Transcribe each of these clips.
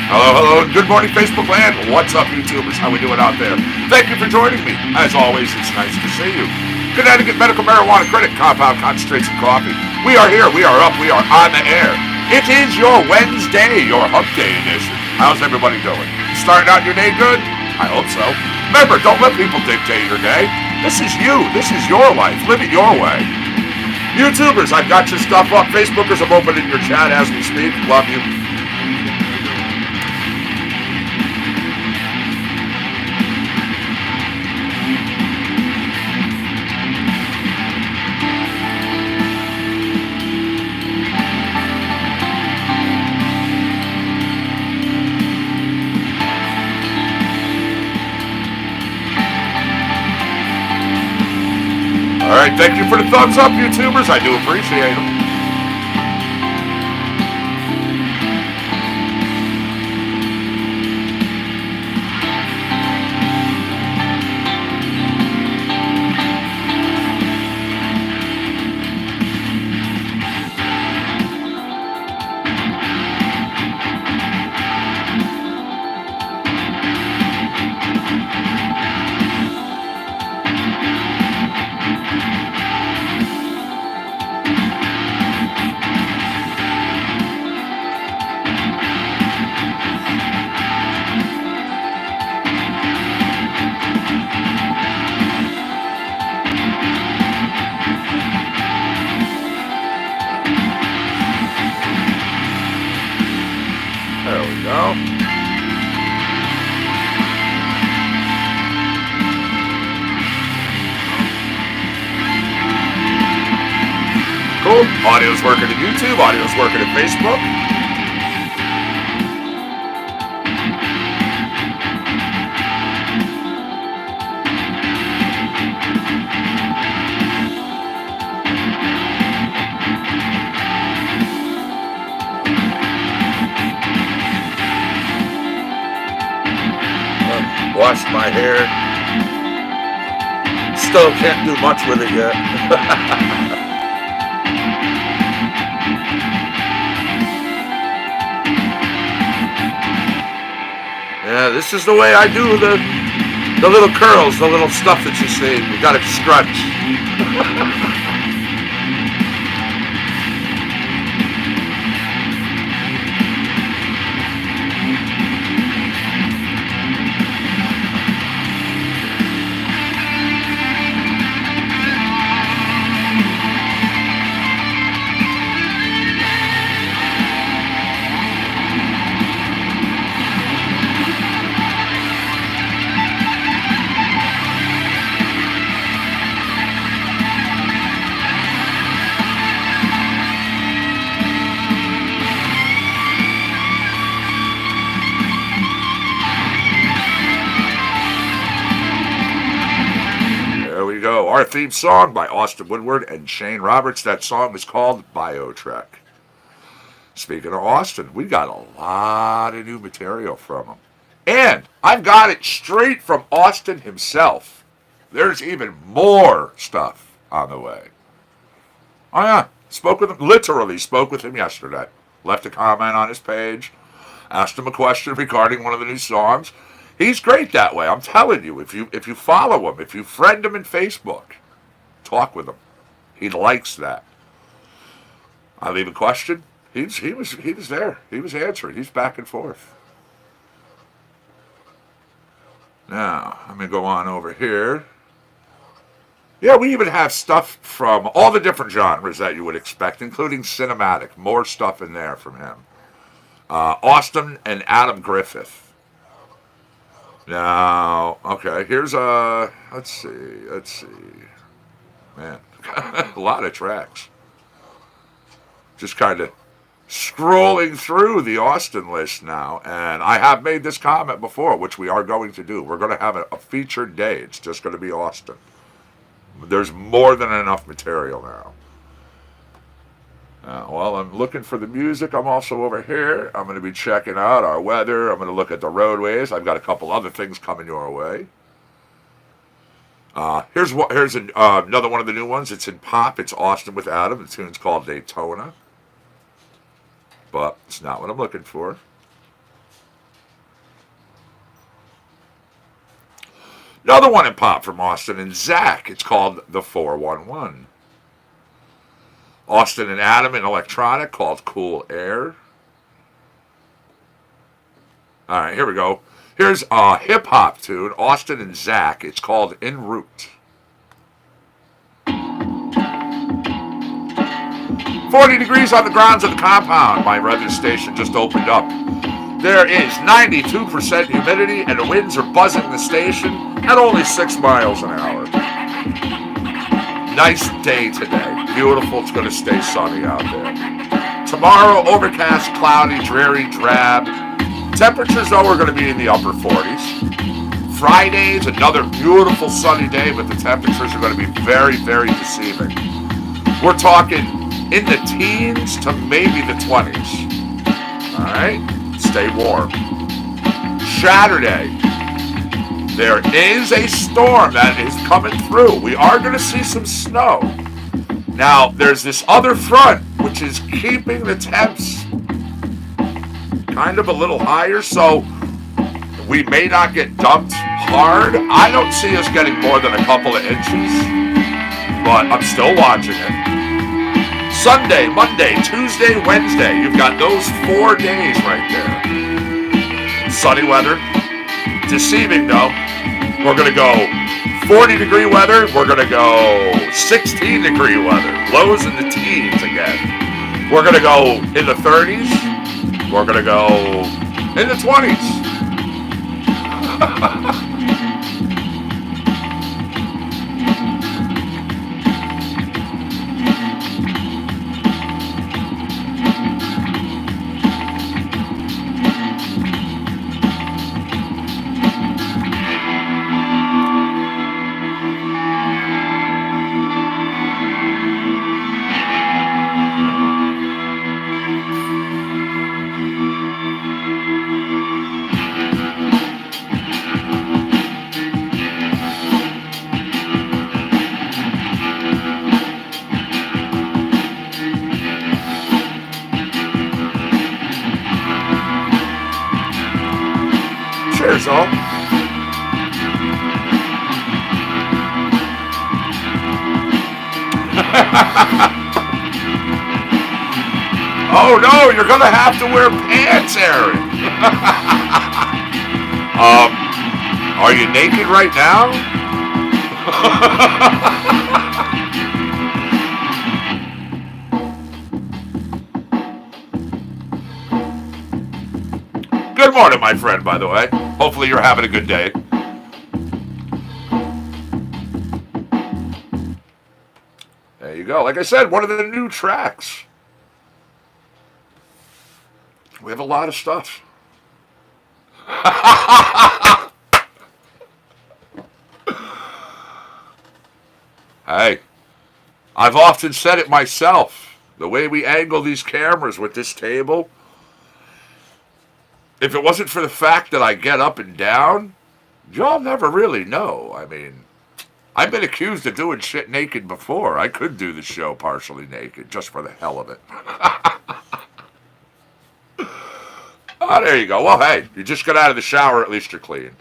Hello, hello, and good morning, Facebook land. What's up, YouTubers? How we doing out there? Thank you for joining me. As always, it's nice to see you. Connecticut Medical Marijuana Critic, Compound Concentrates and Coffee. We are here, we are up, we are on the air. It is your Wednesday, your Hump Day edition. How's everybody doing? Starting out your day good? I hope so. Remember, don't let people dictate your day. This is you. This is your life. Live it your way. YouTubers, I've got your stuff up. Facebookers, I'm opening your chat as we speak. Love you. All right, thank you for the thumbs up, YouTubers. I do appreciate them. There we go. Cool. Audio's working at YouTube. Audio's working at Facebook. Washed my hair. Still can't do much with it yet. Yeah, this is the way I do the little curls, the little stuff that you see. You gotta scrunch. Our theme song by Austin Woodward and Shane Roberts. That song is called BioTrek. Speaking of Austin, we got a lot of new material from him. And I've got it straight from Austin himself. There's even more stuff on the way. Oh yeah, spoke with him, literally spoke with him yesterday. Left a comment on his page. Asked him a question regarding one of the new songs. He's great that way. I'm telling you, if you follow him, if you friend him in Facebook, talk with him. He likes that. I leave a question. He was there. He was answering. He's back and forth. Now, let me go on over here. Yeah, we even have stuff from all the different genres that you would expect, including cinematic. More stuff in there from him. Austin and Adam Griffith. Now, okay, here's let's see. Man, a lot of tracks. Just kind of scrolling through the Austin list now, and I have made this comment before, which we are going to do. We're going to have a featured day. It's just going to be Austin. There's more than enough material now. While I'm looking for the music, I'm also over here. I'm going to be checking out our weather. I'm going to look at the roadways. I've got a couple other things coming your way. Here's another one of the new ones. It's in pop. It's Austin with Adam. The tune's called Daytona. But it's not what I'm looking for. Another one in pop from Austin and Zach. It's called The 411. Austin and Adam in electronic called Cool Air. All right, here we go. Here's a hip-hop tune, Austin and Zach. It's called En Route. 40 degrees on the grounds of the compound. My weather station just opened up. There is 92% humidity and the winds are buzzing the station at only 6 miles an hour. Nice day today. Beautiful. It's going to stay sunny out there. Tomorrow, overcast, cloudy, dreary, drab. Temperatures, though, are going to be in the upper 40s. Friday's another beautiful sunny day, but the temperatures are going to be very, very deceiving. We're talking in the teens to maybe the 20s. All right? Stay warm. Saturday, there is a storm that is coming through. We are going to see some snow. Now, there's this other front, which is keeping the temps kind of a little higher, so we may not get dumped hard. I don't see us getting more than a couple of inches, but I'm still watching it. Sunday, Monday, Tuesday, Wednesday. You've got those 4 days right there. Sunny weather. Deceiving, though. We're going to go 40-degree weather. We're going to go 16-degree weather. Lows in the teens again. We're going to go in the 30s. We're going to go in the 20s. Cheers, all. Oh no, you're gonna have to wear pants, Aaron. Are you naked right now? Good morning, my friend, by the way. Hopefully you're having a good day. There you go. Like I said, one of the new tracks. We have a lot of stuff. Hey, I've often said it myself. The way we angle these cameras with this table, if it wasn't for the fact that I get up and down, y'all never really know. I mean, I've been accused of doing shit naked before. I could do the show partially naked, just for the hell of it. Oh, there you go. Well, hey, you just got out of the shower, at least you're clean.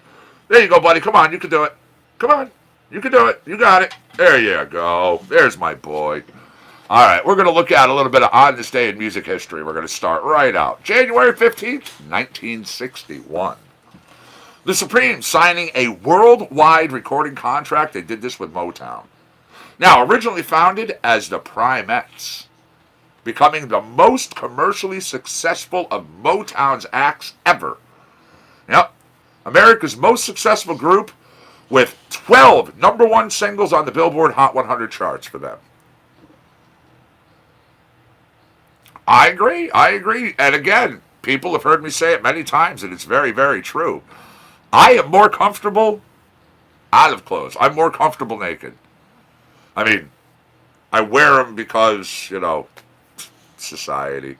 There you go, buddy. Come on, you can do it. Come on. You can do it. You got it. There you go. There's my boy. All right, we're going to look at a little bit of On This Day in Music History. We're going to start right out. January 15th, 1961. The Supremes signing a worldwide recording contract. They did this with Motown. Now, originally founded as the Primettes, becoming the most commercially successful of Motown's acts ever. Yep, America's most successful group with 12 #1 singles on the Billboard Hot 100 charts for them. I agree. And again, people have heard me say it many times, and it's very, very true. I am more comfortable out of clothes. I'm more comfortable naked. I mean, I wear them because, society.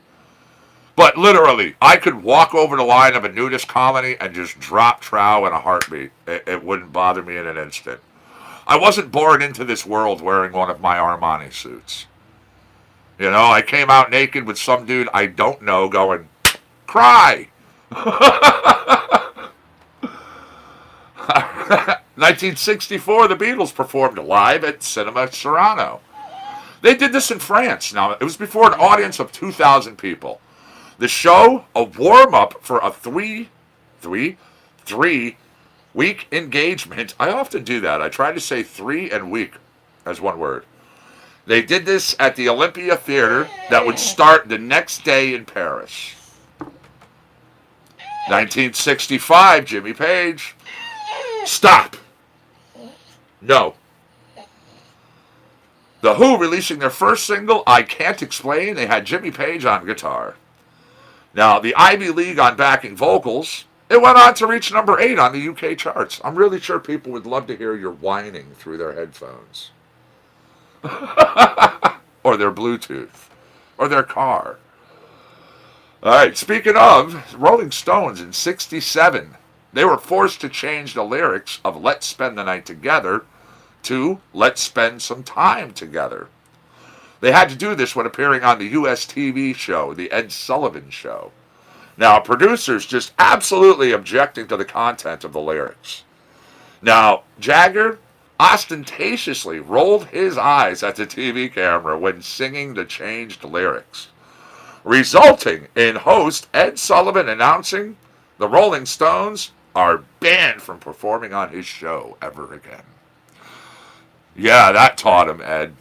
But literally, I could walk over the line of a nudist colony and just drop trow in a heartbeat. It wouldn't bother me in an instant. I wasn't born into this world wearing one of my Armani suits. I came out naked with some dude I don't know going, cry! 1964, the Beatles performed live at Cinema Serrano. They did this in France. Now, it was before an audience of 2,000 people. The show, a warm-up for a three-week engagement. I often do that. I try to say three and week as one word. They did this at the Olympia Theater that would start the next day in Paris. 1965, Jimmy Page. Stop. No. The Who releasing their first single, I Can't Explain. They had Jimmy Page on guitar. Now, the Ivy League on backing vocals, it went on to reach number 8 on the UK charts. I'm really sure people would love to hear your whining through their headphones. Or their Bluetooth. Or their car. All right, speaking of, Rolling Stones in 67, they were forced to change the lyrics of Let's Spend the Night Together to Let's Spend Some Time Together. They had to do this when appearing on the US TV show, The Ed Sullivan Show. Now, producers just absolutely objecting to the content of the lyrics. Now, Jagger ostentatiously rolled his eyes at the TV camera when singing the changed lyrics, resulting in host Ed Sullivan announcing the Rolling Stones are banned from performing on his show ever again. Yeah, that taught him, Ed.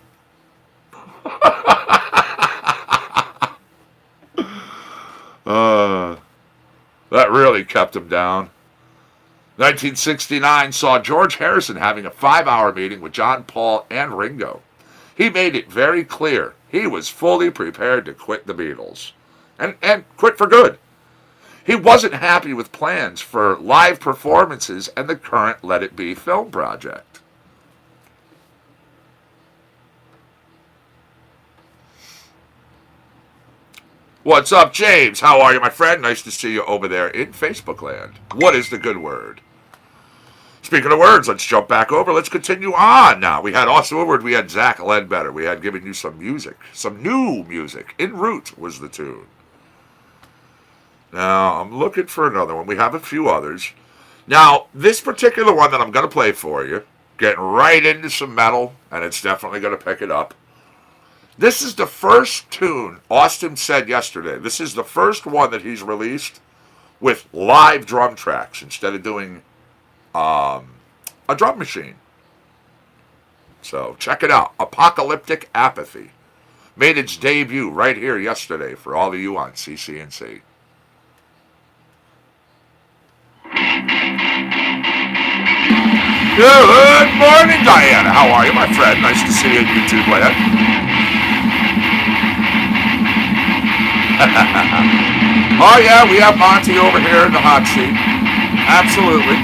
That really kept him down. 1969 saw George Harrison having a 5-hour meeting with John Paul and Ringo. He made it very clear he was fully prepared to quit the Beatles. And quit for good. He wasn't happy with plans for live performances and the current Let It Be film project. What's up, James? How are you, my friend? Nice to see you over there in Facebook land. What is the good word? Speaking of words, let's jump back over. Let's continue on now. We had Austin Woodward. We had Zach Ledbetter. We had given you some music. Some new music. En Route was the tune. Now, I'm looking for another one. We have a few others. Now, this particular one that I'm going to play for you, getting right into some metal, and it's definitely going to pick it up. This is the first tune, Austin said yesterday, this is the first one that he's released with live drum tracks instead of doing a drum machine. So check it out. Apocalyptic Apathy. Made its debut right here yesterday for all of you on CCNC. Good morning, Diana. How are you, my friend? Nice to see you in YouTube land. Oh yeah, we have Monty over here in the hot seat. Absolutely.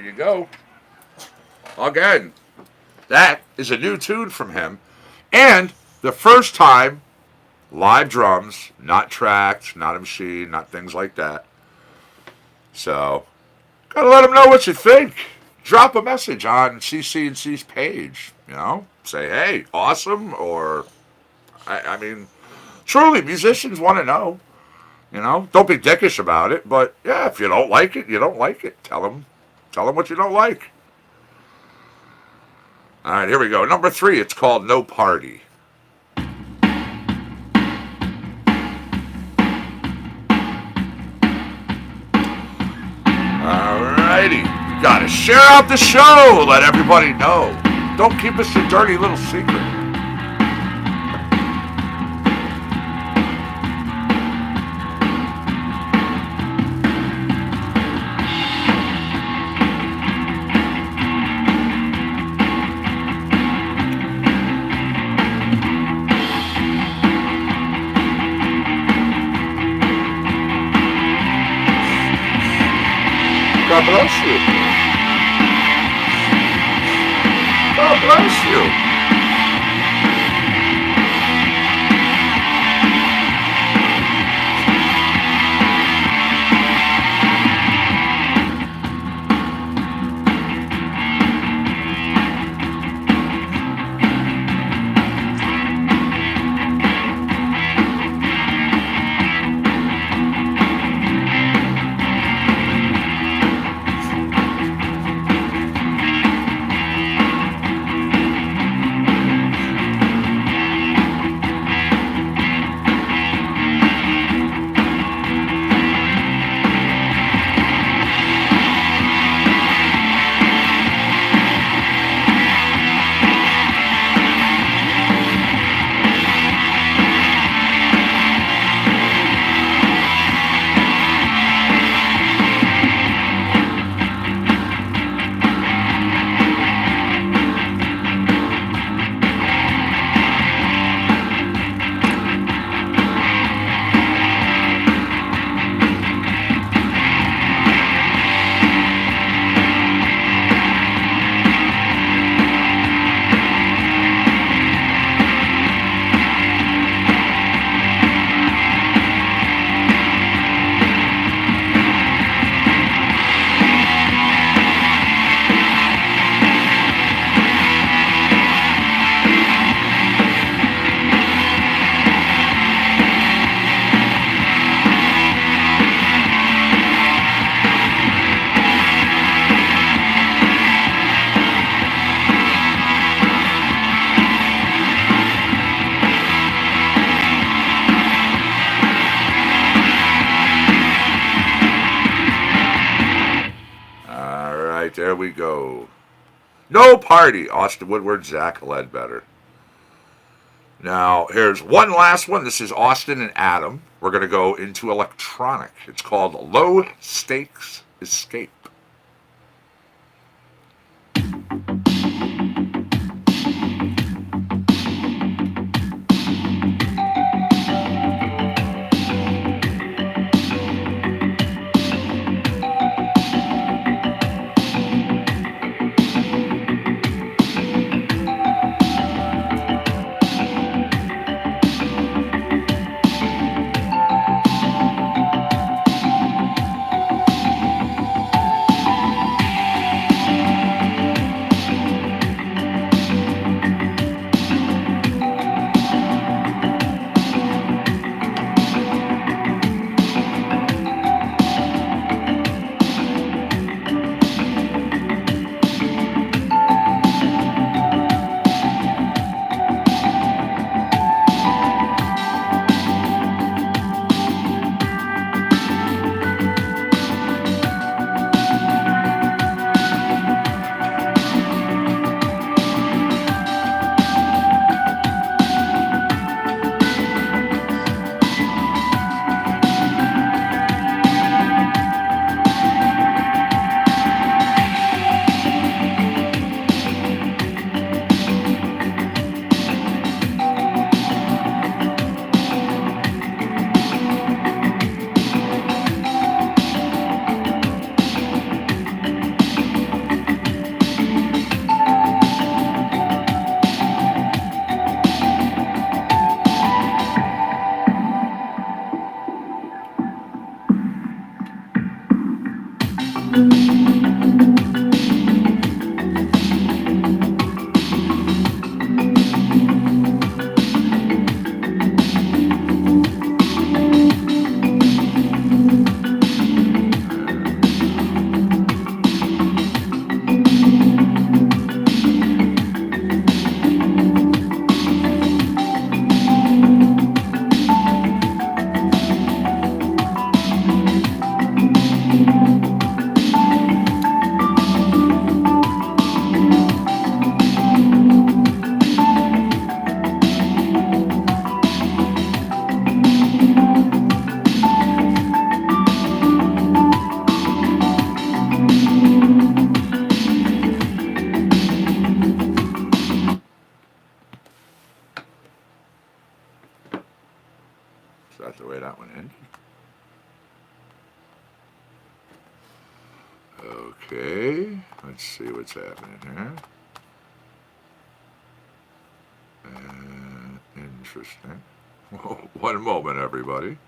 there you go. Again, that is a new tune from him. And the first time, live drums, not tracked, not a machine, not things like that. So, gotta let them know what you think. Drop a message on CC&C's page. Say, hey, awesome, or, I mean, truly, musicians want to know. Don't be dickish about it, but yeah, if you don't like it, you don't like it. Tell them what you don't like. All right, here we go. Number 3, it's called No Party. Alrighty. Gotta share out the show. Let everybody know. Don't keep us a dirty little secret. God bless you. God bless you. There we go. No Party, Austin Woodward, Zach Ledbetter. Now, here's one last one. This is Austin and Adam. We're going to go into electronic. It's called Low Stakes Escape. Okay, let's see what's happening here. Interesting. One moment, everybody.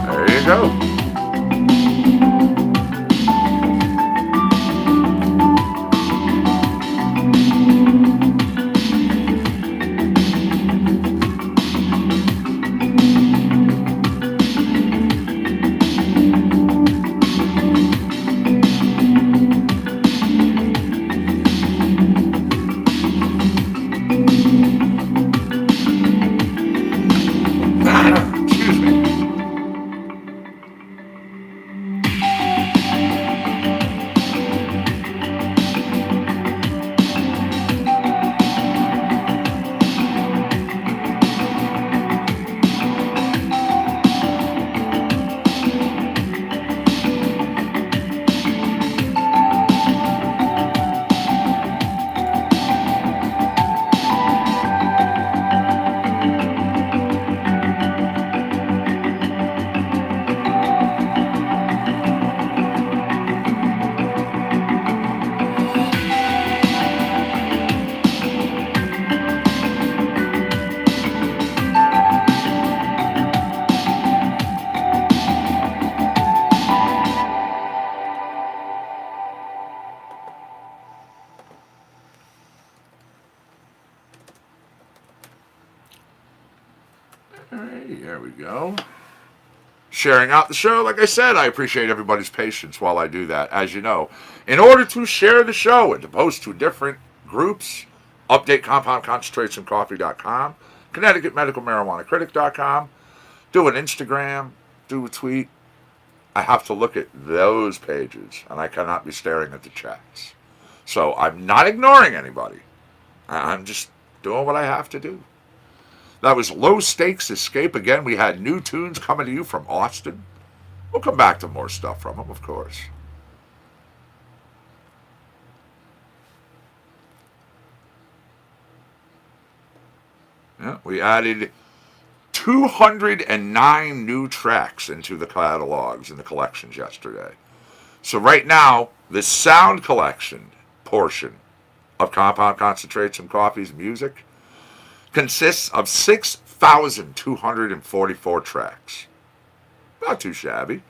There you go. Excuse me. All right, there we go. Sharing out the show. Like I said, I appreciate everybody's patience while I do that. As you know, in order to share the show and to post to different groups, update compoundconcentrationcoffee.com, Connecticut Medical Marijuana Critic.com, do an Instagram, do a tweet. I have to look at those pages, and I cannot be staring at the chats. So I'm not ignoring anybody. I'm just doing what I have to do. That was Low Stakes Escape. Again, we had new tunes coming to you from Austin. We'll come back to more stuff from them, of course. Yeah, we added 209 new tracks into the catalogs and the collections yesterday. So right now, the sound collection portion of Compound Concentrates and Coffee's music consists of 6,244 tracks. Not too shabby.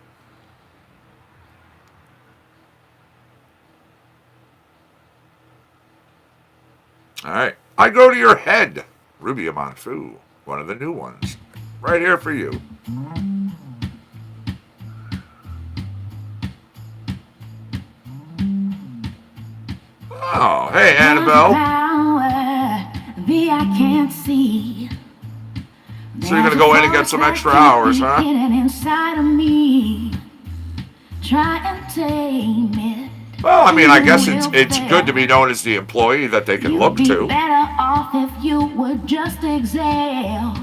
All right. I Go to Your Head, Ruby Amanfu, one of the new ones. Right here for you. Oh, hey, Annabelle. I can't see. So you're going to go in and get some extra hours, huh? Inside of me. Try and tame it. Well, I mean, I guess it's good to be known as the employee that they can look to. You'd be better off if you would just exhale.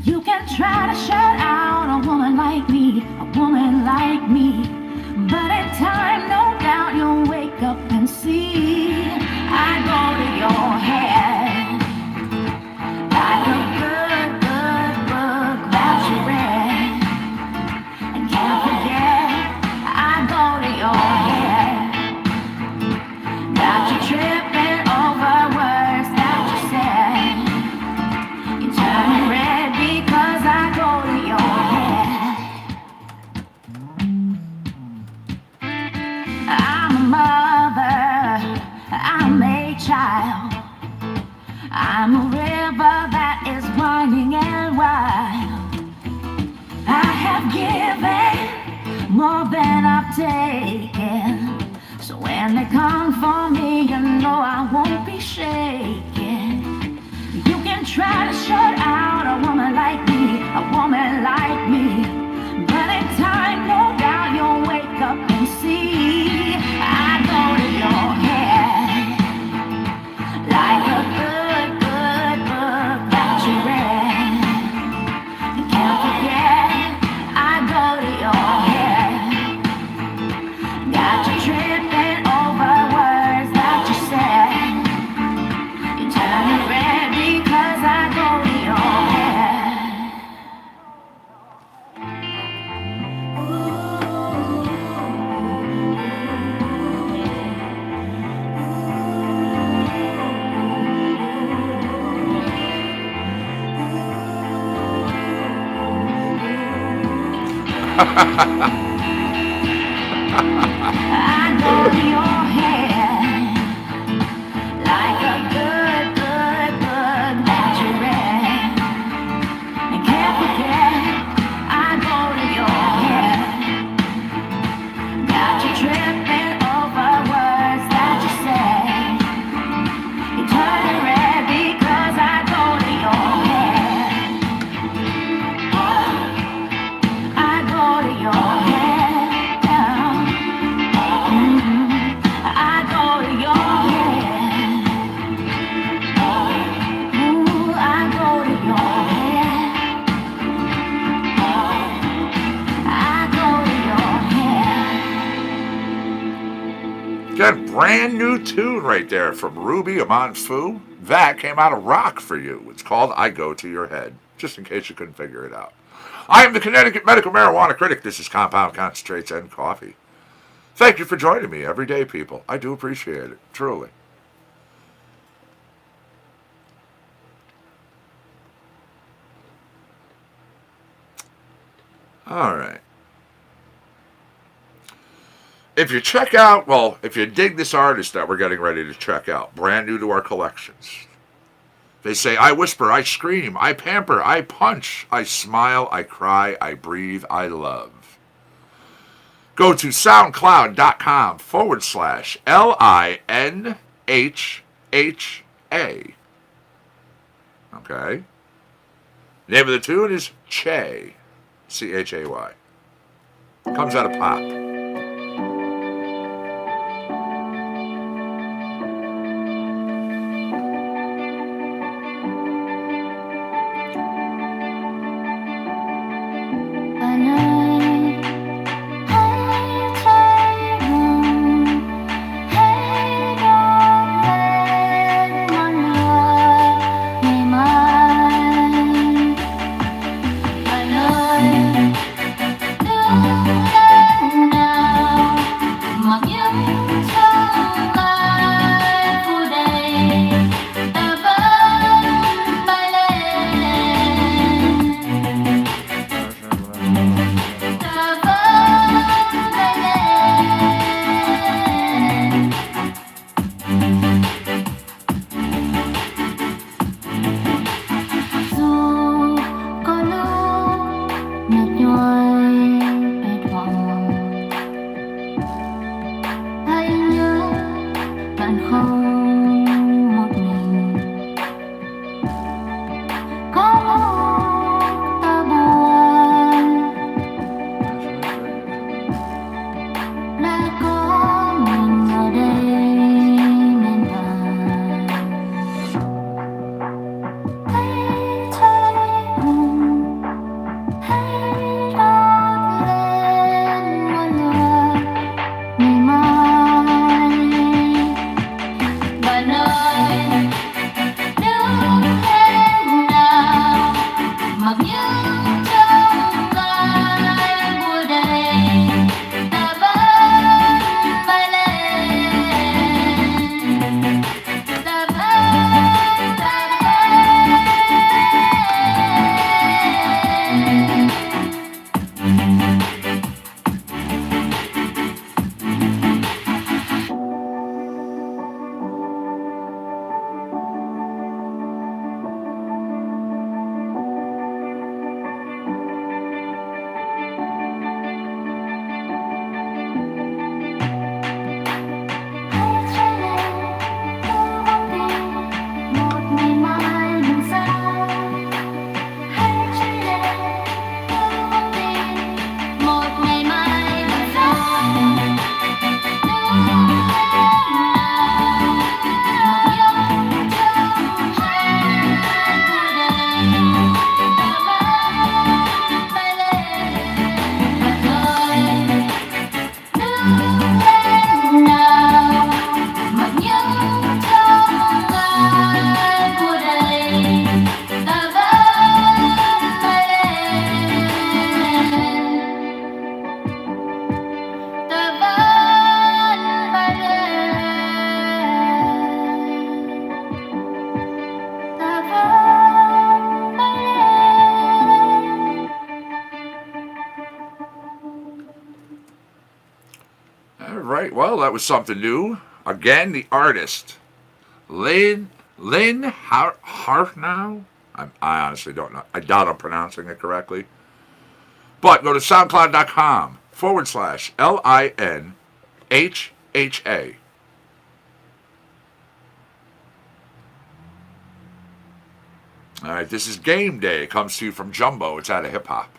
You can try to shut out a woman like me, but in time, no doubt you'll wake up and see. I go to your head like a good book that you read and can't forget. I go to your head, got you tripping over words that you said. You turn red because I go to your head. I'm a mother, I'm a child, I'm a river that is winding and wild. I have given more than I've taken, so when they come for me, you know I won't be shaken. You can try to shut out a woman like me, but in time, no doubt you'll wake up and see. I go to your head like a bird. I go to your head like a good, good book that you read. And can't forget, I go to your head. Got you tripping over words that you say. You turn red because I go to your head. I go to your head. I go to your head. Ooh, I go to your head. I go to your head. Got a brand new tune right there from Ruby Amon Fu. That came out of rock for you. It's called I Go to Your Head, just in case you couldn't figure it out. I am the Connecticut Medical Marijuana Critic. This is Compound Concentrates and Coffee. Thank you for joining me every day, people. I do appreciate it, truly. All right. If you check out, well, if you dig this artist that we're getting ready to check out, brand new to our collections, they say, I whisper, I scream, I pamper, I punch, I smile, I cry, I breathe, I love. Go to soundcloud.com/LINHHA. Okay? Name of the tune is Chay. CHAY. Comes out of pop. well, that was something new. Again, the artist, Lynn Hartnow. I honestly don't know. I doubt I'm pronouncing it correctly. But go to soundcloud.com/LINHHA. All right, this is Game Day. It comes to you from Jumbo. It's out of hip hop.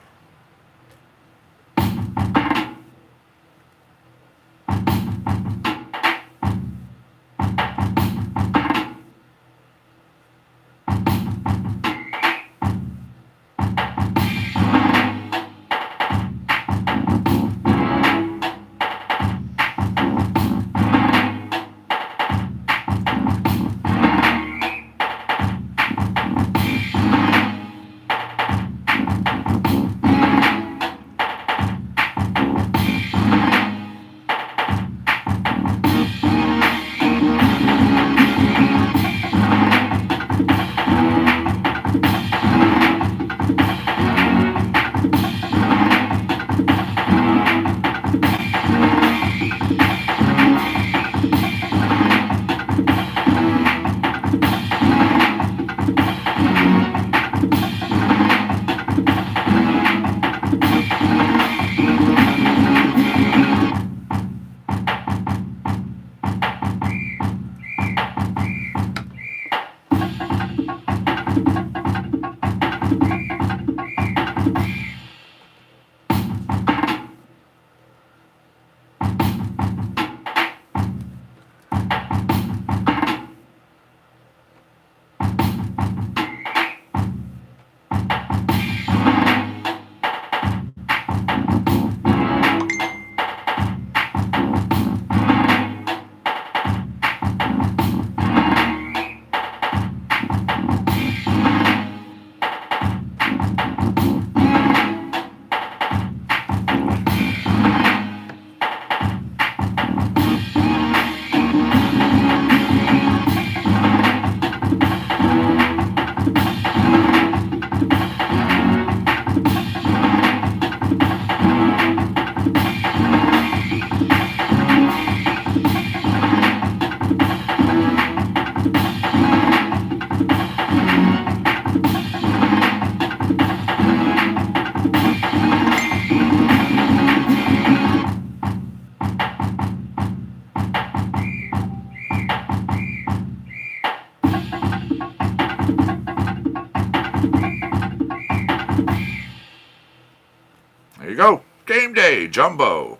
There you go. Game Day, Jumbo.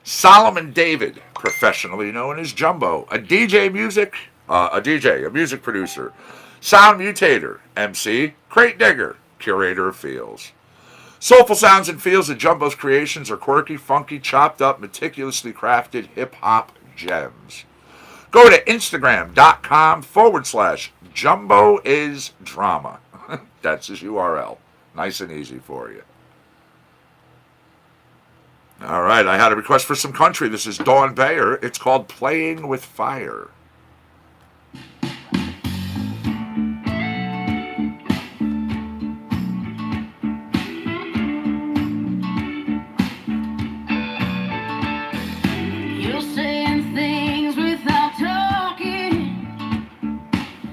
Solomon David, professionally known as Jumbo, a music producer, sound mutator, MC, crate digger, curator of feels. Soulful sounds and feels of Jumbo's creations are quirky, funky, chopped up, meticulously crafted hip hop gems. Go to Instagram.com/Jumbo is Drama. That's his URL. Nice and easy for you. All right, I had a request for some country. This is Dawn Bayer. It's called Playing with Fire. You're saying things without talking.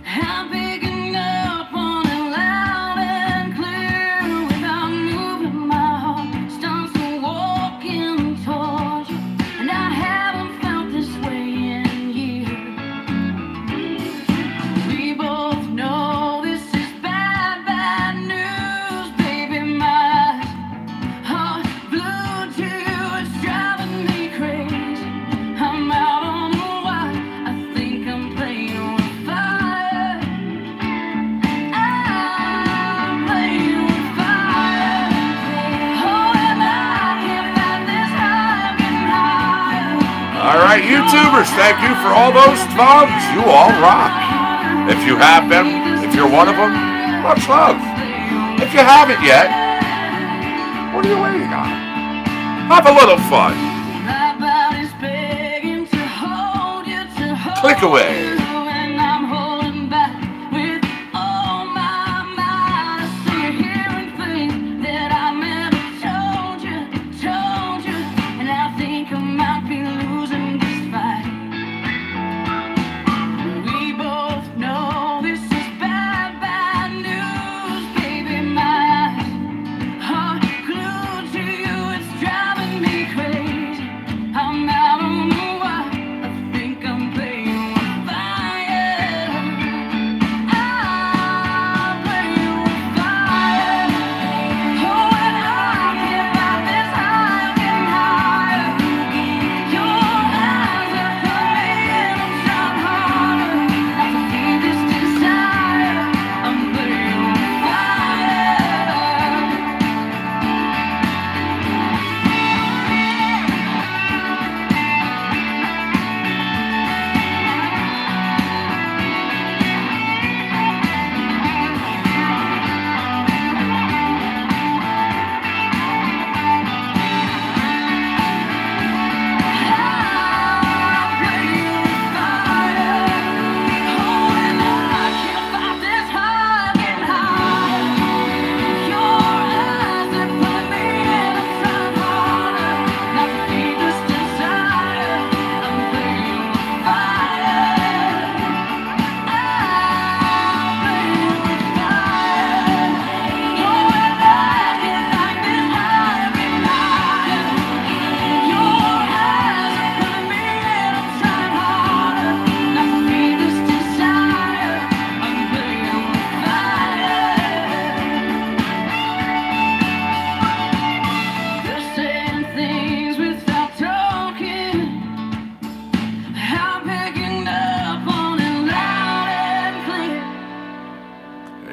I'm picking up on it loud and clear. Without moving, my heart starts to walking towards you. And I haven't felt this way in years. We both know this is bad, bad news, baby. My heart glued to you, it's driving me crazy. I'm out on a wire, I think I'm playing with fire. I'm playing with fire. Oh, and I can't fight this high, getting higher. All right, YouTubers, thank you for all those thumbs. You all rock. If you have them, if you're one of them, much love. If you haven't yet, what are you waiting on? Have a little fun. My body's begging to hold you, to hold Click away. you, and I'm holding back with all my might. I see you hearing things that I never told you, and I think I might be losing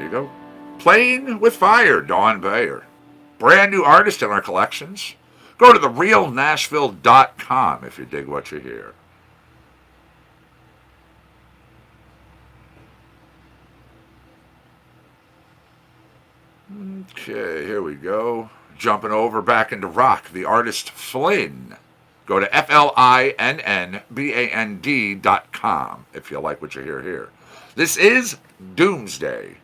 you go. Playing with Fire, Dawn Bayer. Brand new artist in our collections. Go to therealnashville.com if you dig what you hear. Okay, here we go. Jumping over back into rock, the artist Flynn. Go to FLINNBAND.com if you like what you hear here. This is Doomsday.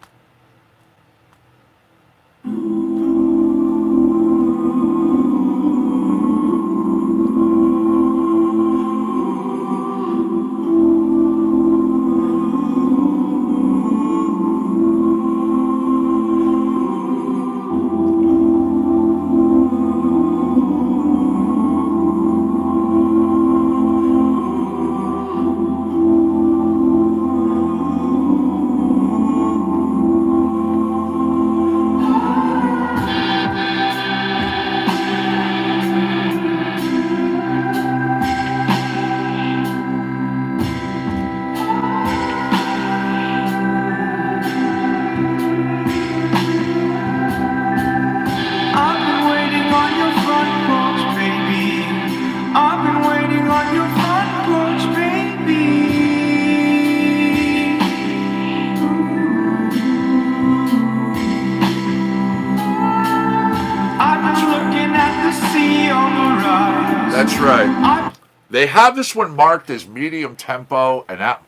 That's right. They have this one marked as medium tempo, and that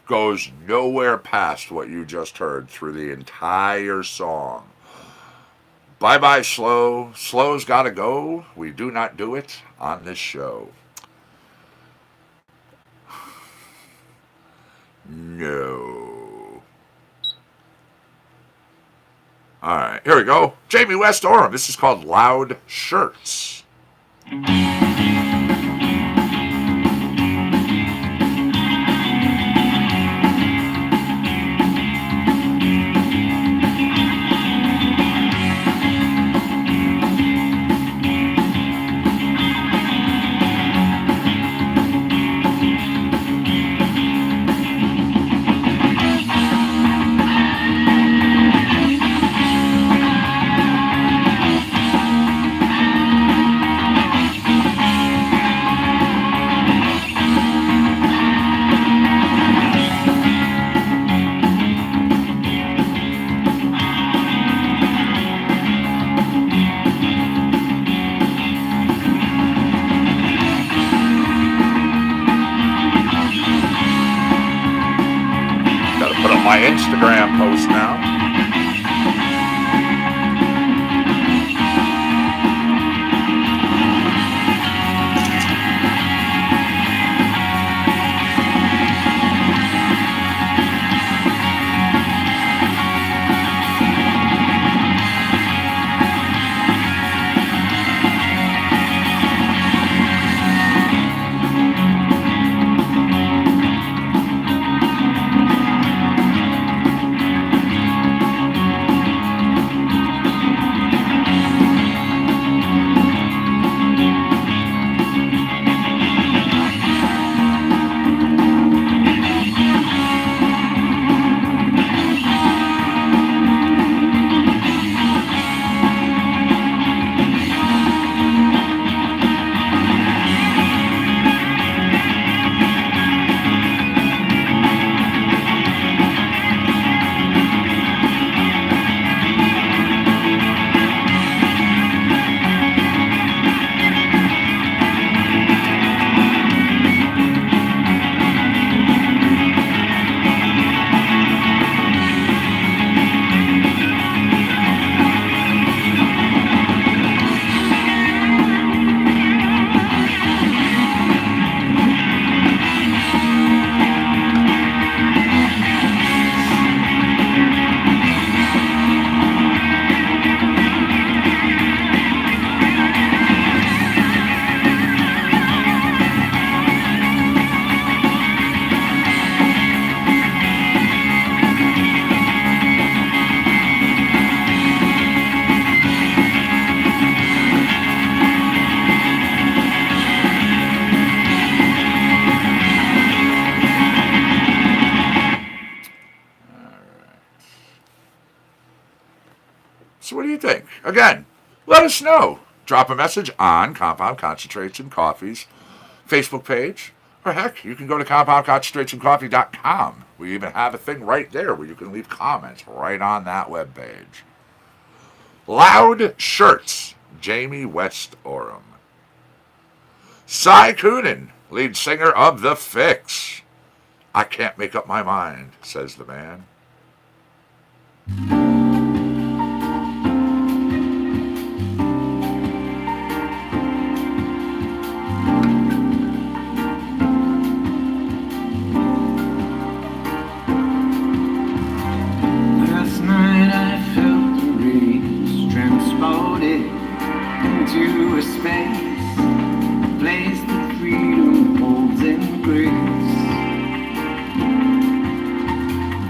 goes nowhere past what you just heard through the entire song. Bye bye, slow. Slow's gotta go. We do not do it on this show. No. Alright, here we go. Jamie West Oram. This is called Loud Shirts. My Instagram post now. So what do you think? Again, let us know. Drop a message on Compound Concentration Coffee's Facebook page. Or heck, you can go to compoundconcentrationcoffee.com. We even have a thing right there where you can leave comments right on that webpage. Loud Shirts, Jamie West Oram. Cy Coonan, lead singer of The Fix. I can't make up my mind, says the man. Last night I felt the rays transported into a space, a place that freedom holds in grace.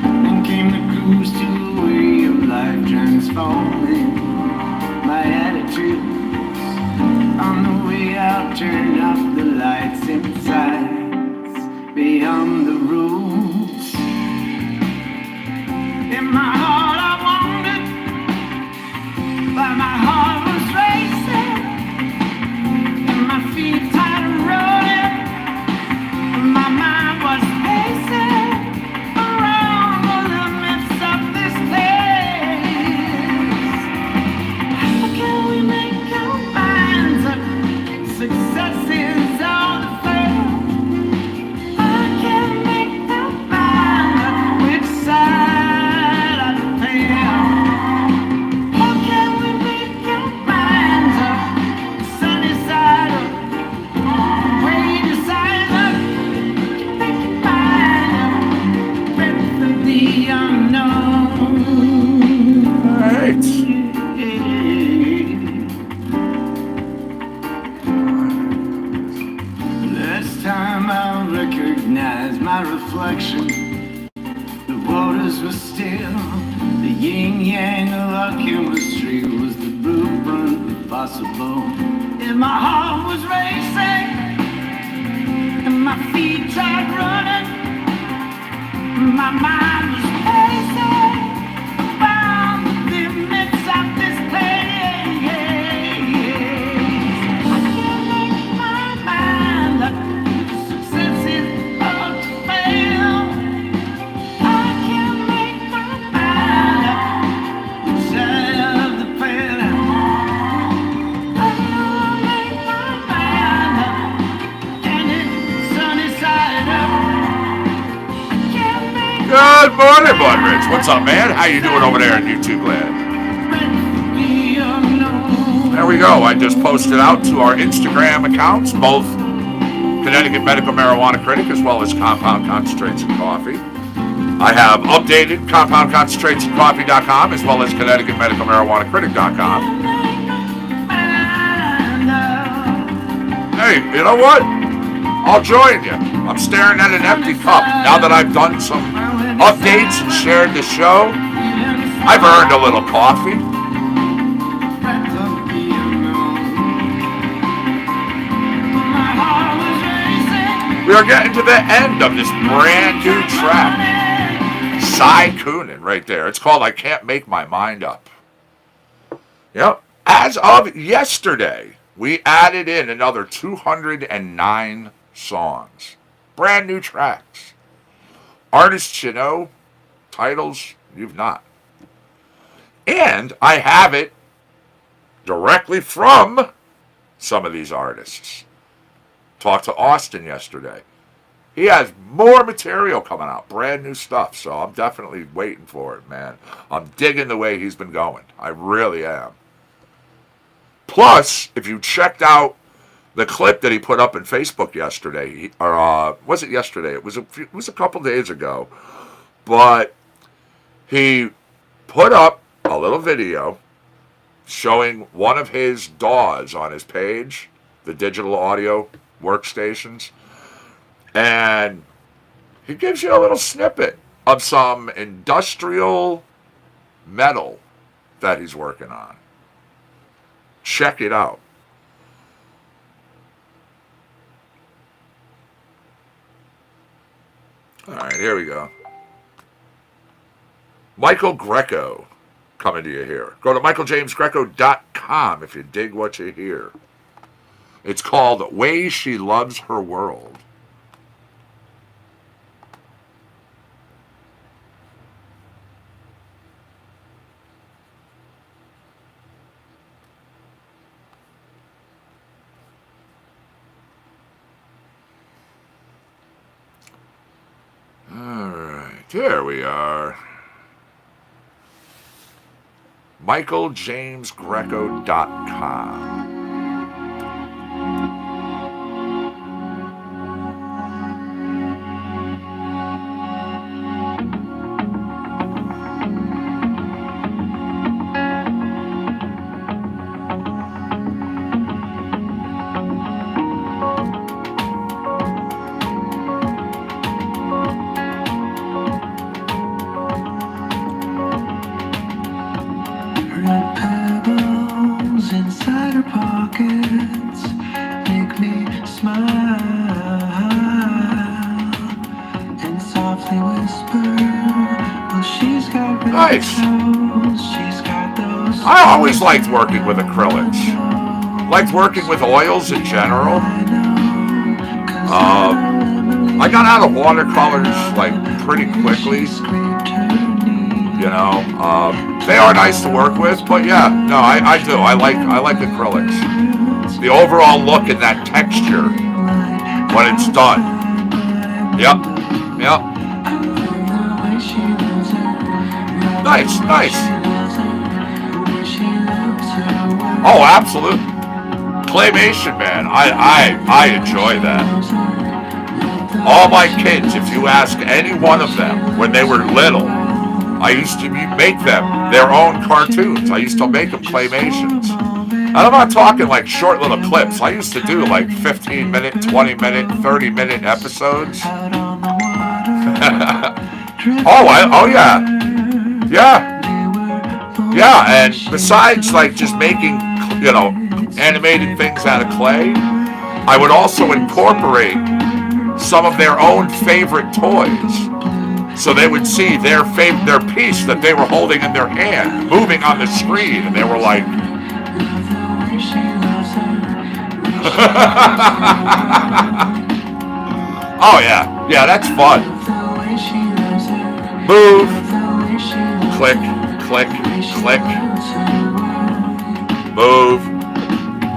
Then came the cruise to a way of life, transforming my attitudes. On the way out, turned off the lights inside, beyond the rules. In my heart I wandered, but my heart was racing, and my feet tied running, my mind was pacing around the limits of this place. How can we make our minds up? Success is all the fail. I can't make our mind up. Which side I fail? How can we make our minds up? Sunny side up, rainy side up. Make your mind up. Breath of the unknown. All right. Last time I recognized my reflection, the waters were still. The yin-yang of our chemistry was the blueprint possible. And my heart was racing, and my feet tried running. My mind was pacing around the limits of this place. I can't make my mind up. Success is all to fail. I can't make my mind up. Which side of the fail? I can't make my mind up. And it's sunny side up. I can't make Good morning, Budrich. What's up, man? How you doing over there in YouTube land? the unknown. There we go. I just posted out to our Instagram accounts, both Connecticut Medical Marijuana Critic as well as Compound Concentrates and Coffee. I have updated CompoundConcentrateandCoffee.com as well as ConnecticutMedicalMarijuanaCritic.com. Hey, you know what? I'll join you. I'm staring at an empty cup. Now that I've done some updates and shared the show, I've earned a little coffee. We are getting to the end of this brand new track. Cy Coonan right there. It's called I Can't Make My Mind Up. Yep. As of yesterday, we added in another 209 songs. Brand new tracks. Artists you know, titles you've not. And I have it directly from some of these artists. Talked to Austin yesterday. He has more material coming out, brand new stuff, so I'm definitely waiting for it, man. I'm digging the way he's been going. I really am. Plus, if you checked out the clip that he put up in Facebook yesterday, or was it yesterday? It was a couple days ago, but he put up a little video showing one of his DAWs on his page, the digital audio workstations, and he gives you a little snippet of some industrial metal that he's working on. Check it out. All right, here we go. Michael Greco, coming to you here. Go to michaeljamesgreco.com if you dig what you hear. It's called Ways She Loves Her World. All right, there we are. michaeljamesgreco.com. Red pebbles inside her pockets make me smile and softly whisper, well, she's got red Nice. toes, she's got those. I always liked working with acrylics. Liked working with oils in general. I got out of watercolors like pretty quickly. You know, they are nice to work with, but yeah, no, I do. I like acrylics. The overall look and that texture when it's done. Yep. Nice. Oh, absolute. Claymation, man. I enjoy that. All my kids, if you ask any one of them when they were little, I used to make them their own cartoons. I used to make them claymations. And I'm not talking like short little clips. I used to do like 15-minute, 20-minute, 30-minute episodes. Oh yeah. And besides like just making, animated things out of clay, I would also incorporate some of their own favorite toys. So they would see their piece that they were holding in their hand moving on the screen, and they were like, "Oh yeah, that's fun." Move, click, click, click. Move,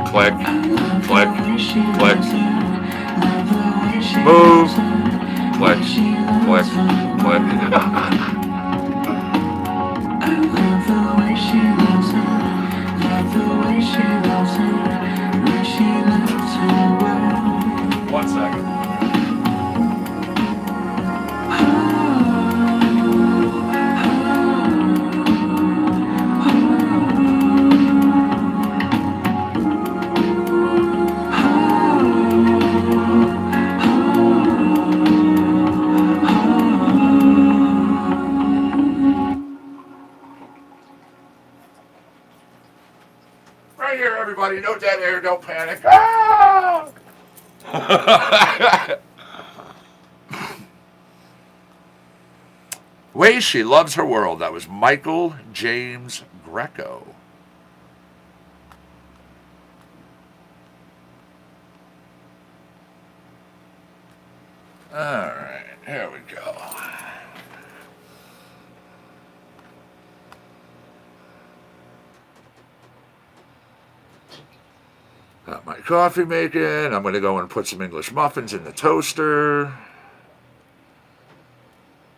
click, click, click. Move, click, click. What? One second. Right here, everybody. No dead air, no panic. Ah! Ways She Loves Her World. That was Michael James Greco. All right, here we go. Got my coffee making. I'm going to go and put some English muffins in the toaster.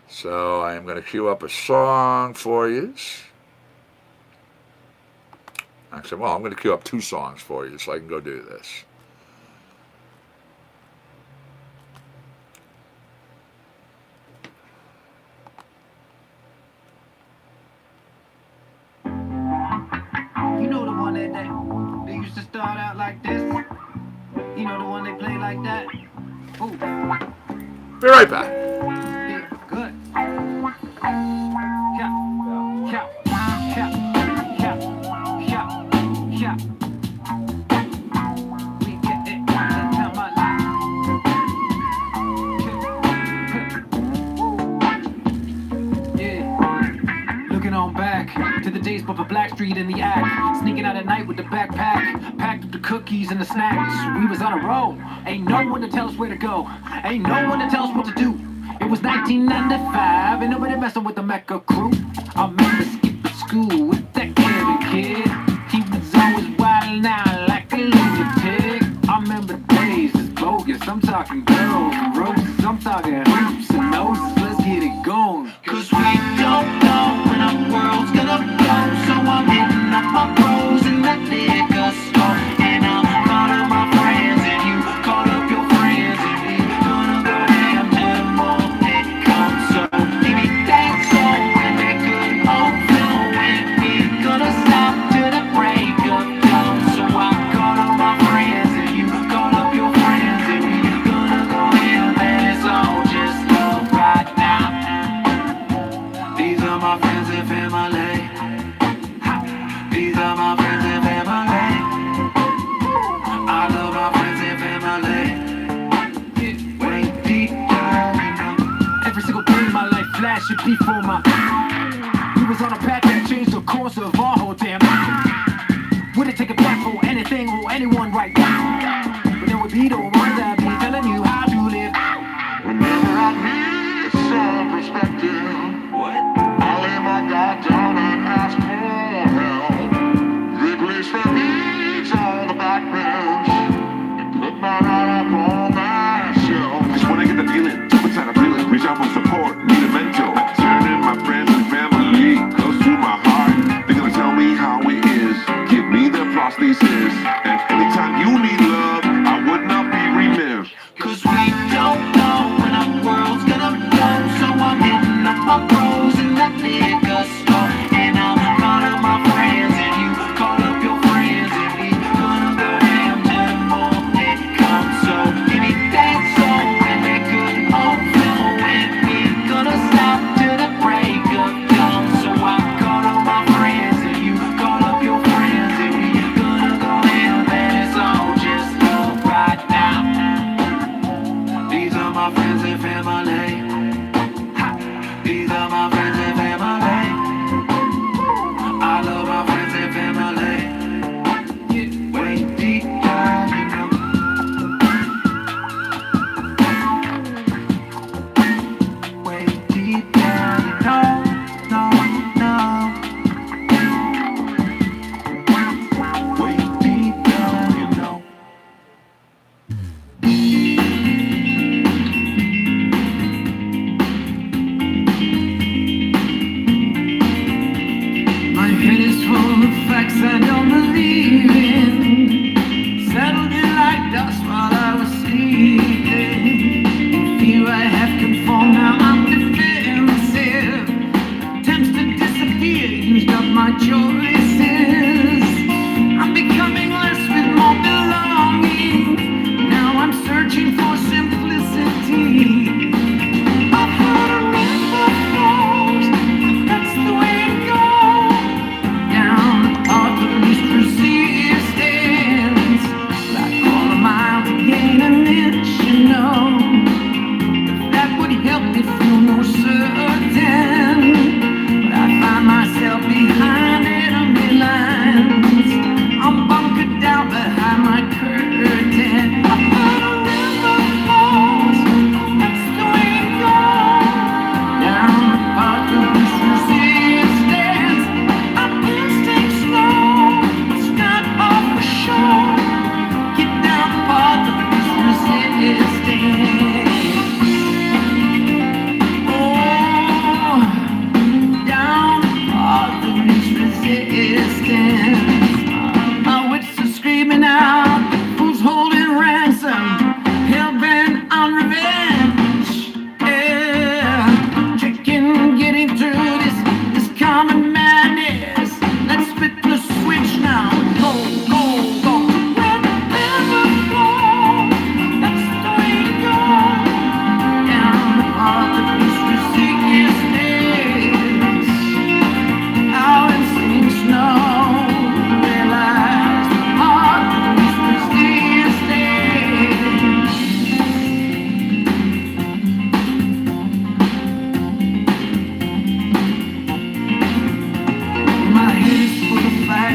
So I am going to cue up a song for you. Actually, I'm going to cue up 2 songs for you so I can go do this. You know the one that they used to start out like this? You know the one they play like that? Ooh, Be right back. yeah, good. Yeah, yeah, yeah, yeah, yeah, yeah. We get it all the time, my life. Yeah, looking on back. back to the days before Blackstreet in the act. Sneaking out at night with the backpack, packed with the cookies and the snacks. We was on a roll. Ain't no one to tell us where to go. Ain't no one to tell us what to do. It was 1995, and nobody messing with the Mecca crew. I remember skipping school with that Kevin kid. He was always wildin' out like a lunatic. I remember the days is bogus. I'm talking girls and roses. I'm talking hoops and noses. Let's get it going. Cause we don't know when our world's gonna blow. So I'm hitting up my bros in that liquor store. And I'm calling my friends and you call up your friends. And we gonna go ham till the morning comes. So give me that soul and that good old flow. And we gonna stop to the break of dawn. So I call up my friends and you call up your friends. And we gonna go ham and it's all just love right now. These are my friends and family. These are my friends and family. I love my friends and family. Way deep down. Every single thing in my life flashing before my eyes. We was on a path that changed the course of our whole damn life. Wouldn't take it back for anything or anyone right now. But there would be the ones that be telling you how to live. Whenever I need some perspective, I lay my God down and ask for help. They please for me on the back bench and put my heart up on my shelf. Just wanna get the feeling, what's how I feel it? Reach out for support, need a mentor. Turning my friends and family close to my heart. They're gonna tell me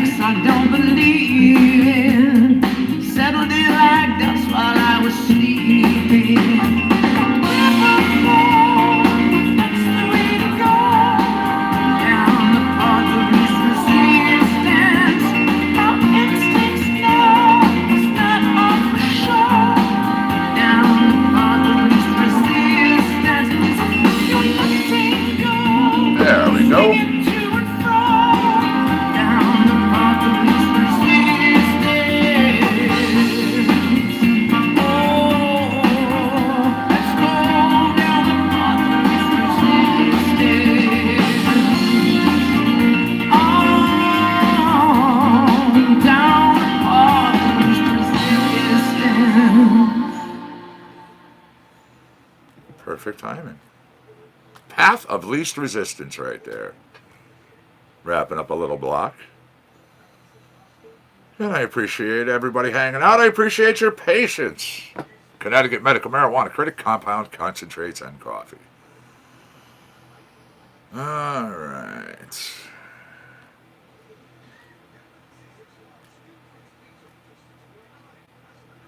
facts I don't believe in. Settled in like dust while I was sleeping. That's the way to go. Down the path of least resistance. Our instincts know it's not all for sure. Down the path of least resistance. So you're letting go. There we go. Swinging to and fro. Down the path of least resistance. Oh, let's go down the path of least resistance. Oh, down the path of least resistance. Perfect timing. Path of least resistance right there. Wrapping up a little block. And I appreciate everybody hanging out. I appreciate your patience. Connecticut Medical Marijuana Critic, Compound, Concentrates, and Coffee. All right.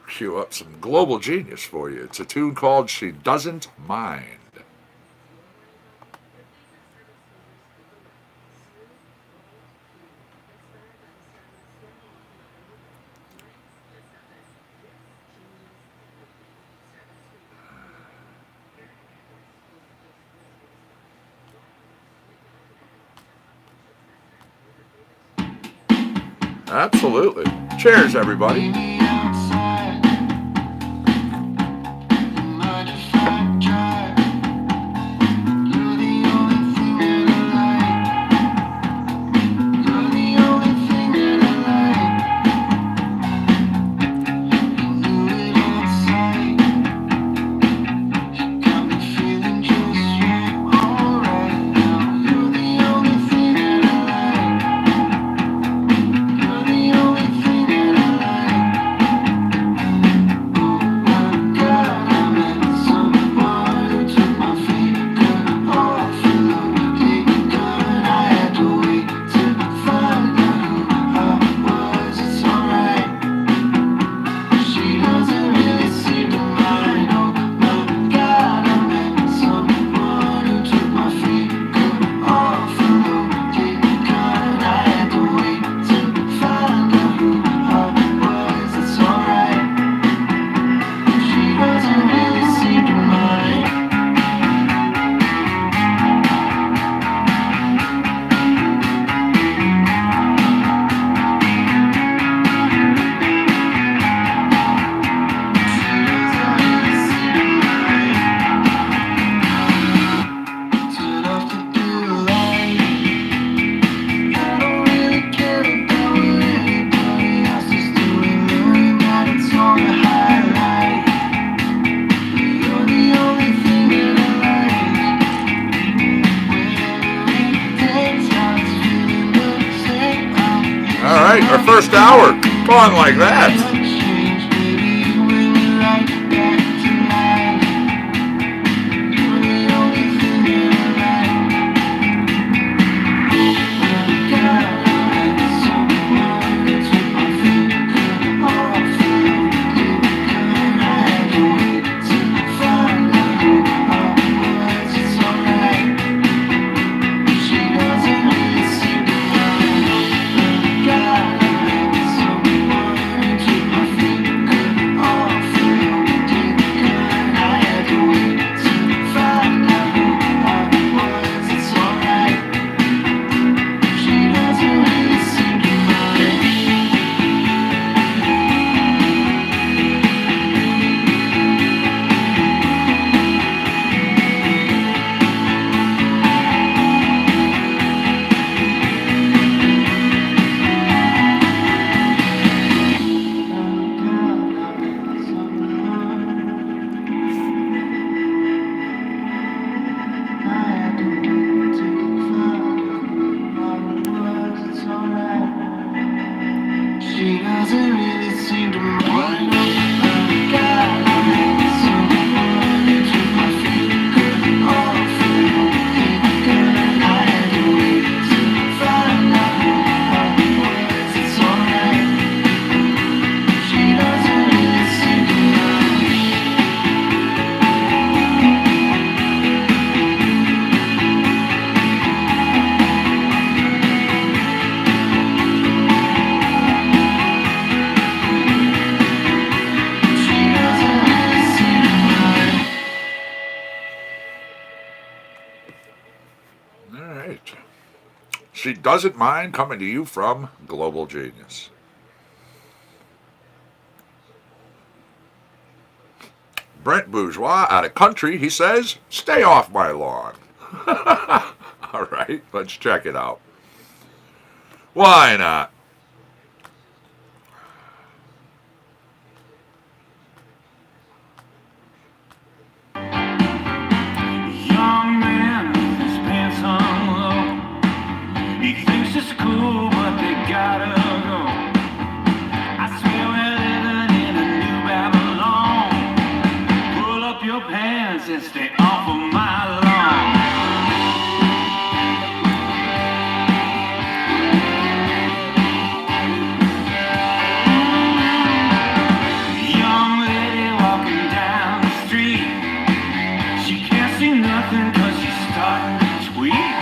Cue up some global genius for you. It's a tune called She Doesn't Mind. Absolutely. Cheers, everybody. All right, our first hour gone like that. She doesn't mind coming to you from Global Genius. Brent Bourgeois, out of country, he says, stay off my lawn. All right, let's check it out. Why not? Young man with his pants on low. He thinks it's cool, but they gotta go. I swear we're living in a new Babylon. Pull up your pants and stay off of my lawn. Young lady walking down the street. She can't see nothing cause she's starting to tweet.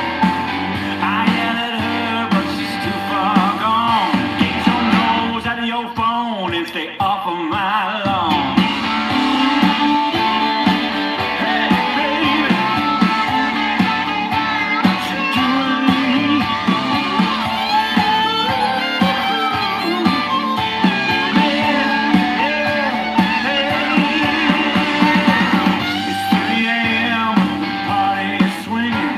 I yell at her, but she's too far gone. Get your nose out of your phone and stay off of my lawn. Hey, baby, what you doing to me? It's 3 a.m. The party is swinging.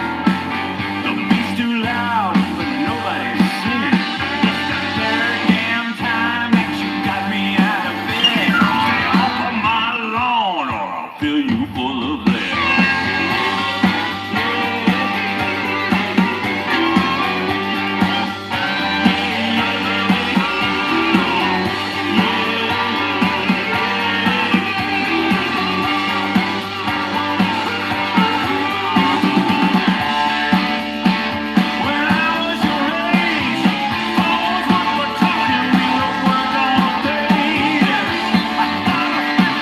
The beat's too loud, but nobody's singing. It's the very damn time that you got me out of bed. Stay off of my lawn, or I'll fill you full of lead. When I was your age, phones were for talking, we would work all day. I thought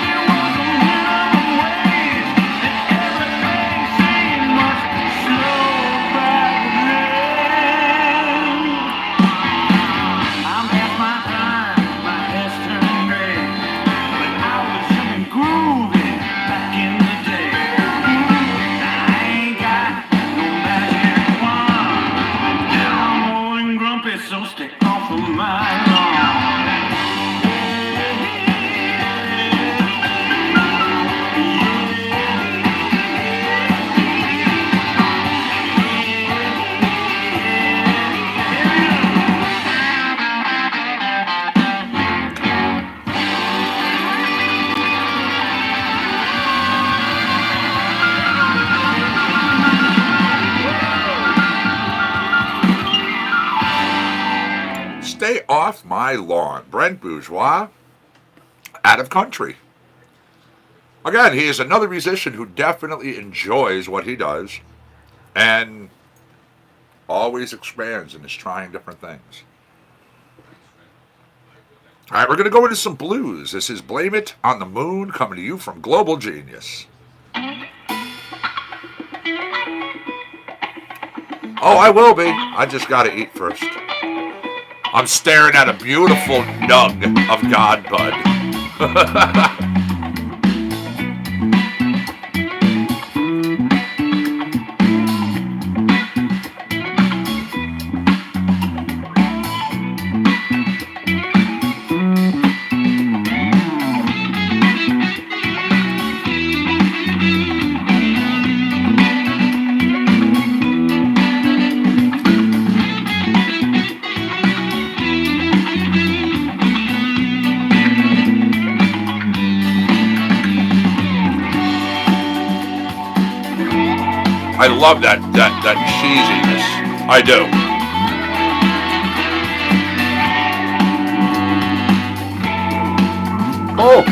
it was a minimum wage, and everything seemed much slower back then. I'm past my prime, my hair's turning gray, but I was young and groovy back in the day. I ain't got no magic wand. Now I'm old and grumpy, so stay off of my lawn. Stay off my lawn. Brent Bourgeois, out of country. Again, he is another musician who definitely enjoys what he does and always expands and is trying different things. All right, we're going to go into some blues. This is Blame It on the Moon, coming to you from Global Genius. Oh, I will be. I just got to eat first. I'm staring at a beautiful nug of God Bud. I love that cheesiness. I do. Oh.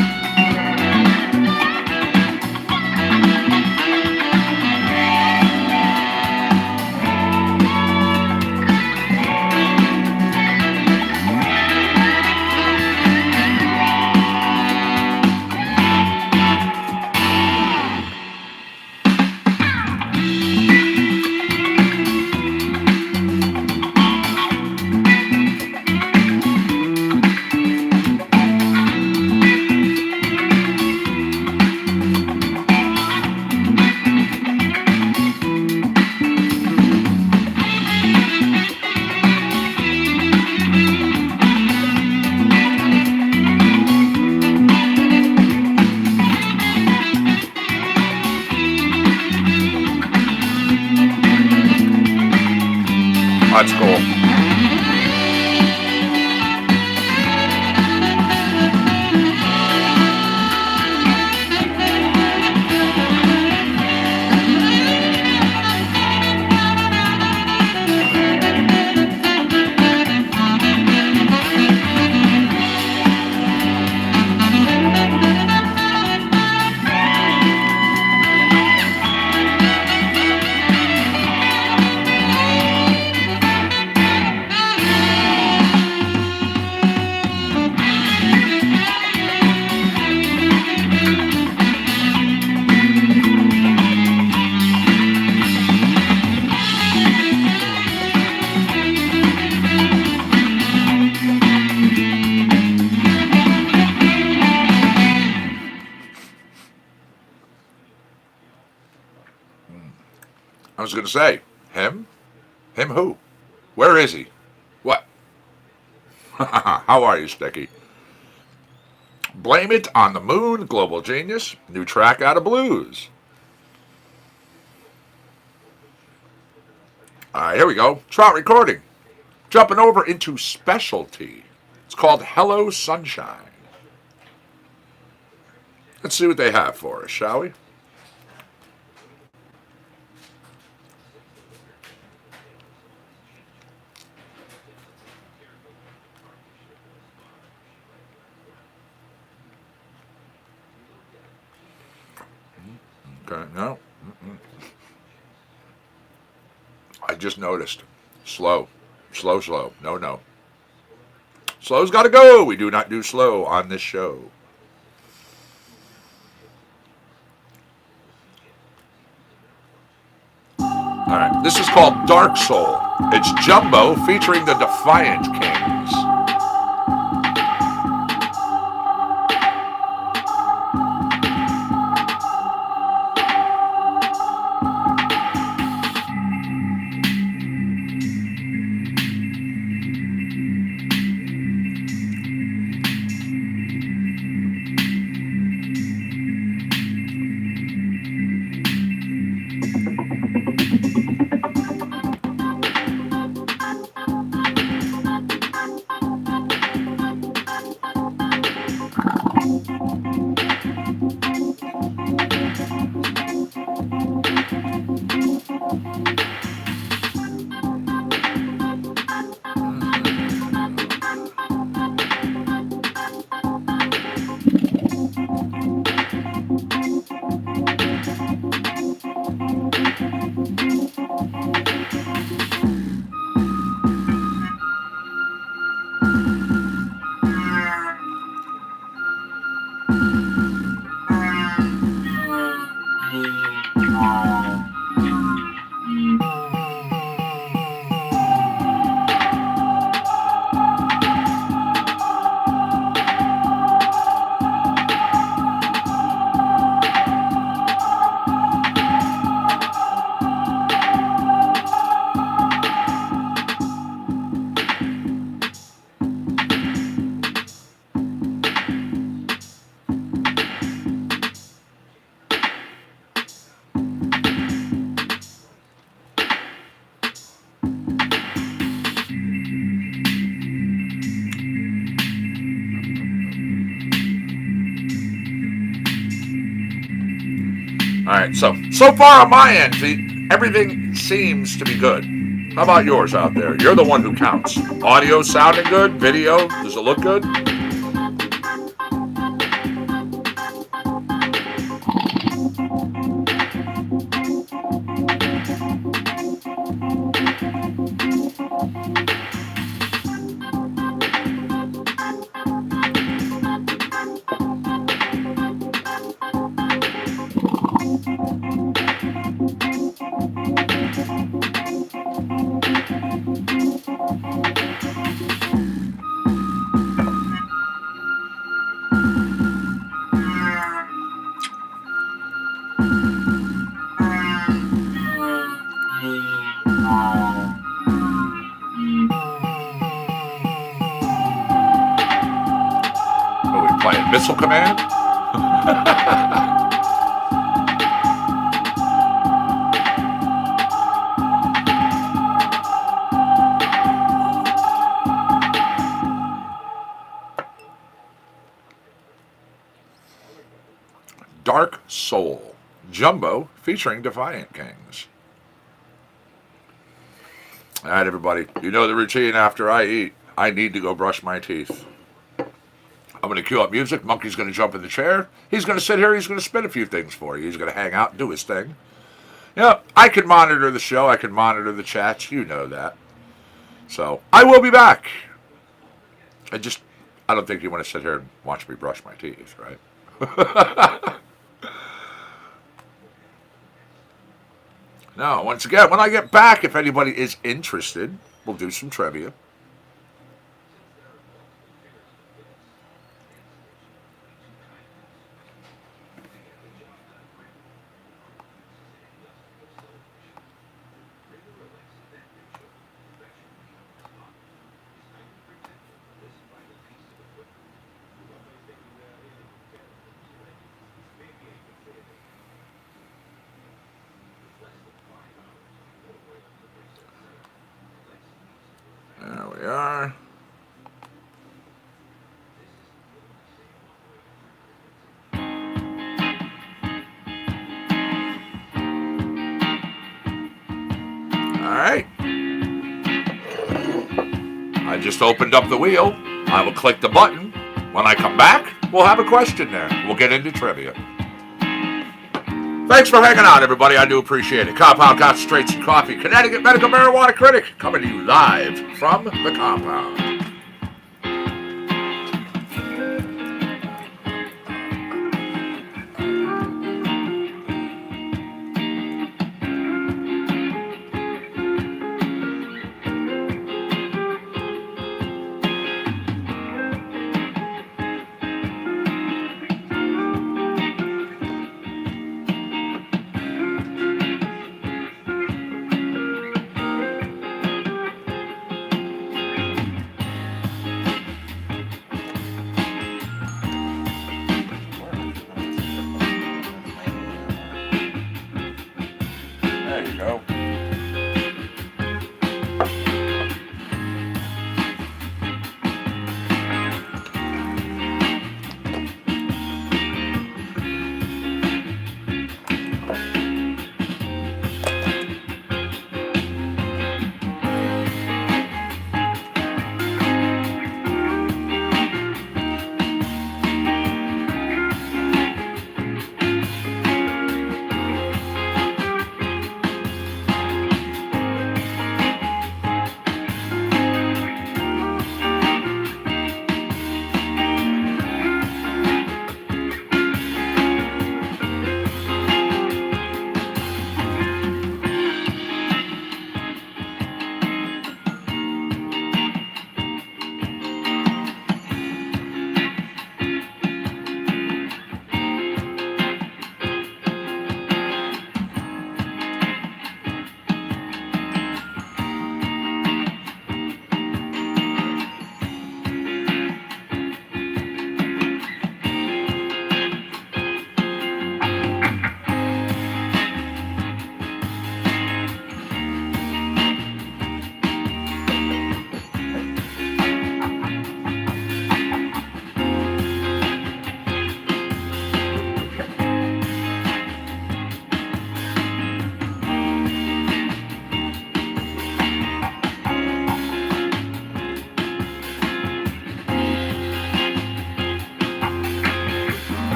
That's cool. I was going to say, him? Him who? Where is he? What? How are you, Sticky? Blame It on the Moon, Global Genius. New track out of Blues. All right, here we go. Trout recording. Jumping over into specialty. It's called Hello Sunshine. Let's see what they have for us, shall we? Okay, no. I just noticed. Slow. Slow, slow. No, no. Slow's got to go. We do not do slow on this show. All right. This is called Dark Soul. It's Jumbo featuring the Defiant Kings. All right, so far on my end, everything seems to be good. How about yours out there? You're the one who counts. Audio sounding good? Video? Does it look good? Are we playing Missile Command? Dark Soul. Jumbo featuring Defiant Kings. All right, everybody. You know the routine after I eat. I need to go brush my teeth. I'm going to cue up music. Monkey's going to jump in the chair. He's going to sit here. He's going to spin a few things for you. He's going to hang out and do his thing. Yeah, I can monitor the show. I can monitor the chats. You know that. So, I will be back. I don't think you want to sit here and watch me brush my teeth, right? No, once again, when I get back, if anybody is interested, we'll do some trivia. There we are. All right. I just opened up the wheel. I will click the button. When I come back, we'll have a question there. We'll get into trivia. Thanks for hanging out, everybody. I do appreciate it. Compound Concentrates and Coffee, Connecticut Medical Marijuana Critic, coming to you live from the compound.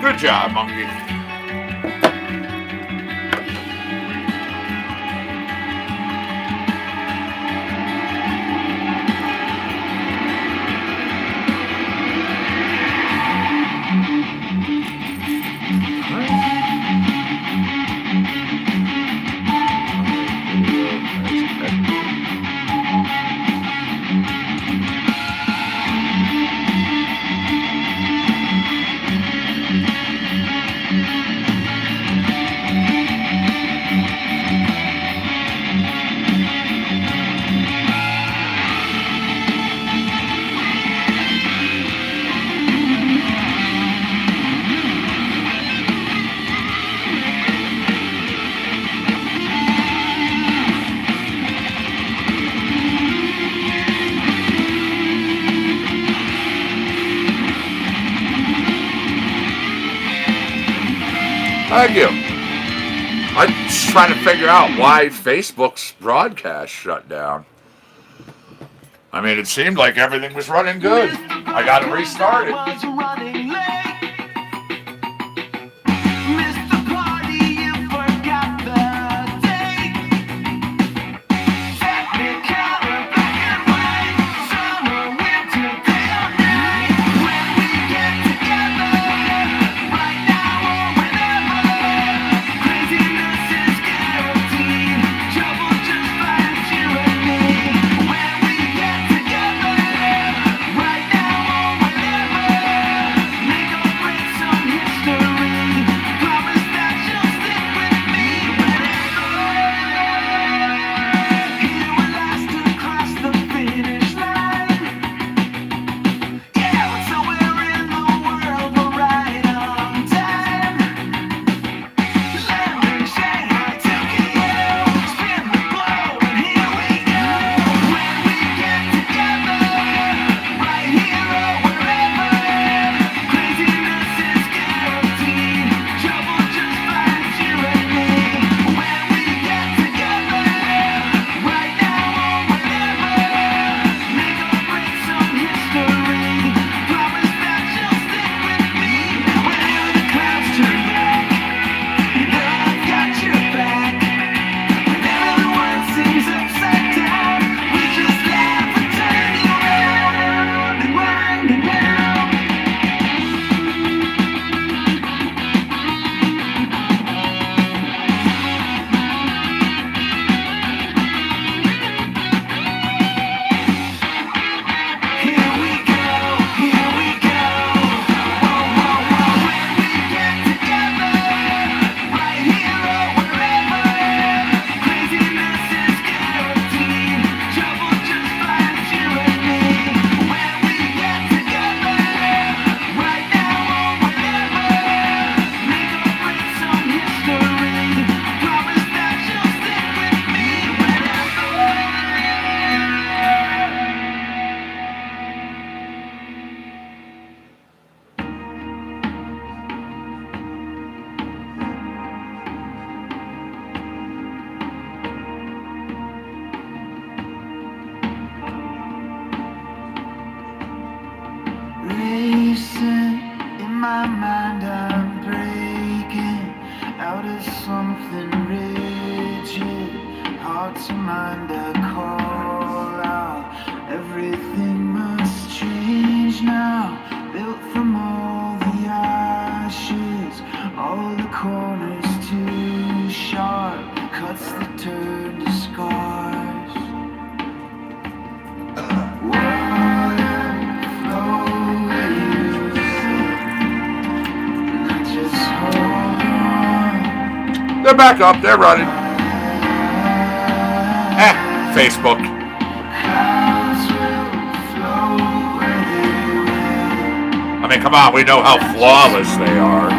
Good job, Monkey. Thank you. I'm just trying to figure out why Facebook's broadcast shut down. I mean, it seemed like everything was running good. I got to restart it. Was running late. Missed the party, you forgot the date. Technicolor, black and white, summer, winter, day or night. When we get together, right now or whenever, craziness is guaranteed. Trouble just finds you and me. When we get together, right now or whenever, make or break some history. Promise that you'll stick with me whenever. Here we last across the finish line. Yeah, we're somewhere in the world, but right on time. London, Shanghai, Tokyo, spin the globe, and here we go. When we get together, right here or wherever, craziness is guaranteed. Trouble just finds you and me. When we get together, right now or whenever, make or break some history. Promise that you'll stick with me. Whenever the clouds turn black, you know I've got your back. Whenever the world seems upside down, we just laugh and turn you around and wind and down. Here we go, here we go. Whoa, whoa, whoa. When we get together, right here or wherever, craziness is guaranteed. Trouble just finds you and me. When we get together, right now or whenever, make or break some history. Promise that you'll stick with me whenever. Racing in my mind, I'm breaking out of something rigid. Hard to mind, I call out. Everything must change now. Built from all the ashes, all the corners too sharp, cuts that turn to scars. Water flow where you sit, and I just hold on. They're back up. They're running. Facebook. Clouds will flow where they will. I mean, come on. We know how flawless they are.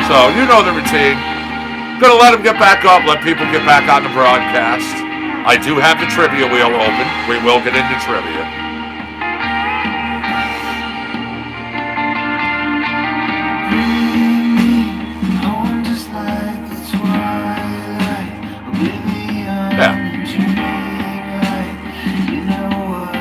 So, you know the routine. Gonna let them get back up, let people get back on the broadcast. I do have the trivia wheel open. We will get into trivia. Bring me home just like the twilight, oblivion Yeah. and dreamlight. You know what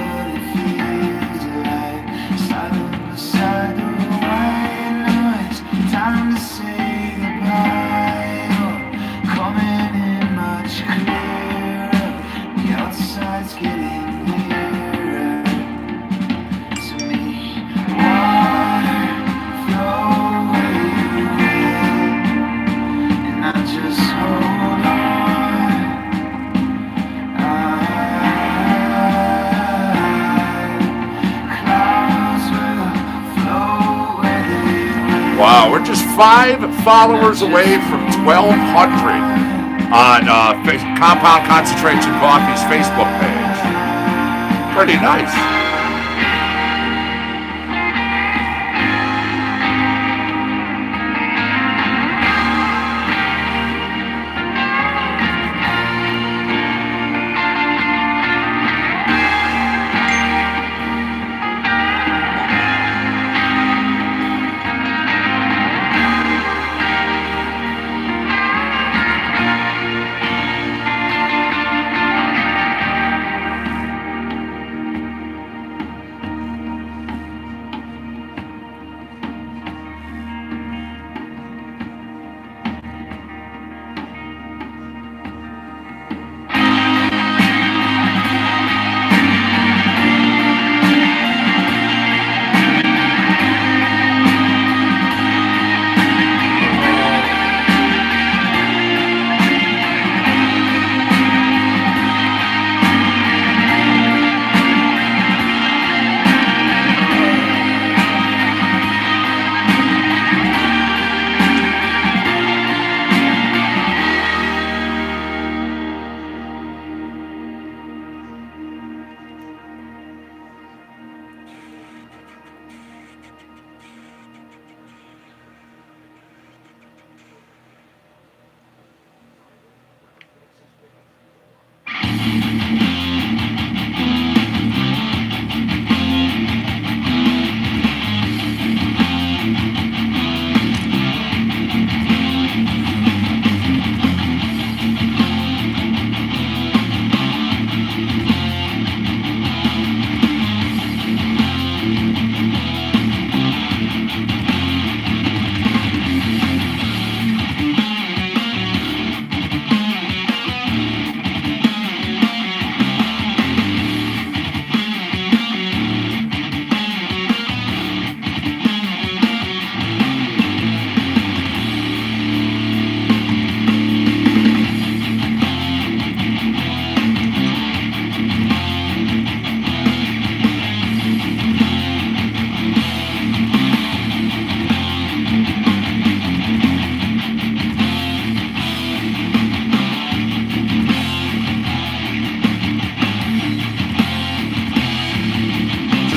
Wow, we're just 5 followers away from 1,200 on Compound Concentration Coffee's Facebook page. Pretty nice.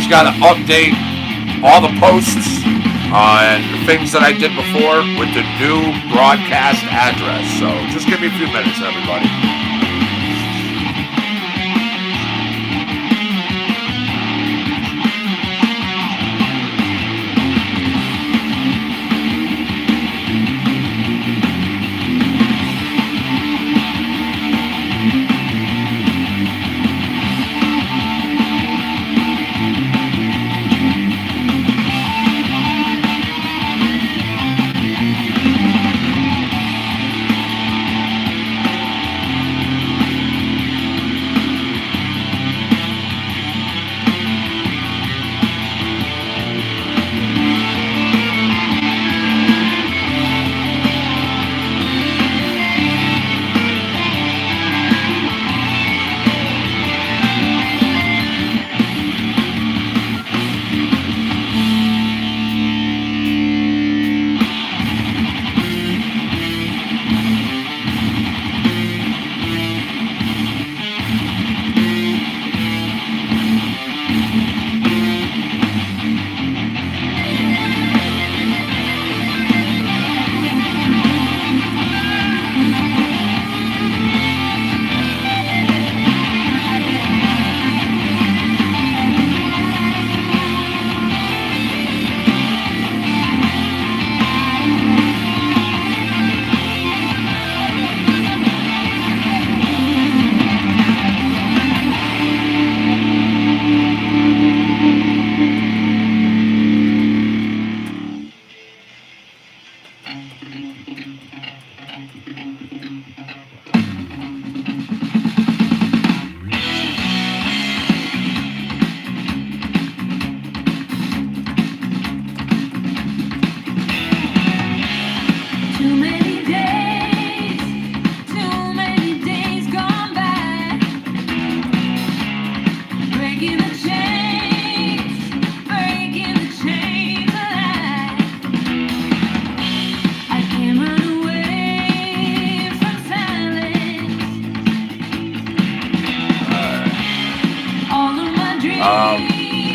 Got to update all the posts and the things that I did before with the new broadcast address. So just give me a few minutes, everybody.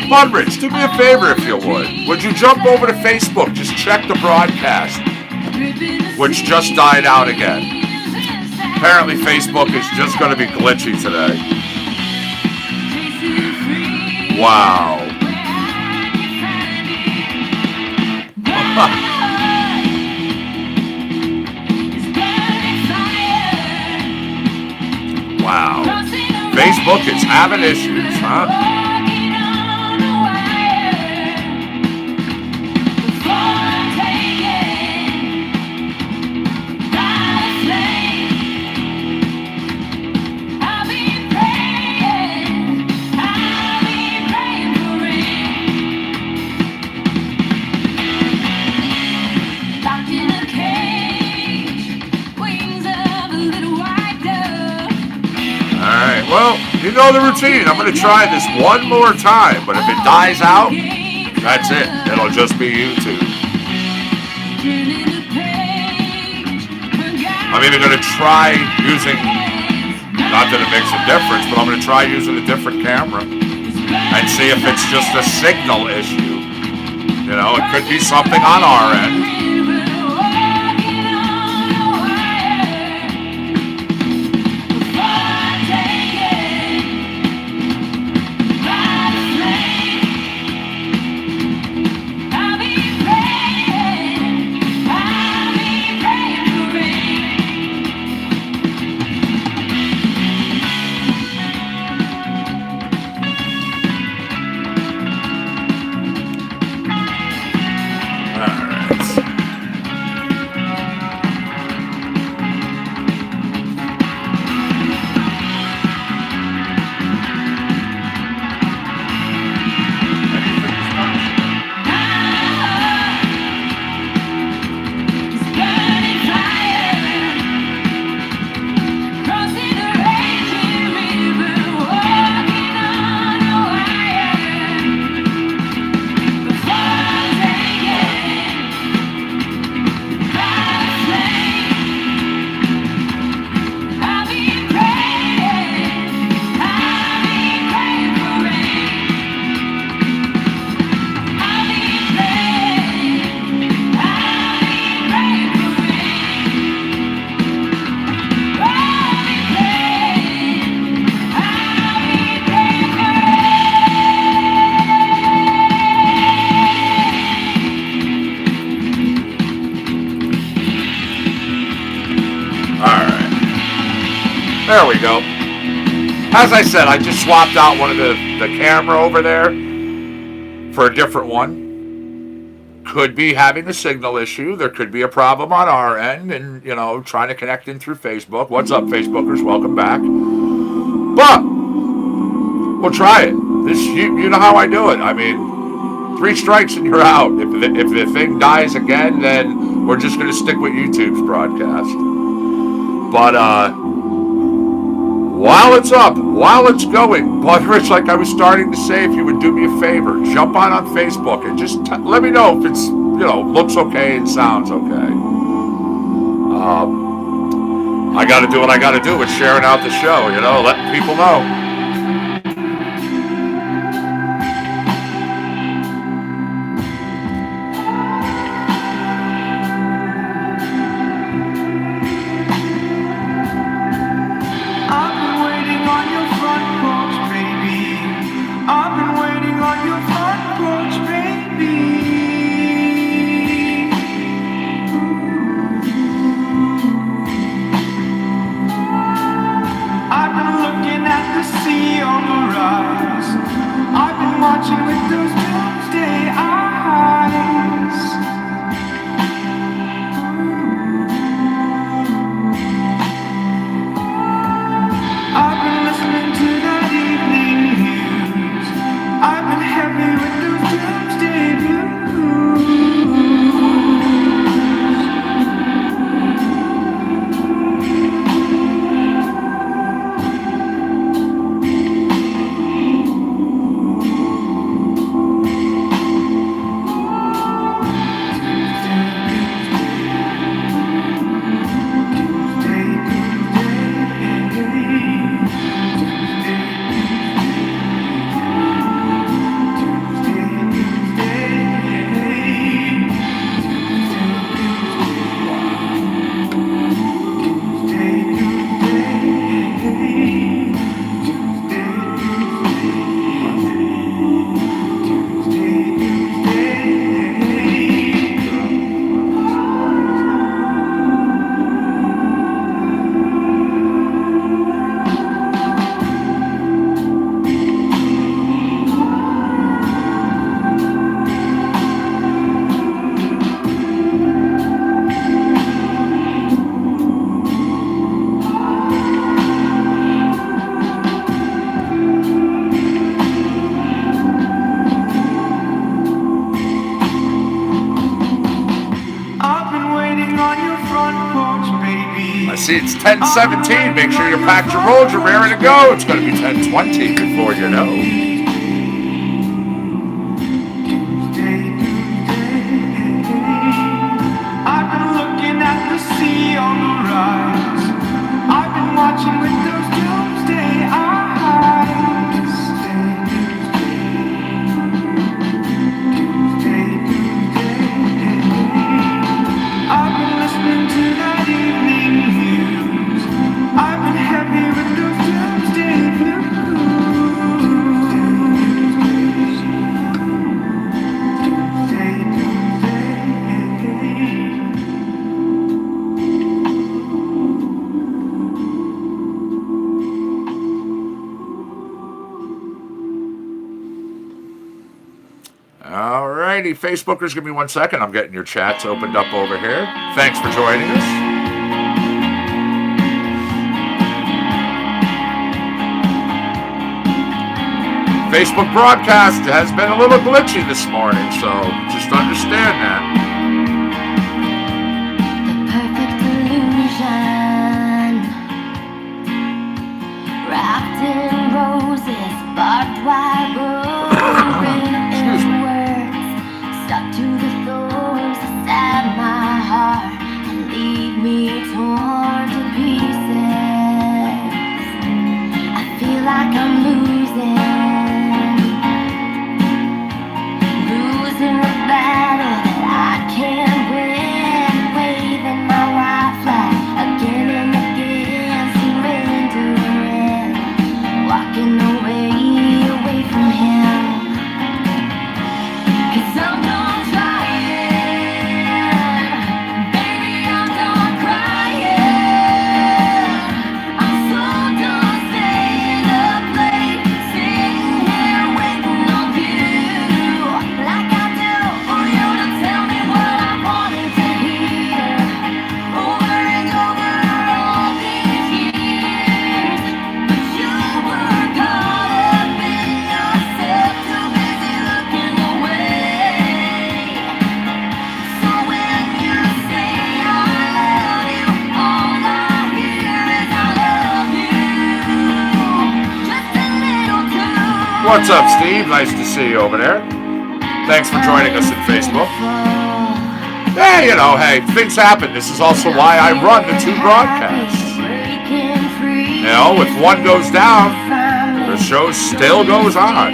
Hundreds, do me a favor if you would. Would you jump over to Facebook? Just check the broadcast, which just died out again. Apparently Facebook is just going to be glitchy today. Wow. Wow. Facebook is having issues, huh? Well, you know the routine. I'm going to try this one more time, but if it dies out, that's it. It'll just be YouTube. I'm even going to try using, not that it makes a difference, but I'm going to try using a different camera and see if it's just a signal issue. You know, it could be something on our end. There we go. As I said, I just swapped out one of the camera over there for a different one. Could be having a signal issue. There could be a problem on our end, and, you know, trying to connect in through Facebook. What's up, Facebookers? Welcome back. But we'll try it. You know how I do it. I mean, 3 strikes and you're out. If the thing dies again, then we're just going to stick with YouTube's broadcast. But while it's up, while it's going, Rich, like I was starting to say, if you would do me a favor, jump on Facebook and just let me know if it's, you know, looks okay and sounds okay. I got to do what I got to do with sharing out the show, you know, letting people know. I've been looking at the sea. see it's 10:17. Make sure you packed your rolls. You're raring to go. It's going to be 10:20 before you know. I've been looking at the sea on the rise. I've been watching with those doomsday eyes. I've been listening to that evening news. I've been heavy with those doomsday blues. Alrighty, Facebookers, give me 1 second. I'm getting your chats opened up over here. Thanks for joining us. Facebook broadcast has been a little glitchy this morning, so just understand that. The perfect illusion, wrapped in roses, barbed wire, Excuse me. words stuck to the thorns that stab my heart and leave me torn to pieces. I feel like I'm losing the battle that I can't win, waving my white flag again and again, surrendering, walking away from him. 'Cause I'm done trying, baby, I'm done crying. I'm so done staying up late, sitting here waiting on you, like I do for you to tell me what I wanted to hear, over and over all these years. But you were caught up in yourself, too busy looking away. So when you say I love you, all I hear is I love you, just a little too. What's up, Steve? Nice to see you over there. Thanks for joining us at Facebook. Yeah, you know, hey, things happen. This is also why I run the 2 broadcasts. You know, if one goes down, the show still goes on.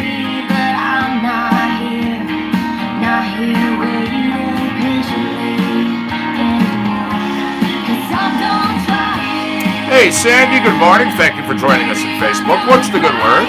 Hey, Sandy, good morning. Thank you for joining us at Facebook. What's the good word?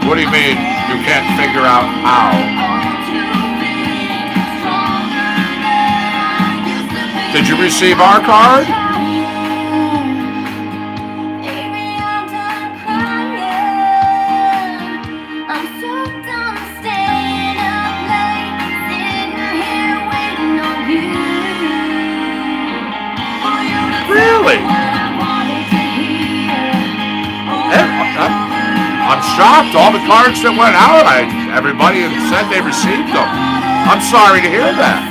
What do you mean you can't figure out how? Did you receive our card? Really? I'm shocked. All the cards that went out, everybody had said they received them. I'm sorry to hear that.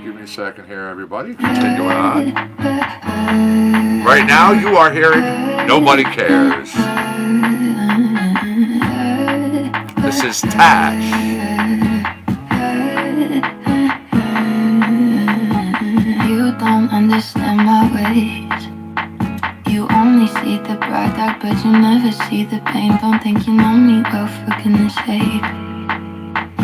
Give me a second here, everybody. Continuing on. Right now, you are hearing Nobody Cares. This is Tash. You don't understand my ways. You only see the product, but you never see the pain. Don't think you know me well, for goodness sake.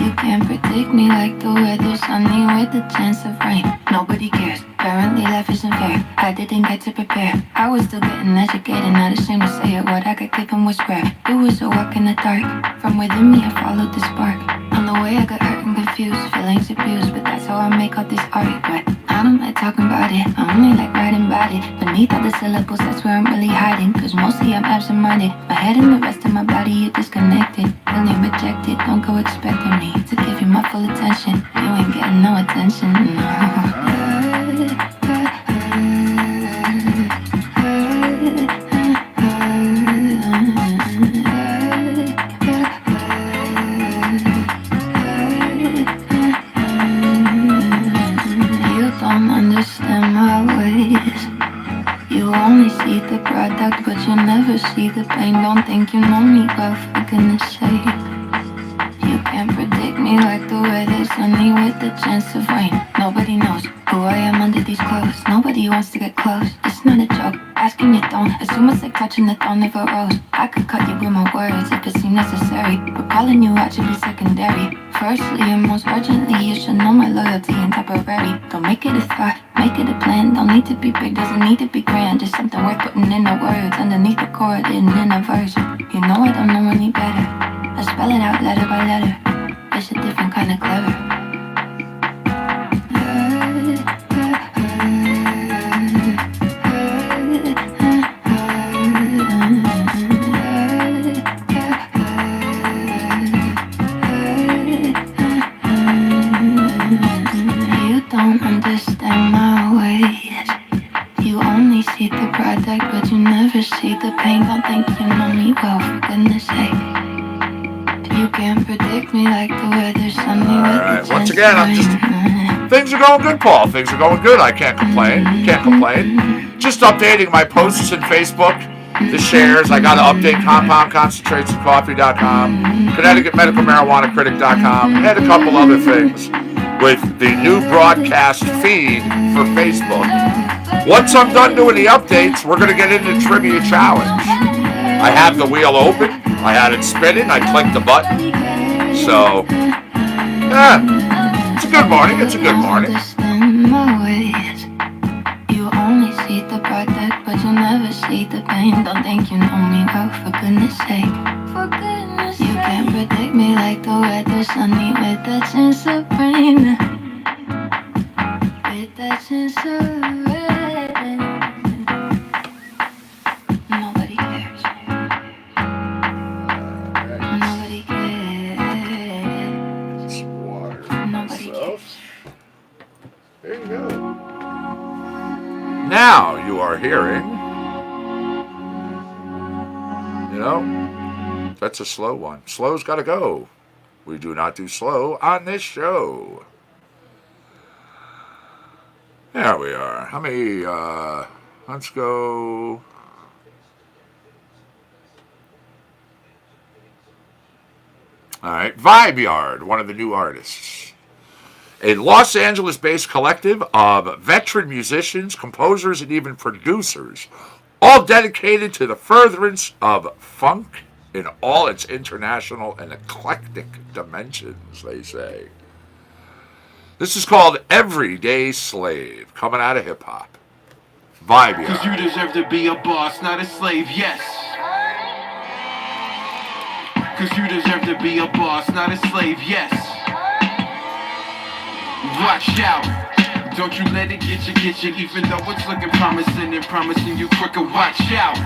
You can't predict me like the weather, sunny with a chance of rain. Nobody cares, apparently life isn't fair. I didn't get to prepare, I was still getting educated. Not ashamed to say it, what I got given was rare. It was a walk in the dark, from within me I followed the spark. On the way I got hurt and confused, feelings abused, but that's how I make all this art. But I don't like talking about it, I only like writing about it. Beneath all the syllables, that's where I'm really hiding. Cause mostly I'm absent-minded, my head and the rest of my body are disconnected. Feeling rejected, don't go expecting me to give you my full attention. You ain't getting no attention, no. You only see the product, but you never see the pain. Don't think you know me well, for goodness sake. You can't predict me like the weather, sunny with the chance of rain. Nobody knows who I am under these clothes. Nobody wants to get close, it's not a joke. Asking you don't assume it's like touching the throne of a rose. I could cut you with my words if it seemed necessary, but calling you out should be secondary. Firstly and most urgently, you should know my loyalty ain't temporary. Don't make it a thought, make it a plan. Don't need to be big, doesn't need to be grand. Just something worth putting in the words underneath the chord, hidden in a verse. You know I don't know any better, I spell it out letter by letter. It's a different kind of clever. Don't understand my ways. You only see the product, but you never see the pain. Don't think you know me well, for goodness sake. You can't predict me like the weather, sunny with the Once again, I'm just... Things are going good, Paul. Things are going good. I can't complain. Can't complain. Just updating my posts in Facebook. The shares. I got to update CompoundConcentratesandCoffee.com, ConnecticutMedicalMarijuanaCritic.com, and a couple other things with the new broadcast feed for Facebook. Once I'm done doing the updates, we're going to get into the Trivia Challenge. I have the wheel open. I had it spinning. I clicked the button. So, yeah, it's a good morning. It's a good morning. You only see the product, but you never see the pain. Don't think you know me well, for goodness sake. For goodness sake. You can't predict me like the weather, sunny with a chance of rain. With a chance of rain. Nobody cares. Nobody cares. Nobody cares. There you go. Now you are hearing, you know, that's a slow one. Slow's got to go. We do not do slow on this show. There we are. How many, let's go. All right, Vibe Yard, one of the new artists. A Los Angeles-based collective of veteran musicians, composers, and even producers, all dedicated to the furtherance of funk in all its international and eclectic dimensions, they say. This is called Everyday Slave, coming out of hip-hop. Vibe Cause you Yard. deserve to be a boss, not a slave, yes. Cause you deserve to be a boss, not a slave, yes. Watch out, don't you let it get you, even though it's looking promising and promising you quicker. Watch out,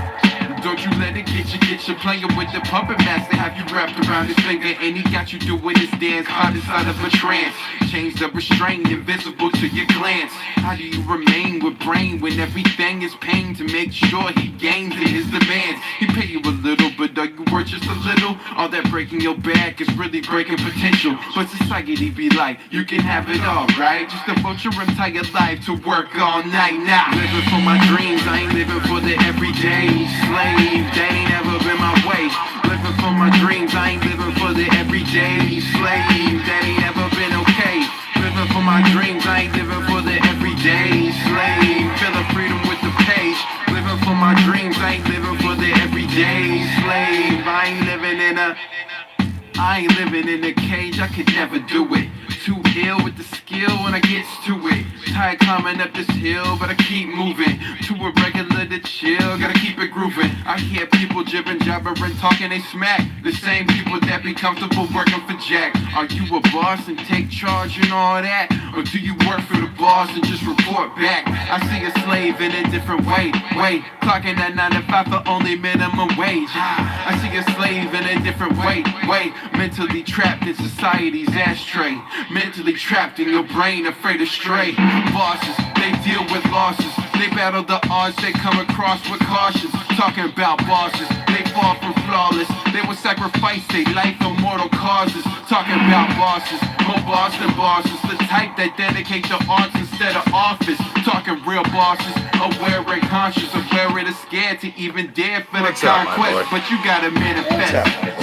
don't you let it get you playing with the puppet master. Have you wrapped around his finger and he got you doing his dance, caught inside of a trance. Change the restraint, invisible to your glance. How do you remain with brain when everything is pain to make sure he gains in his demands? He pay you a little, but are you worth just a little? All that breaking your back is really breaking potential. But society be like, you can have it all, right? Just devote your entire life to work all night now. Living for my dreams, I ain't living for the everyday slave. That ain't ever been my way. Living for my dreams, I ain't living for the everyday slave. That ain't ever been okay. Living for my dreams, I ain't living for the everyday slave. Feel the freedom with the page. Living for my dreams, I ain't living for the everyday slave. I ain't living in a cage, I could never do it. Too ill with the skill when I get to it. Tired climbing up this hill, but I keep moving. Too irregular to chill, gotta keep it grooving. I hear people jibbing, jabbering, talking they smack. The same people that be comfortable working for Jack. Are you a boss and take charge and all that? Or do you work for the boss and just report back? I see a slave in a different way. Clocking at 9 to 5 for only minimum wage. I see a slave in a different way. Mentally trapped in society's ashtray. Mentally trapped in your brain, afraid to stray. Bosses, they deal with losses. They battle the odds they come across with cautions. Talking about bosses, they fall from flawless. They will sacrifice their life for mortal causes. Talking about bosses, more boss than bosses. The type that dedicate to arts instead of office. Talking real bosses, aware and conscious. Aware and scared to even dare for the What's up, my conquest. boy? But you gotta manifest.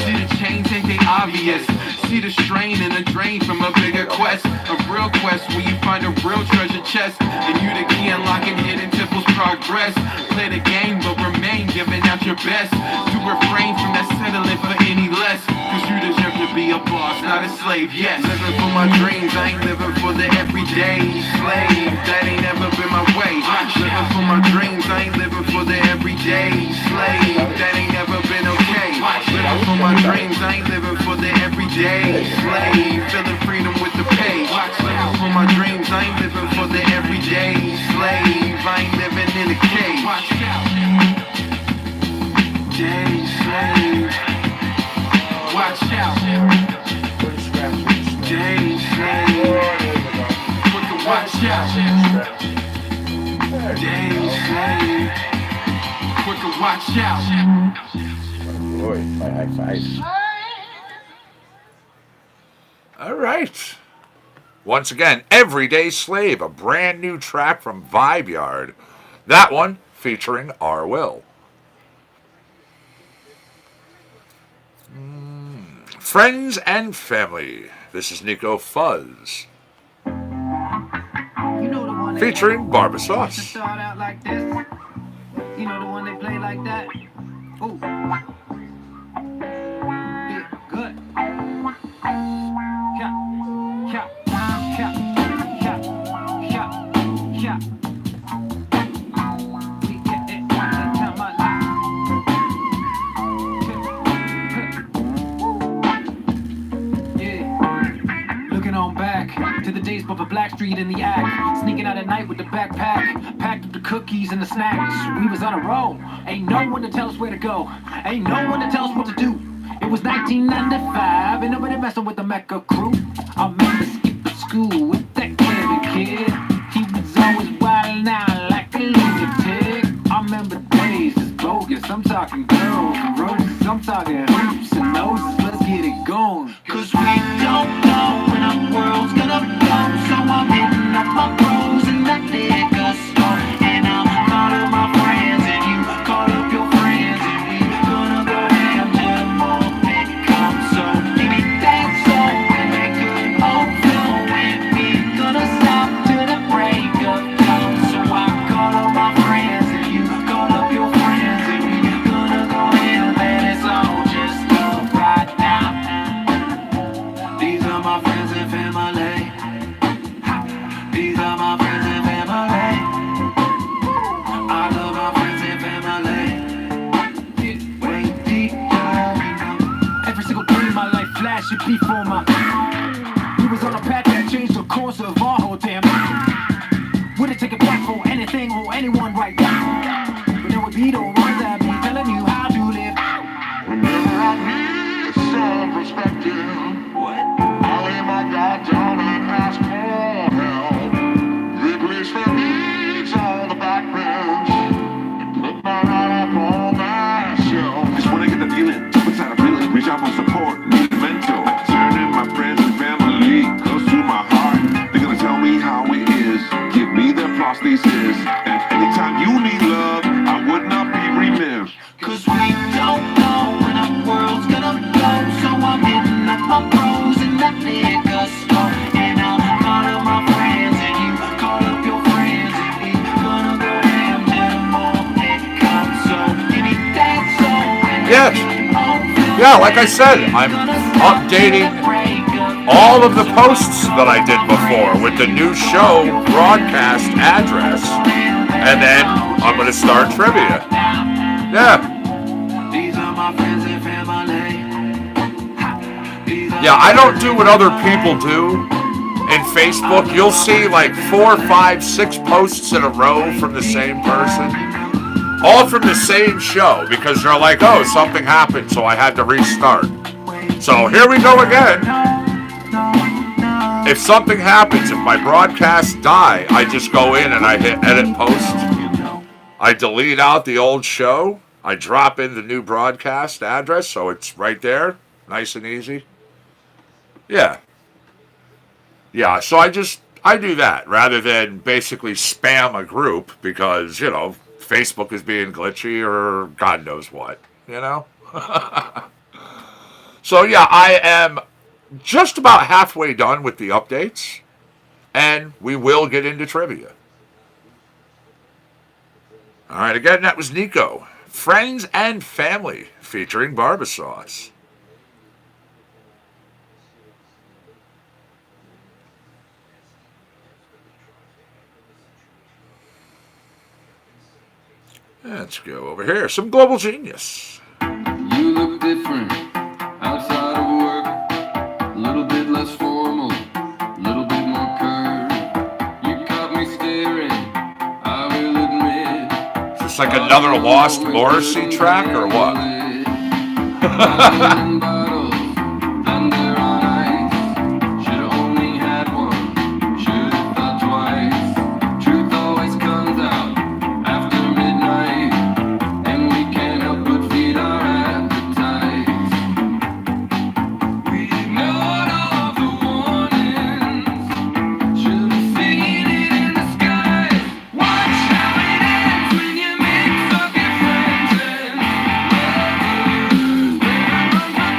See the change ain't they obvious. See the strain and the drain from a bigger quest. A real quest where you find a real treasure chest. And you the key unlocking hidden temples progress. Play the game but remain giving out your best. To refrain from that settling for any less. Cause you deserve to be a boss, not a slave, yes. Living for my dreams, I ain't living for the everyday slave. That ain't never been my way. Living for my dreams, I ain't living for the everyday slave. That ain't never been okay. Living for my dreams, I ain't living for the everyday slave. Feeling freedom with the page. Living for my dreams, I ain't living for the everyday slave. I ain't living in a cage. Day slave. Watch out. Day slave. Quicker watch out. Day slave. Quicker watch out. Boy, my high five. All right. Once again, Everyday Slave, a brand new track from Vibe Yard. That one featuring R. Will. Friends and family. This is Nico Fuzz. You know the one Featuring Barber to Sauce. start out like this. You know the one they play like that. Ooh. Yeah, good. Yeah, yeah, yeah, yeah, yeah, yeah. We get it one time my life. Yeah. Looking on back to the days Bubba Blackstreet in the act. Sneaking out at night with the backpack. Packed up the cookies and the snacks. We was on a roll. Ain't no one to tell us where to go. Ain't no one to tell us what to do. It was 1995, and nobody messing with the Mecca crew. I remember skipping school with that clever kid. He was always wildin' out like a lunatic. I remember days is bogus. I'm talking girls and roses. I'm talking hoops and noses. Let's get it going. Cause we don't know when our world's gonna blow. So I'm hitting up my bros in that liquor store. And I'm calling my friends and you call up your friends. And we gonna go ham till the moment comes. So give me that soul and that good old flow. And we gonna stop to the break of dawn. So I call up my friends and you call up your friends. And we gonna go ham and it's all just love right now. These are my friends and family. These are my friends and family. I love my friends and family. Way deep down. Every single day in my life flashing before my. We was on a path that changed the course of our whole damn life. Would it take it back for anything or anyone right now? But there would be the ones that be telling you how perspective. I lay my guard down and ask for help. Replace the needs on the back bench and put my heart up on that shelf. It's when I get the feeling, deep inside I feel it. Reach out for support, need a mentor. Turning my friends and family close to my heart. They're gonna tell me how it is, give me their prosthesis. And anytime you need love, I would not be remiss. Cause we don't know when our world's gonna blow. So I'm hitting up my bros in that liquor store. And I'll call up my friends and you call up your friends. And we gonna go ham till the morning comes. So give me that soul and Yes. Yeah, like I said, I'm updating all of the posts that I did before with the new show broadcast address. And then I'm going to start trivia. Yeah. These are my friends and family. Yeah, I don't do what other people do in Facebook. You'll see like 4, 5, 6 posts in a row from the same person. All from the same show because they're like, oh, something happened, so I had to restart. So here we go again. If something happens, if my broadcasts die, I just go in and I hit edit post. I delete out the old show. I drop in the new broadcast address, so it's right there, nice and easy. Yeah. Yeah, so I do that rather than basically spam a group because, you know, Facebook is being glitchy or God knows what, you know? So yeah, I am just about halfway done with the updates, and we will get into trivia. All right, again, that was Nico. Friends and Family, featuring Barbasauce. Let's go over here. Some Global Genius. You look different outside of work. A little bit less formal, a little bit more curved. You caught me staring, I will admit. Is this like another Lost Morrissey track or what? Bottles, thunder on ice. Should've only had one, should've thought twice. Truth always comes out after midnight, and we can't help but feed our appetites. We ignored all of the warnings, should've seen it in the sky. Watch how it ends when you mix up your friends and lovers. Where runs my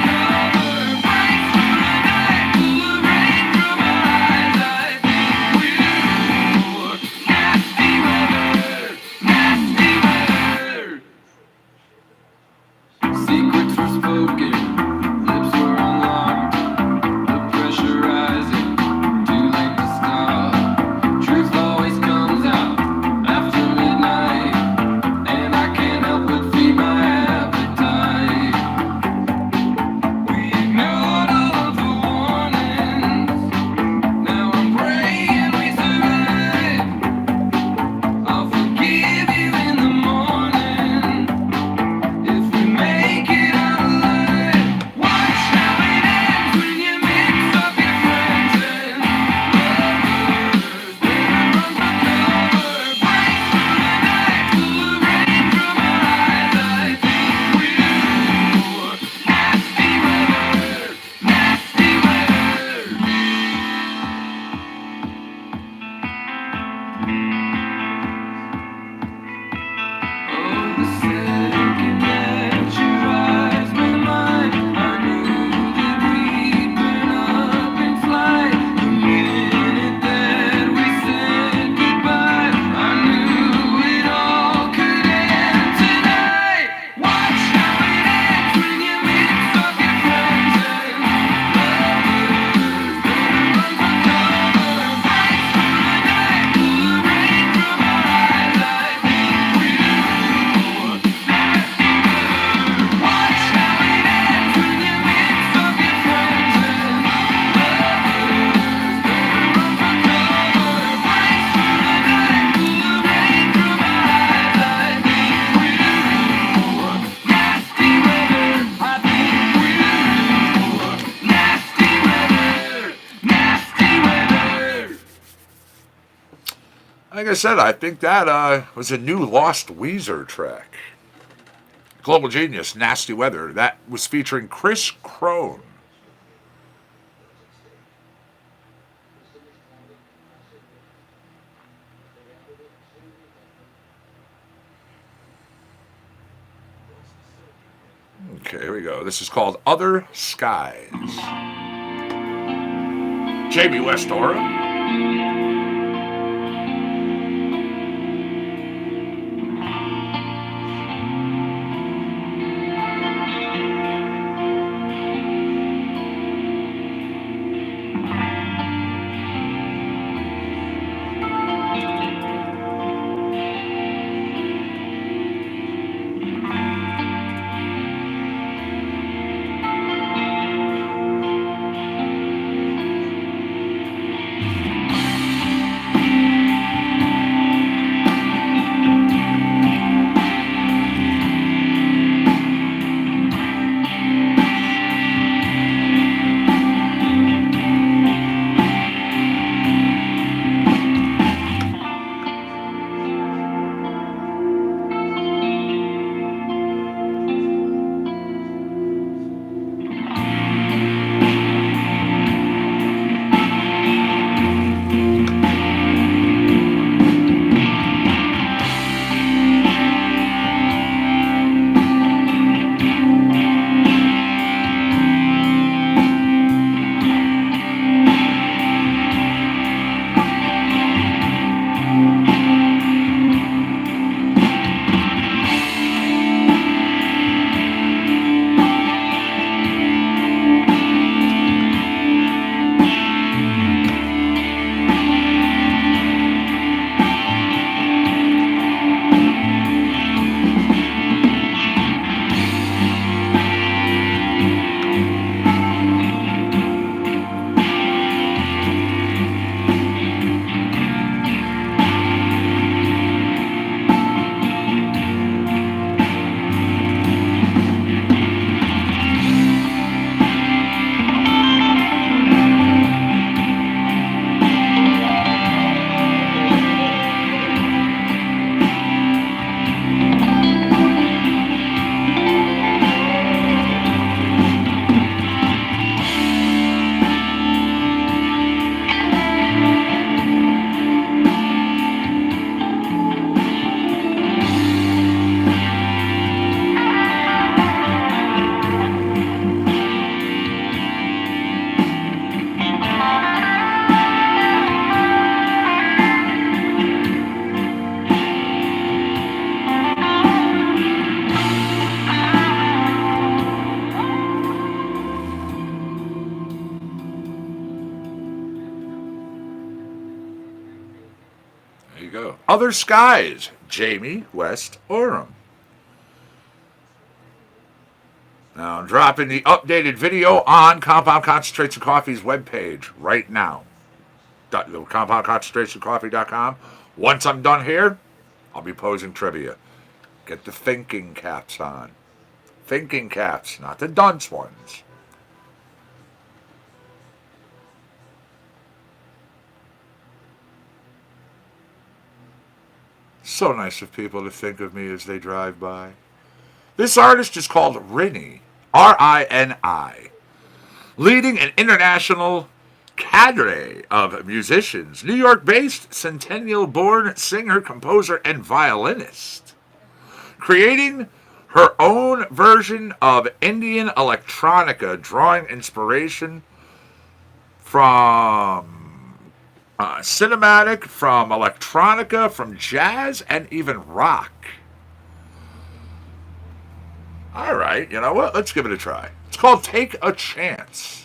Like I said, I think that was a new Lost Weezer track. Global Genius, Nasty Weather. That was featuring Chris Crone. Okay, here we go. This is called Other Skies. Jamie West Aura. There you go. Other Skies, Jamie West Oram. Now I'm dropping the updated video on Compound Concentrates and Coffee's webpage right now. CompoundConcentrationCoffee.com. Once I'm done here, I'll be posing trivia. Get the thinking caps on. Thinking caps, not the dunce ones. So nice of people to think of me as they drive by. This artist is called Rini, R-I-N-I, leading an international cadre of musicians, New York-based, centennial-born singer, composer, and violinist, creating her own version of Indian electronica, drawing inspiration from cinematic, from electronica, from jazz, and even rock. All right, you know what? Let's give it a try. It's called Take a Chance.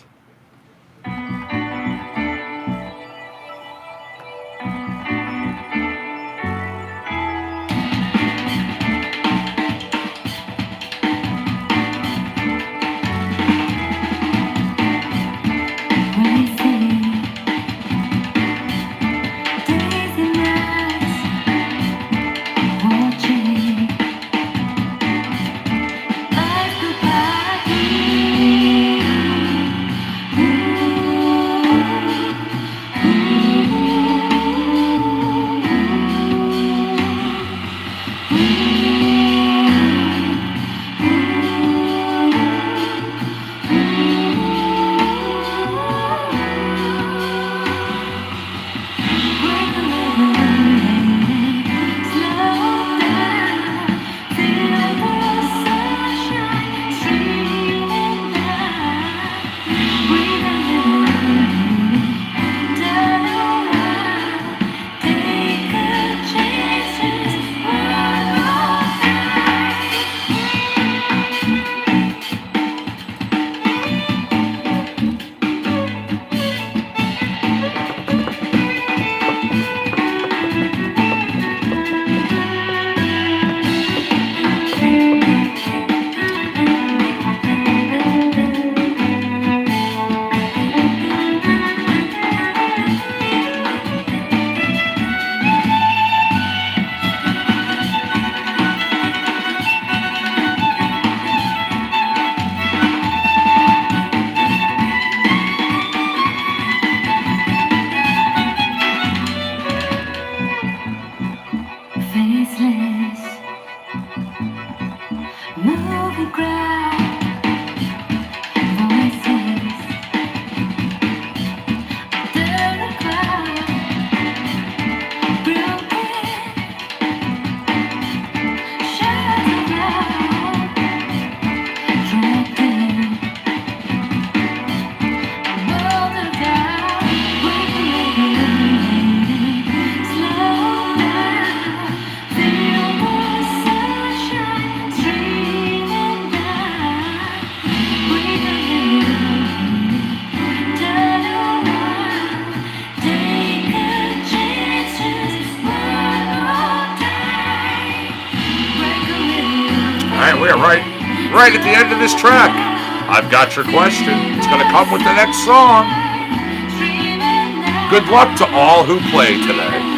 right at the end of this track. I've got your question. It's going to come with the next song. Good luck to all who play today.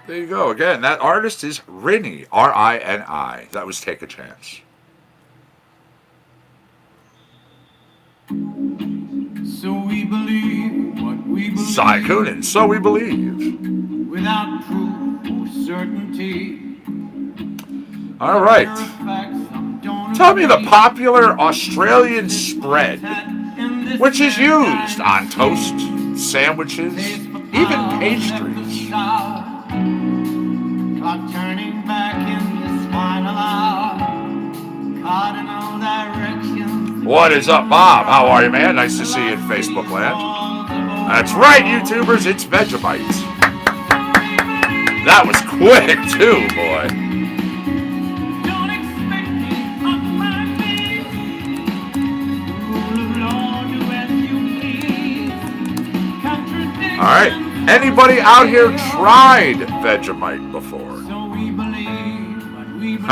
There you go. Again, that artist is Rini, R-I-N-I. That was Take a Chance. So we believe what we believe. Cy Coonan, So We Believe. Without proof or certainty. All right. Tell me the popular Australian spread, which is used on toast, sandwiches, even pastries. Clock turning back in this final hour. Cardinal directions. What is up, Bob? How are you, man? Nice to see you in Facebook land. That's right, YouTubers. It's Vegemite. That was quick, too, boy. Don't expect me on my knees. Lord, do as you please. Contradiction. All right. Anybody out here tried Vegemite before? So we believe what we believe.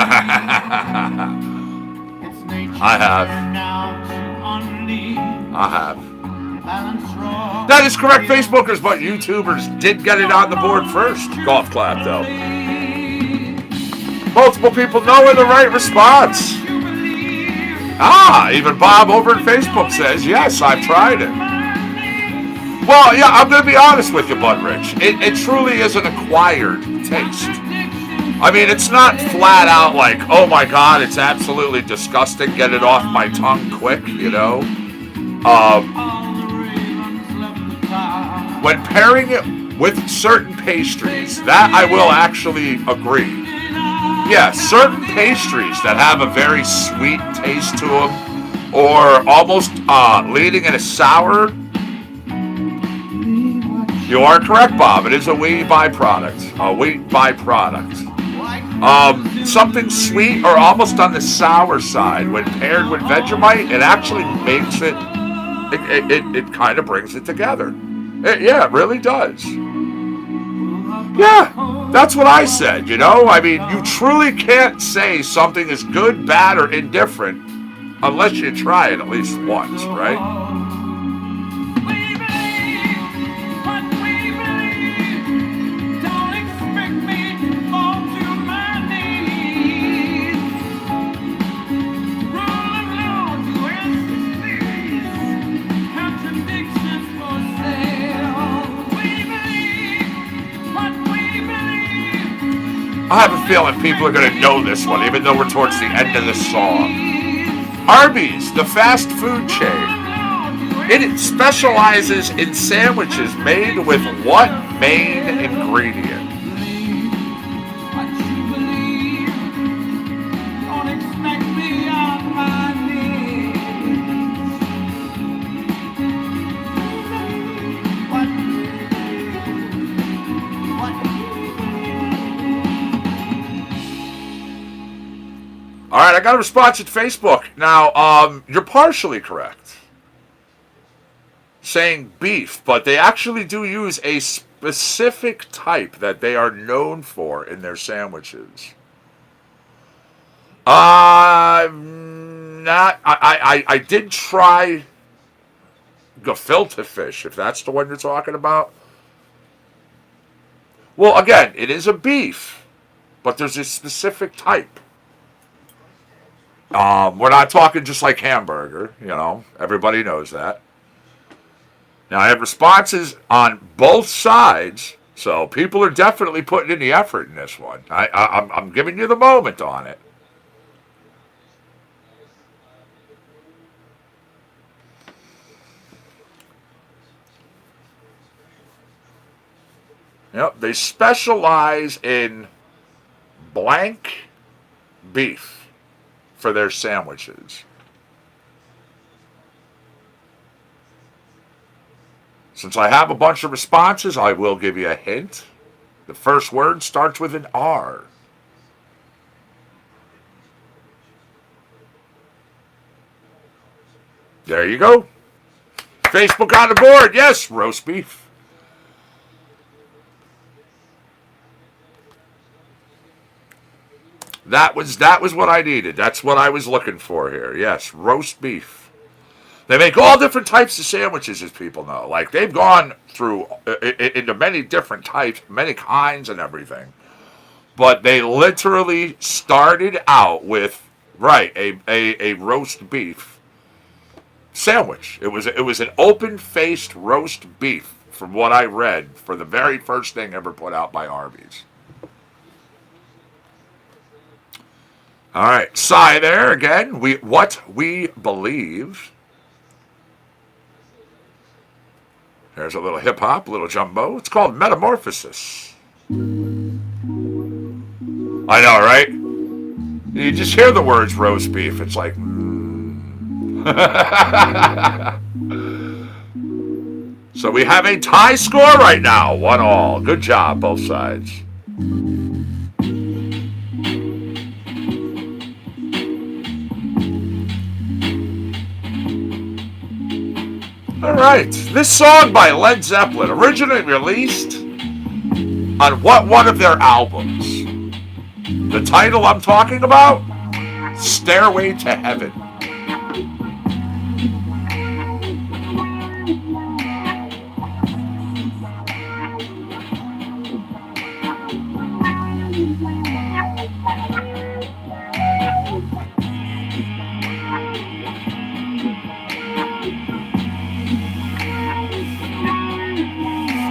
It's nature I have. now to unleash. I have. Balance raw. That is correct, Facebookers, but YouTubers did get it on the board first. Golf clap, though. Multiple people knowing the right response. Ah, even Bob over at Facebook says, yes, I've tried it. Well, yeah, I'm going to be honest with you, Bud Rich. It truly is an acquired taste. I mean, it's not flat out like, oh my God, it's absolutely disgusting. Get it off my tongue quick, you know. When pairing it with certain pastries, that I will actually agree. Yeah, certain pastries that have a very sweet taste to them, or almost leaning in a sour. You are correct, Bob. It is a wheat byproduct. Something sweet or almost on the sour side, when paired with Vegemite, it actually makes it. It kind of brings it together. It really does. Yeah, that's what I said. You know, I mean, you truly can't say something is good, bad, or indifferent unless you try it at least once, right? I have a feeling people are going to know this one, even though we're towards the end of the song. Arby's, the fast food chain. It specializes in sandwiches made with what main ingredient? All right, I got a response at Facebook. Now, you're partially correct, saying beef, but they actually do use a specific type that they are known for in their sandwiches. I did try gefilte fish, if that's the one you're talking about. Well, again, it is a beef, but there's a specific type. We're not talking just like hamburger, you know. Everybody knows that. Now, I have responses on both sides, so people are definitely putting in the effort in this one. I'm giving you the moment on it. Yep, they specialize in blank beef for their sandwiches. Since I have a bunch of responses, I will give you a hint. The first word starts with an R. There you go. Facebook on the board. Yes, roast beef. That was what I needed. That's what I was looking for here. Yes, roast beef. They make all different types of sandwiches, as people know. Like, they've gone through into many different types, many kinds and everything. But they literally started out with, right, a roast beef sandwich. It was an open-faced roast beef, from what I read, for the very first thing ever put out by Arby's. All right, Cy there again. What we believe. There's a little hip hop, a little jumbo. It's called Metamorphosis. I know, right? You just hear the words roast beef. It's like, So we have a tie score right now, 1-1. Good job, both sides. All right, this song by Led Zeppelin, originally released on what one of their albums? The title I'm talking about? Stairway to Heaven.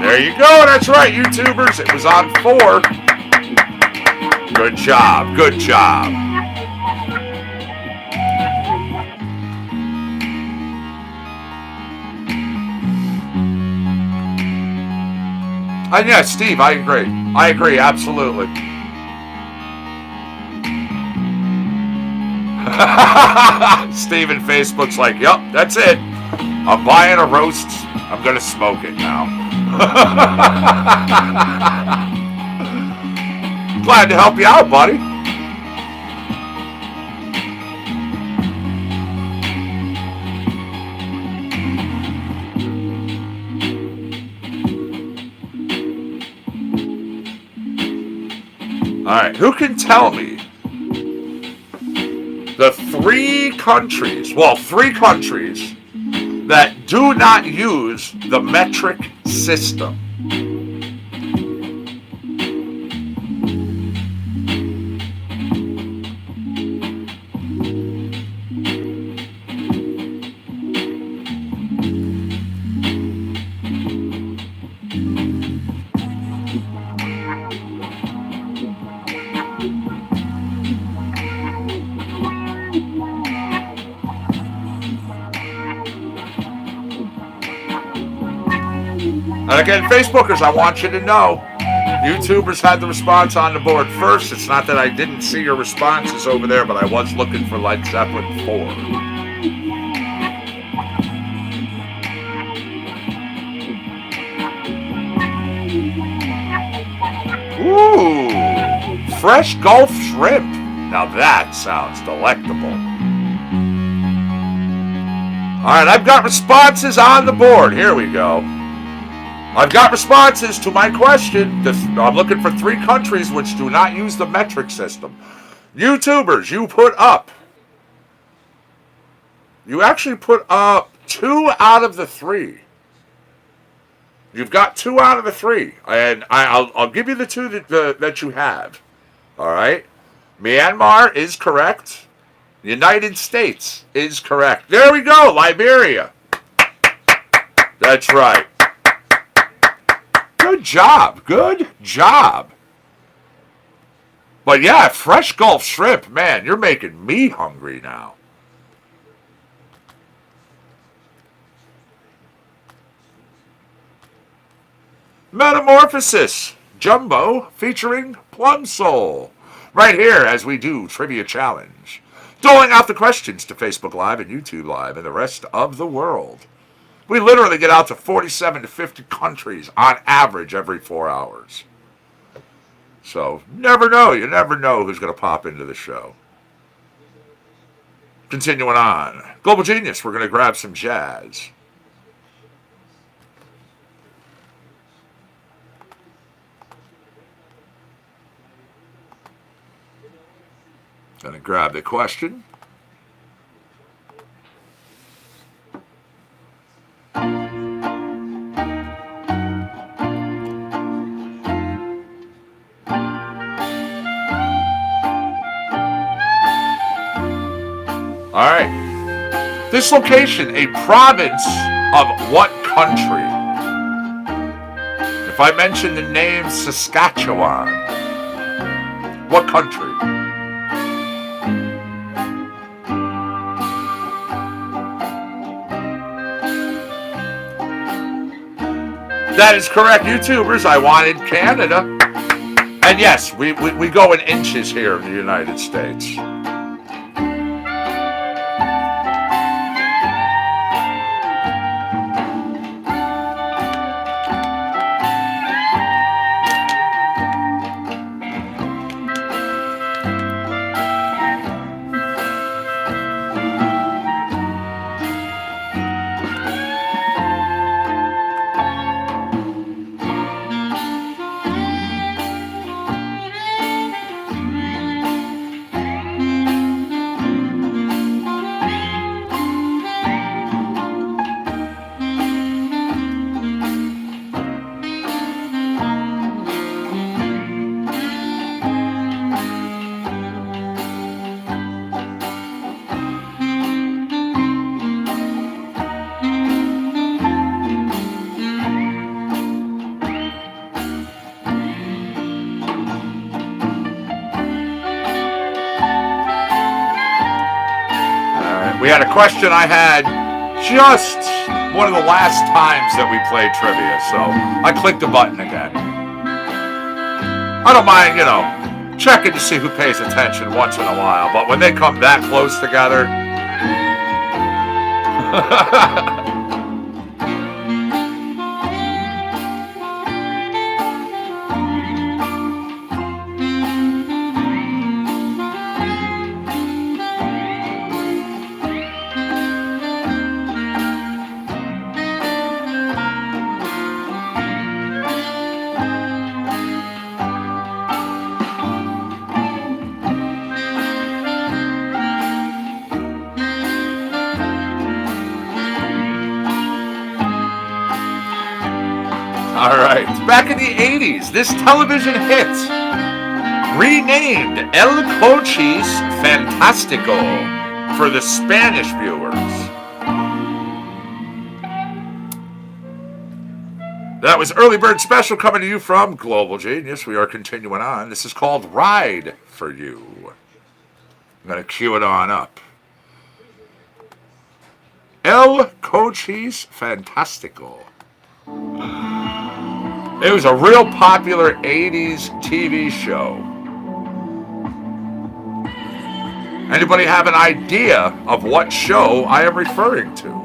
There you go. That's right, YouTubers. It was on 4. Good job. Good job. And yeah, Steve, I agree. I agree, absolutely. Steve in Facebook's like, yep, that's it. I'm buying a roast. I'm going to smoke it now. Glad to help you out, buddy. All right, who can tell me the 3 countries that do not use the metric system? And again, Facebookers, I want you to know, YouTubers had the response on the board first. It's not that I didn't see your responses over there, but I was looking for Led Zeppelin 4. Ooh, fresh Gulf shrimp. Now that sounds delectable. All right, I've got responses on the board. Here we go. I've got responses to my question. I'm looking for 3 countries which do not use the metric system. YouTubers, you actually put up 2 out of the 3. You've got 2 out of the 3, and I'll give you the 2 that you have. All right, Myanmar is correct. United States is correct. There we go, Liberia. That's right. Good job. Good job. But yeah, fresh Gulf shrimp, man, you're making me hungry now. Metamorphosis Jumbo featuring Plum Soul. Right here as we do Trivia Challenge. Doling out the questions to Facebook Live and YouTube Live and the rest of the world. We literally get out to 47 to 50 countries on average every 4 hours. So, never know. You never know who's going to pop into the show. Continuing on. Global Genius, we're going to grab some jazz. Going to grab the question. All right. This location, a province of what country? If I mention the name Saskatchewan, what country? That is correct, YouTubers. I wanted Canada. And yes, we go in inches here in the United States. We had a question I had just one of the last times that we played trivia, so I clicked the button again. I don't mind, checking to see who pays attention once in a while, but when they come that close together... All right. Back in the 80s, this television hit, renamed El Cochise Fantastico for the Spanish viewers. That was Early Bird Special coming to you from Global Genius. We are continuing on. This is called Ride for You. I'm going to cue it on up. El Cochise Fantastico. It was a real popular 80s TV show. Anybody have an idea of what show I am referring to?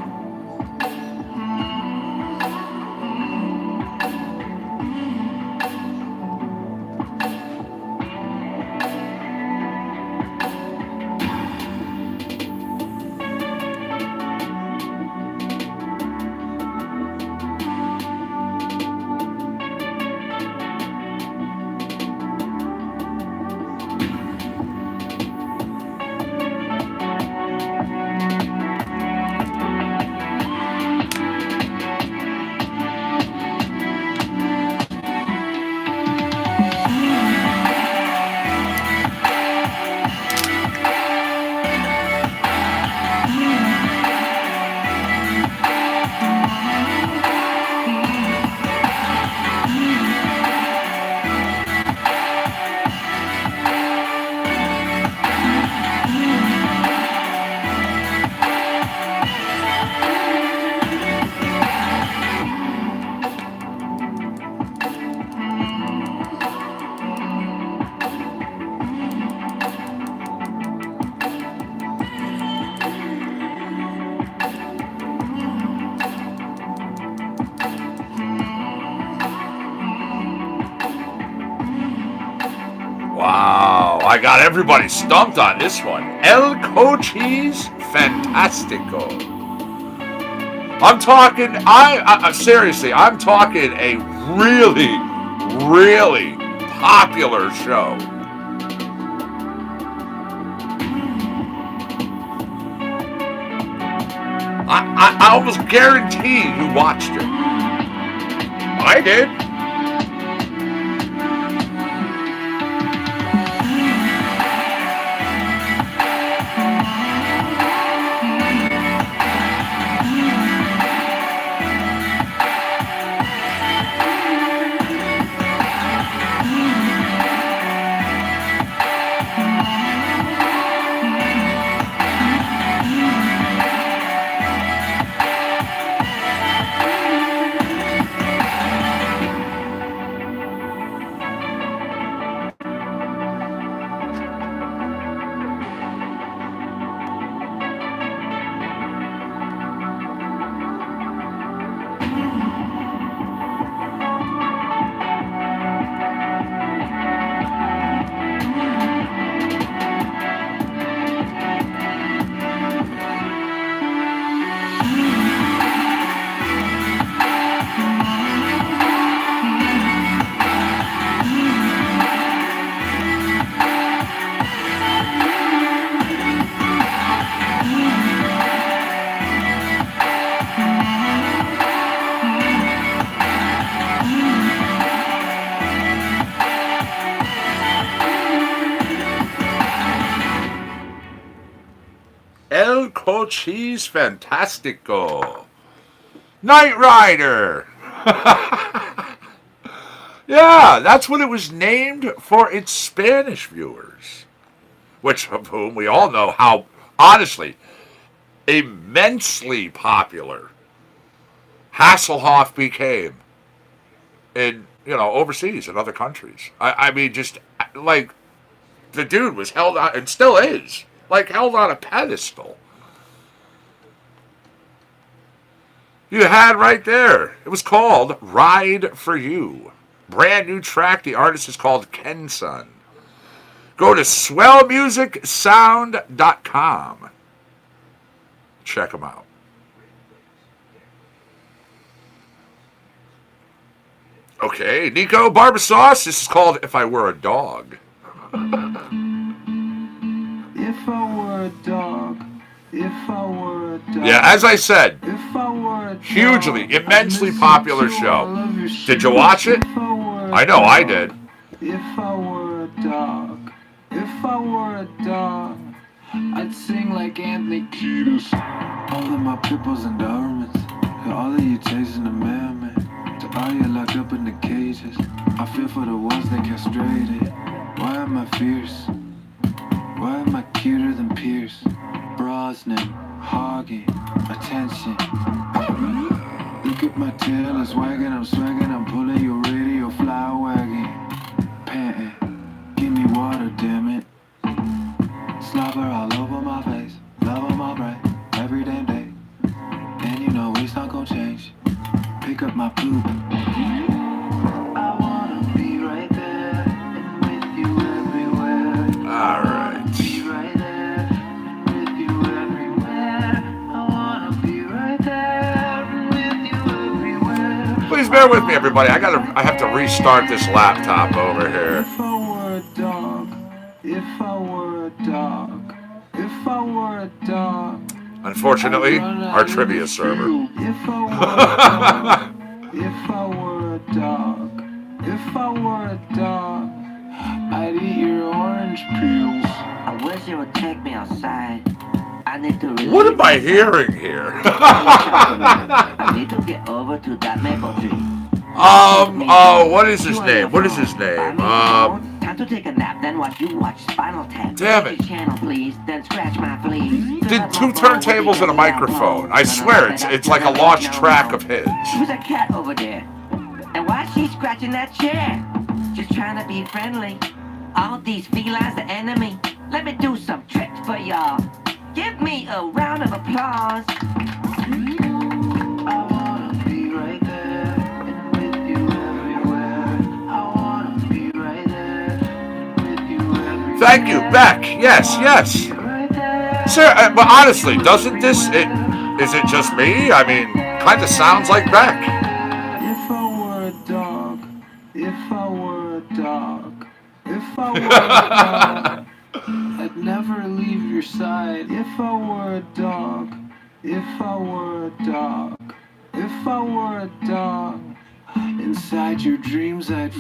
I got everybody stumped on this one. El Cochise Fantastico. I'm talking, seriously, I'm talking a really, really popular show. I almost guarantee you watched it. I did. El Cochise Fantastico. Knight Rider. Yeah, that's what it was named for its Spanish viewers. Which of whom we all know how, honestly, immensely popular Hasselhoff became in, overseas in other countries. I mean, just like the dude was held on, and still is, like held on a pedestal. You had right there. It was called Ride for You. Brand new track. The artist is called Kensun. Go to swellmusicsound.com. Check them out. Okay, Nico Barbasauce. This is called If I Were a Dog. If I were a dog, if I were a dog. Yeah, as I said, If I were a dog, hugely, immensely I'd popular listen to all show. of your Did you shows. watch it? If I were a I know I dog, did. If I were a dog, if I were a dog, I'd sing like Anthony Kiedis. All of my peoples and governments, to all of you chasing the mailman, to all you locked up in the cages. I feel for the ones that castrated. Why am I fierce? Why am I cuter than Pierce? Brosnan, Hoggy, attention. Look at my tail, it's wagging, I'm swagging, I'm pulling your radio fly wagging. Panting, give me water, damn it. Slobber all over my face, love on my brain, every damn day. And you know it's not gonna change. Pick up my poop. I wanna be right there, and with you everywhere. All right. Be right there, and with you everywhere. I wanna be right there, and with you everywhere. Please bear with me, everybody. I have to restart this laptop over here. If I were a dog, if I were a dog, if I were a dog. Unfortunately, our trivia server. If I were a dog, if I were a dog, if I were a dog, I'd eat your orange peels. I wish you would take me outside. I need to relieve What am I myself. hearing here? I need to get over to that maple tree. What is his name? What is his name? Time to take a nap, then watch Spinal Tap. Damn it. Change channel, please, then scratch my fleas. Did two turntables and a microphone. I swear, it's like a lost track of his. Who's a cat over there? And why is she scratching that chair? Just trying to be friendly. All these felines the enemy. Let me do some tricks for y'all. Give me a round of applause. I wanna be right there, and with you everywhere. I wanna be right there, and with you everywhere. Thank you, Beck. Yes, yes. Sir, but honestly, doesn't this? Is it just me? I mean, kind of sounds like Beck. If I were a dog, if I were a dog, if I were a dog, I'd never leave your side. If I were a dog, if I were a dog, if I were a dog, inside your dreams I'd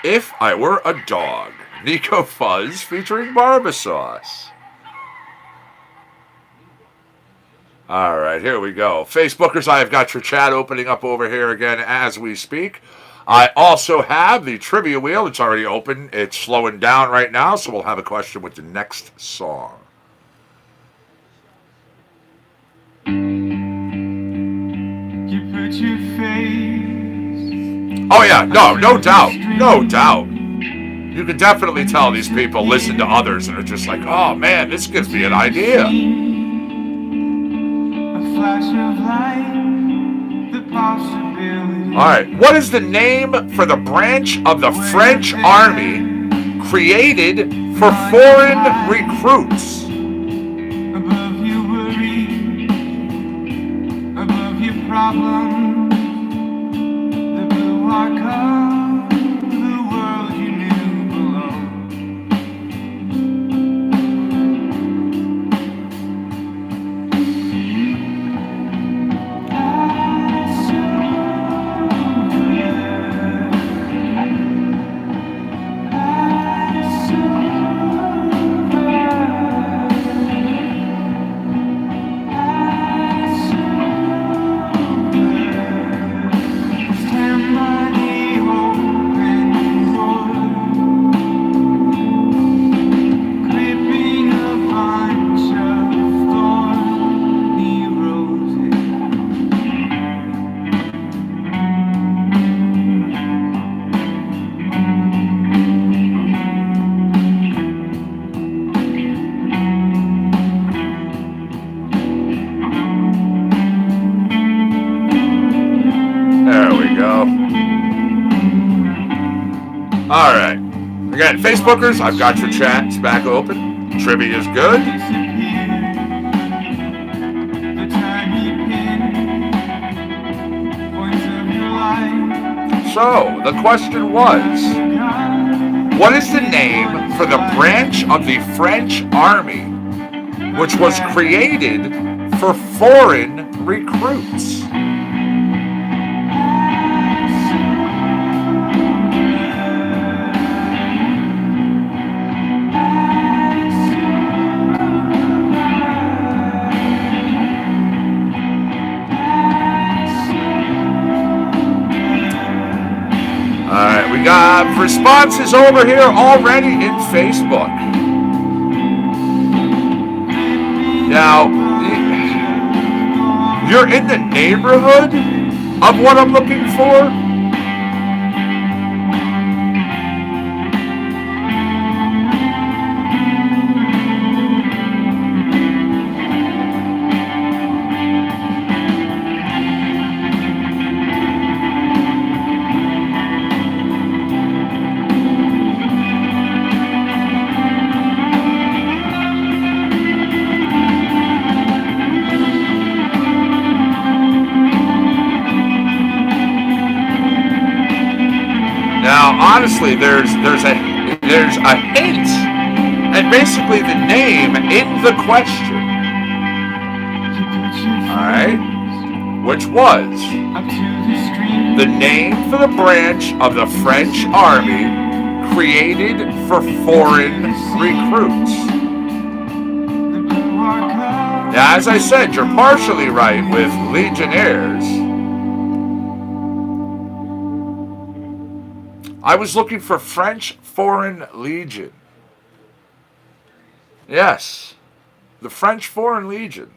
If I Were a Dog, Nico Fuzz featuring Barbasauce. All right, here we go. Facebookers, I have got your chat opening up over here again as we speak. I also have the trivia wheel. It's already open. It's slowing down right now, so we'll have a question with the next song. You put your face. Oh yeah, no doubt. No doubt. You can definitely tell these people listen to others and are just like, oh man, this gives me an idea. A flash of light, the possibility. Alright, what is the name for the branch of the French army created for foreign recruits? Above your worry, above your problem, the blue arc of the world you knew below. Alright. Again, Facebookers, I've got your chats back open. Trivia is good. So, the question was, what is the name for the branch of the French army which was created for foreign recruits? Alright, we got responses over here already in Facebook. Now, you're in the neighborhood of what I'm looking for? Honestly, there's a hint and basically the name in the question. Alright? Which was the name for the branch of the French army created for foreign recruits. Now, as I said, you're partially right with Legionnaires. I was looking for French Foreign Legion. Yes, the French Foreign Legion.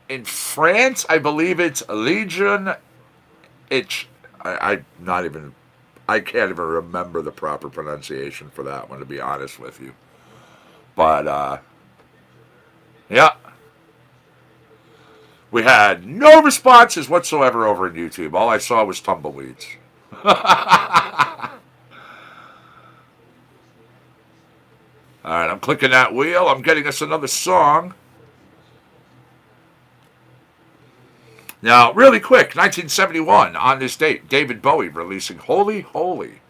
In France, I believe it's Legion. I can't even remember the proper pronunciation for that one, to be honest with you. But, yeah. We had no responses whatsoever over on YouTube. All I saw was tumbleweeds. All right, I'm clicking that wheel. I'm getting us another song. Now, really quick, 1971, on this date, David Bowie releasing Holy Holy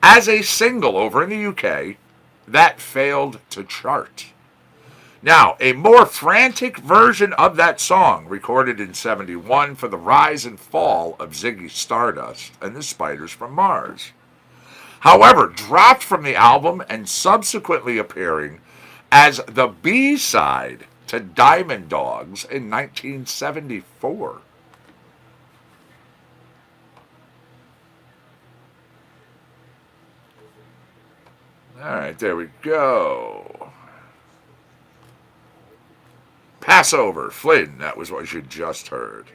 as a single over in the UK that failed to chart. Now, a more frantic version of that song, recorded in 71 for the rise and fall of Ziggy Stardust and the Spiders from Mars. However, dropped from the album and subsequently appearing as the B-side to Diamond Dogs in 1974. All right, there we go. Passover, Flynn, that was what you just heard.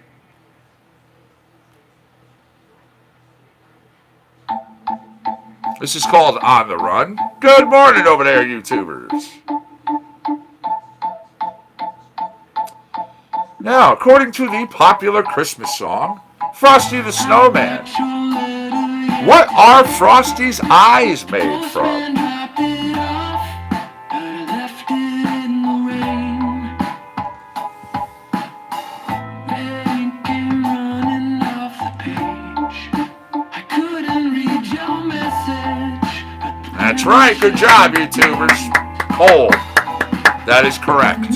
This is called On the Run. Good morning over there, YouTubers. Now, according to the popular Christmas song, Frosty the Snowman, what are Frosty's eyes made from? That's right, good job, YouTubers. Cold. That is correct.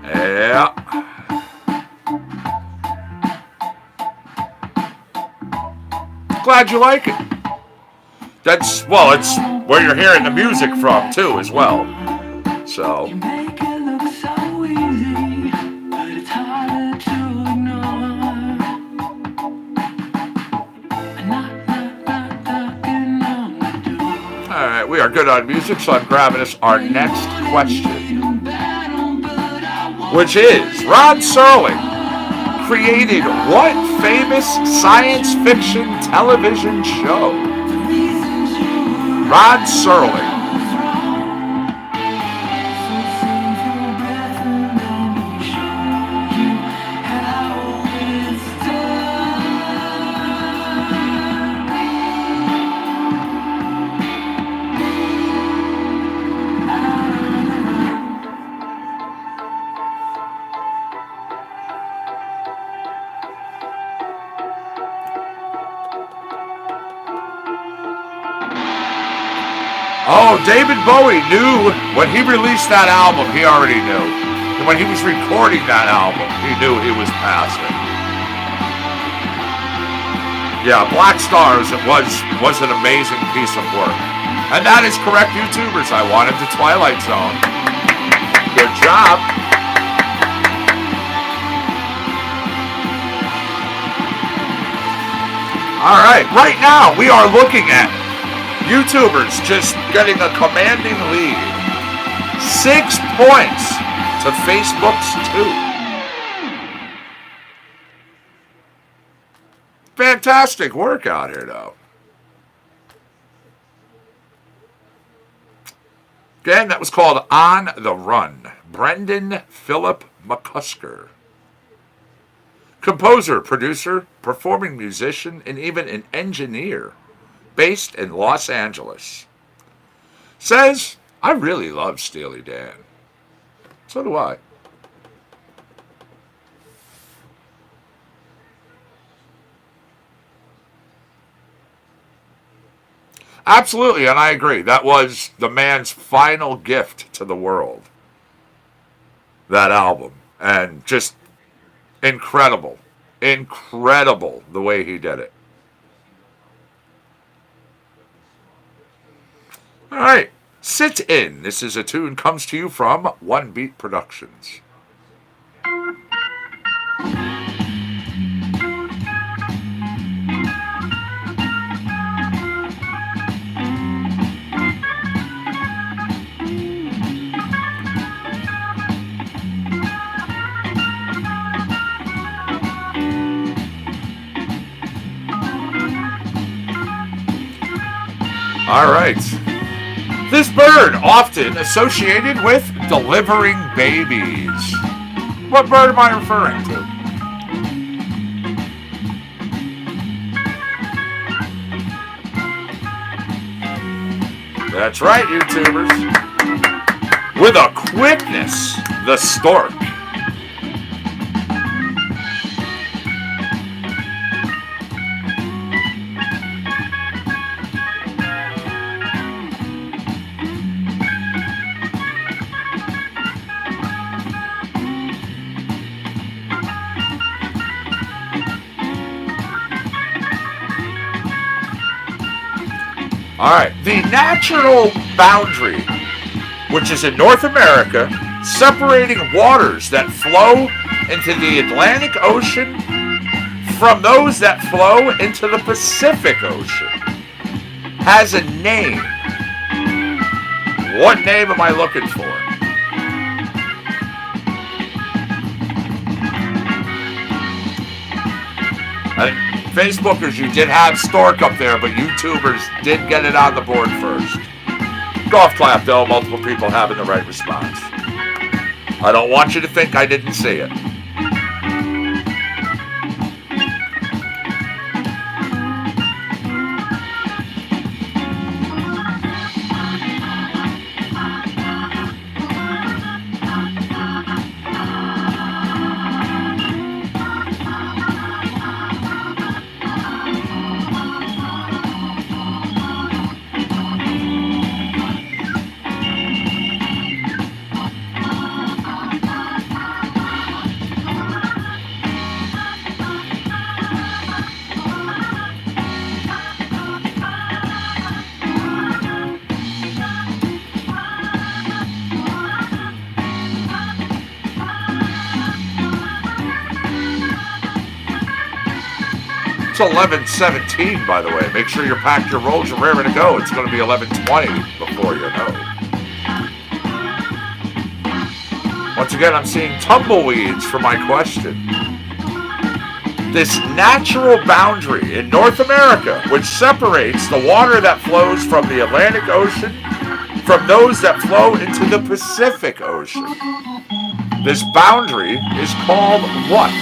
Yeah. Glad you like it. It's where you're hearing the music from, too, as well. So. Alright, we are good on music, so I'm grabbing us our next question, which is, Rod Serling created what famous science fiction television show? Rod Serling. Oh, David Bowie knew when he released that album, he already knew. And when he was recording that album, he knew he was passing. Yeah, Black Stars, it was an amazing piece of work. And that is correct, YouTubers. I wanted the Twilight Zone. Good job. All right, right now we are looking at YouTubers just getting a commanding lead. 6 points to Facebook's 2. Fantastic work out here, though. Again, that was called On the Run. Brendan Philip McCusker. Composer, producer, performing musician, and even an engineer. Based in Los Angeles. Says, I really love Steely Dan. So do I. Absolutely, and I agree. That was the man's final gift to the world. That album. And just incredible. Incredible the way he did it. All right. Sit In. This is a tune comes to you from One Beat Productions. All right. This bird often associated with delivering babies. What bird am I referring to? That's right, YouTubers. With a quickness, the stork. All right, the natural boundary, which is in North America, separating waters that flow into the Atlantic Ocean from those that flow into the Pacific Ocean, has a name. What name am I looking for? Facebookers, you did have stork up there, but YouTubers did get it on the board first. Golf clap, though. Multiple people having the right response. I don't want you to think I didn't see it. It's 11:17, by the way. Make sure you're packed your rolls, you're raring to go. It's going to be 11:20 before you know. Once again, I'm seeing tumbleweeds for my question. This natural boundary in North America, which separates the water that flows from the Atlantic Ocean from those that flow into the Pacific Ocean. This boundary is called what?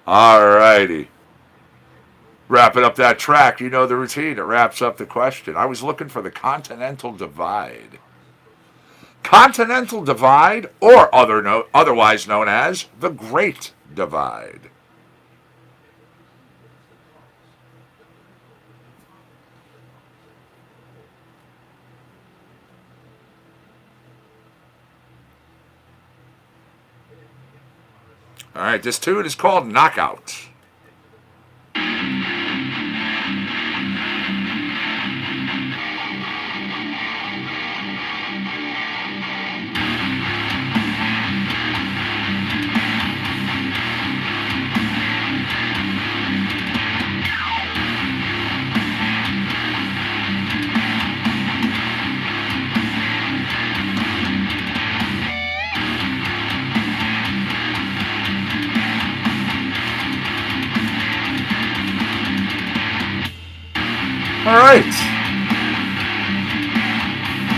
Alrighty. Wrapping up that track, you know the routine. It wraps up the question. I was looking for the Continental Divide. Continental Divide, or otherwise known as the Great Divide. All right, this tune is called Knockout. All right.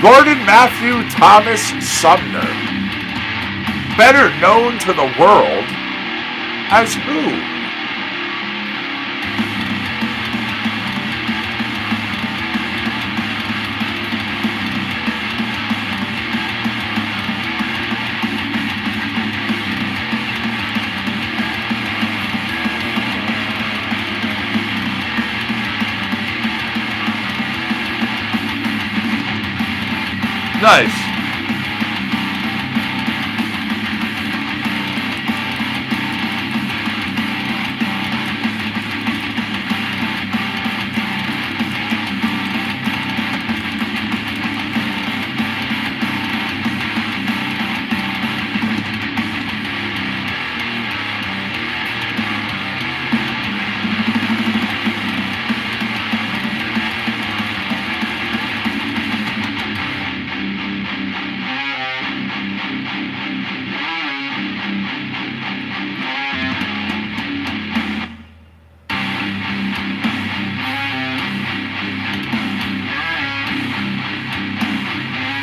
Gordon Matthew Thomas Sumner, better known to the world as who? Nice.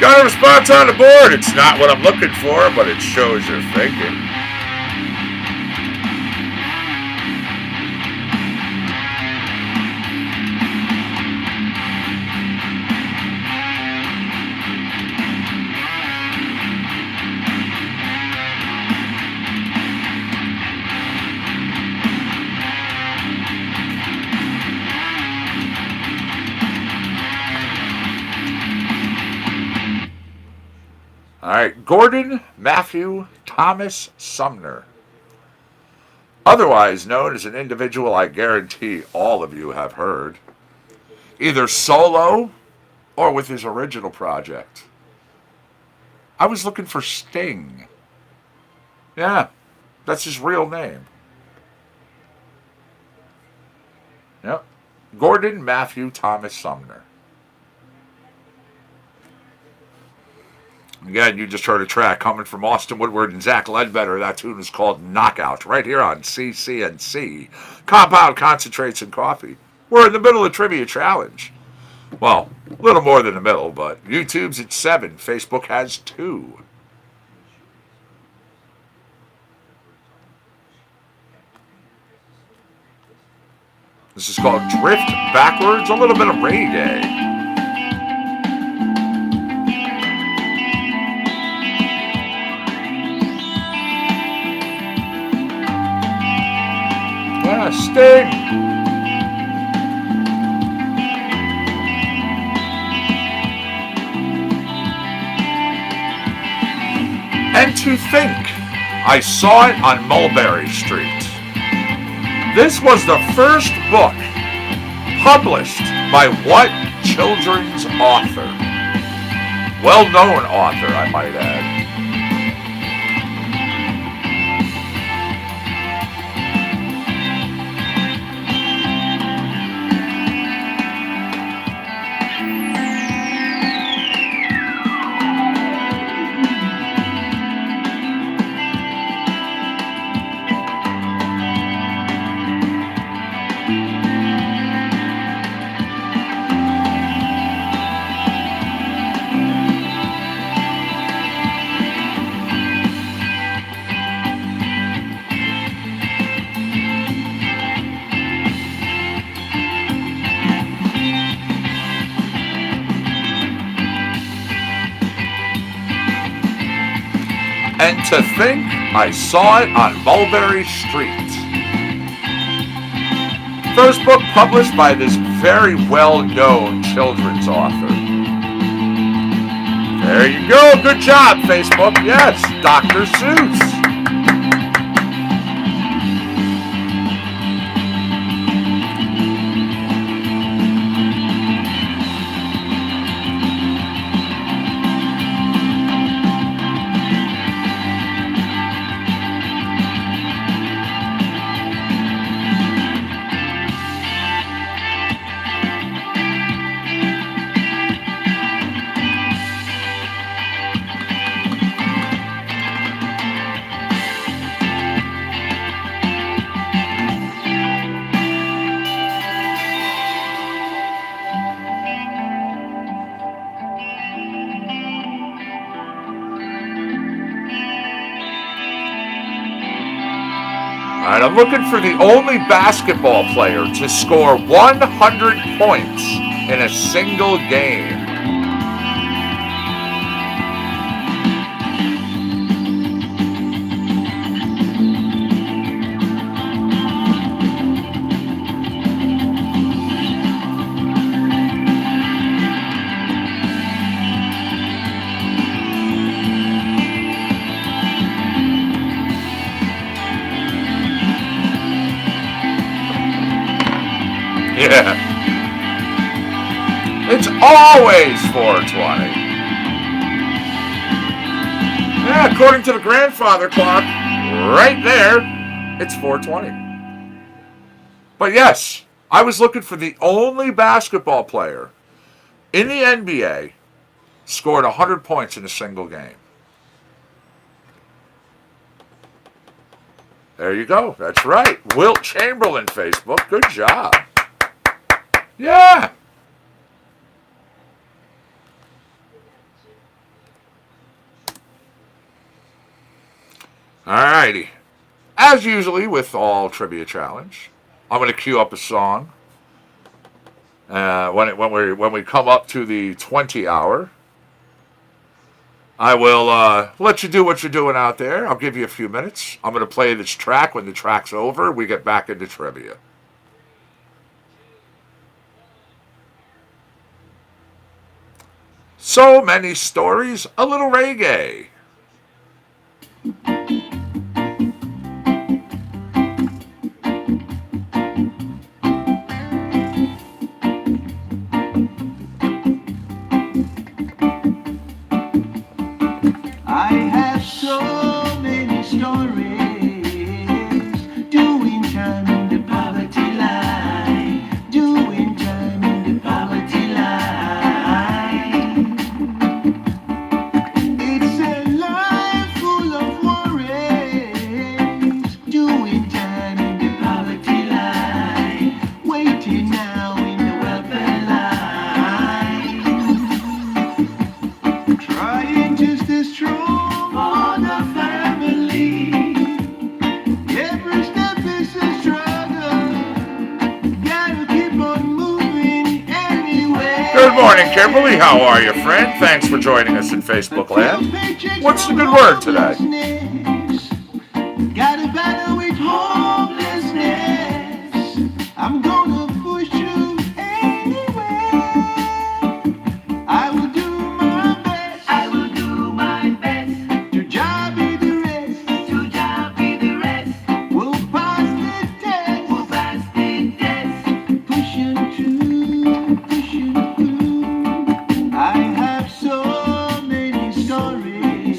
Got a response on the board. It's not what I'm looking for, but it shows you're thinking. All right, Gordon Matthew Thomas Sumner. Otherwise known as an individual I guarantee all of you have heard, either solo or with his original project. I was looking for Sting. Yeah, that's his real name. Yep, Gordon Matthew Thomas Sumner. Again, you just heard a track coming from Austin Woodward and Zach Ledbetter. That tune is called Knockout, right here on CCNC. Compound Concentrates and Coffee. We're in the middle of Trivia Challenge. Well, a little more than the middle, but YouTube's at 7. Facebook has 2. This is called Drift Backwards, a little bit of reggae. Sting. And to think, I saw it on Mulberry Street. This was the first book published by what children's author? Well-known author, I might add. And to think I saw it on Mulberry Street. First book published by this very well-known children's author. There you go. Good job, Facebook. Yes, Dr. Seuss. And I'm looking for the only basketball player to score 100 points in a single game. Yeah. It's always 420. Yeah, according to the grandfather clock, right there, it's 420. But yes, I was looking for the only basketball player in the NBA scored 100 points in a single game. There you go. That's right. Wilt Chamberlain, Facebook. Good job. Yeah. Alrighty. As usually with all Trivia Challenge, I'm going to queue up a song. When we come up to the 20 hour, I will let you do what you're doing out there. I'll give you a few minutes. I'm going to play this track. When the track's over, we get back into trivia. So many stories, a little reggae. I have so many stories doing time in the poverty line, doing time in the poverty line. It's a life full of worries, doing time in the poverty line, waiting now in the welfare line, trying to stay strong. Good morning, Kimberly. How are you, friend? Thanks for joining us in Facebook Land. What's the good word today? Got a battle with hopelessness. I'm gonna push you anyway. I will do my best. I will do my best. To job be the rest. To job be the rest. We'll pass the test. We'll pass the test. Pushing through. Pushing through. I have so many stories.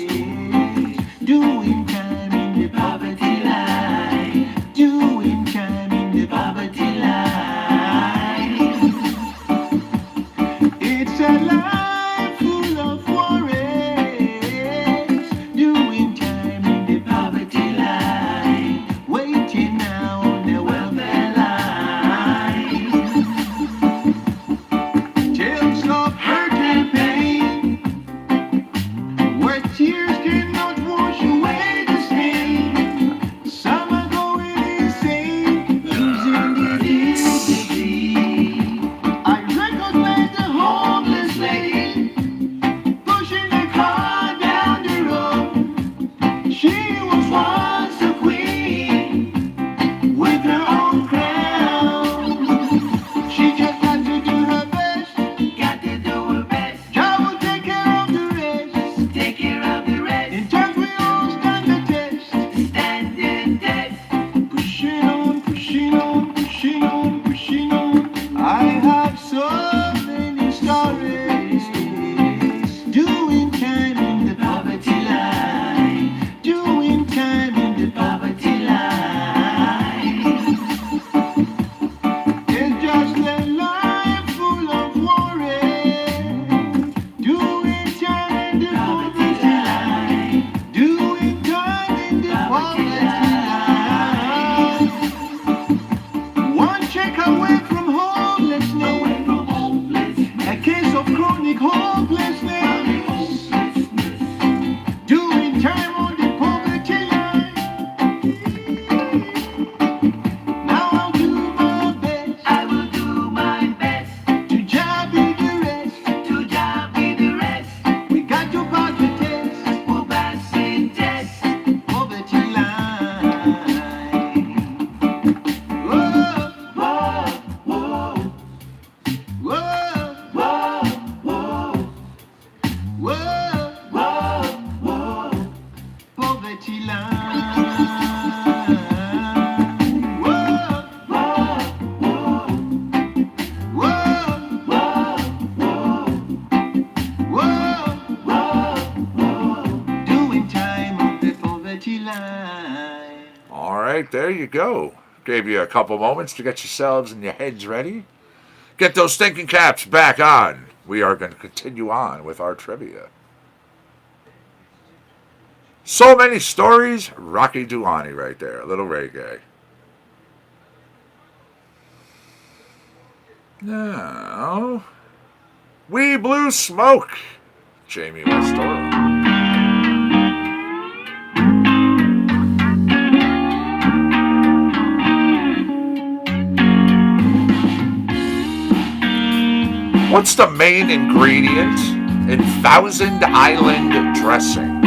Doing time in the poverty line. Doing time in the poverty line. It's a life full of worries. Doing time in the poverty line. Waiting now on the welfare line. Tales of hurt and pain, where tears cannot wash away the stain. Some are going insane, losing their dignity. I recognize the homeless lady pushing a car down the road. She was once a queen with her own crown. She just got to do her best. Got to do her best. God will take care of the rest. Take care of the rest. In times we all stand the test. Stand the test. Pushing on, pushing on, pushing on, pushing on. I have so many stories. Doing time in the poverty line. Doing time in the poverty line. It's just a life full of worries. Doing time in the poverty line. Doing time in the poverty line. One check away from homelessness. A case of chronic hopelessness. Doing time on the poverty line. Now I'll do my best. I will do my best. To job be the rest. To job be the rest. We got to pass the test. We'll pass the test. Poverty line. Whoa, whoa, there you go. Gave you a couple moments to get yourselves and your heads ready. Get those thinking caps back on. We are going to continue on with our trivia. So many stories. Rocky Duani right there. A little reggae. Now, We Blew Smoke. Jamie West Oram. What's the main ingredient in Thousand Island dressing?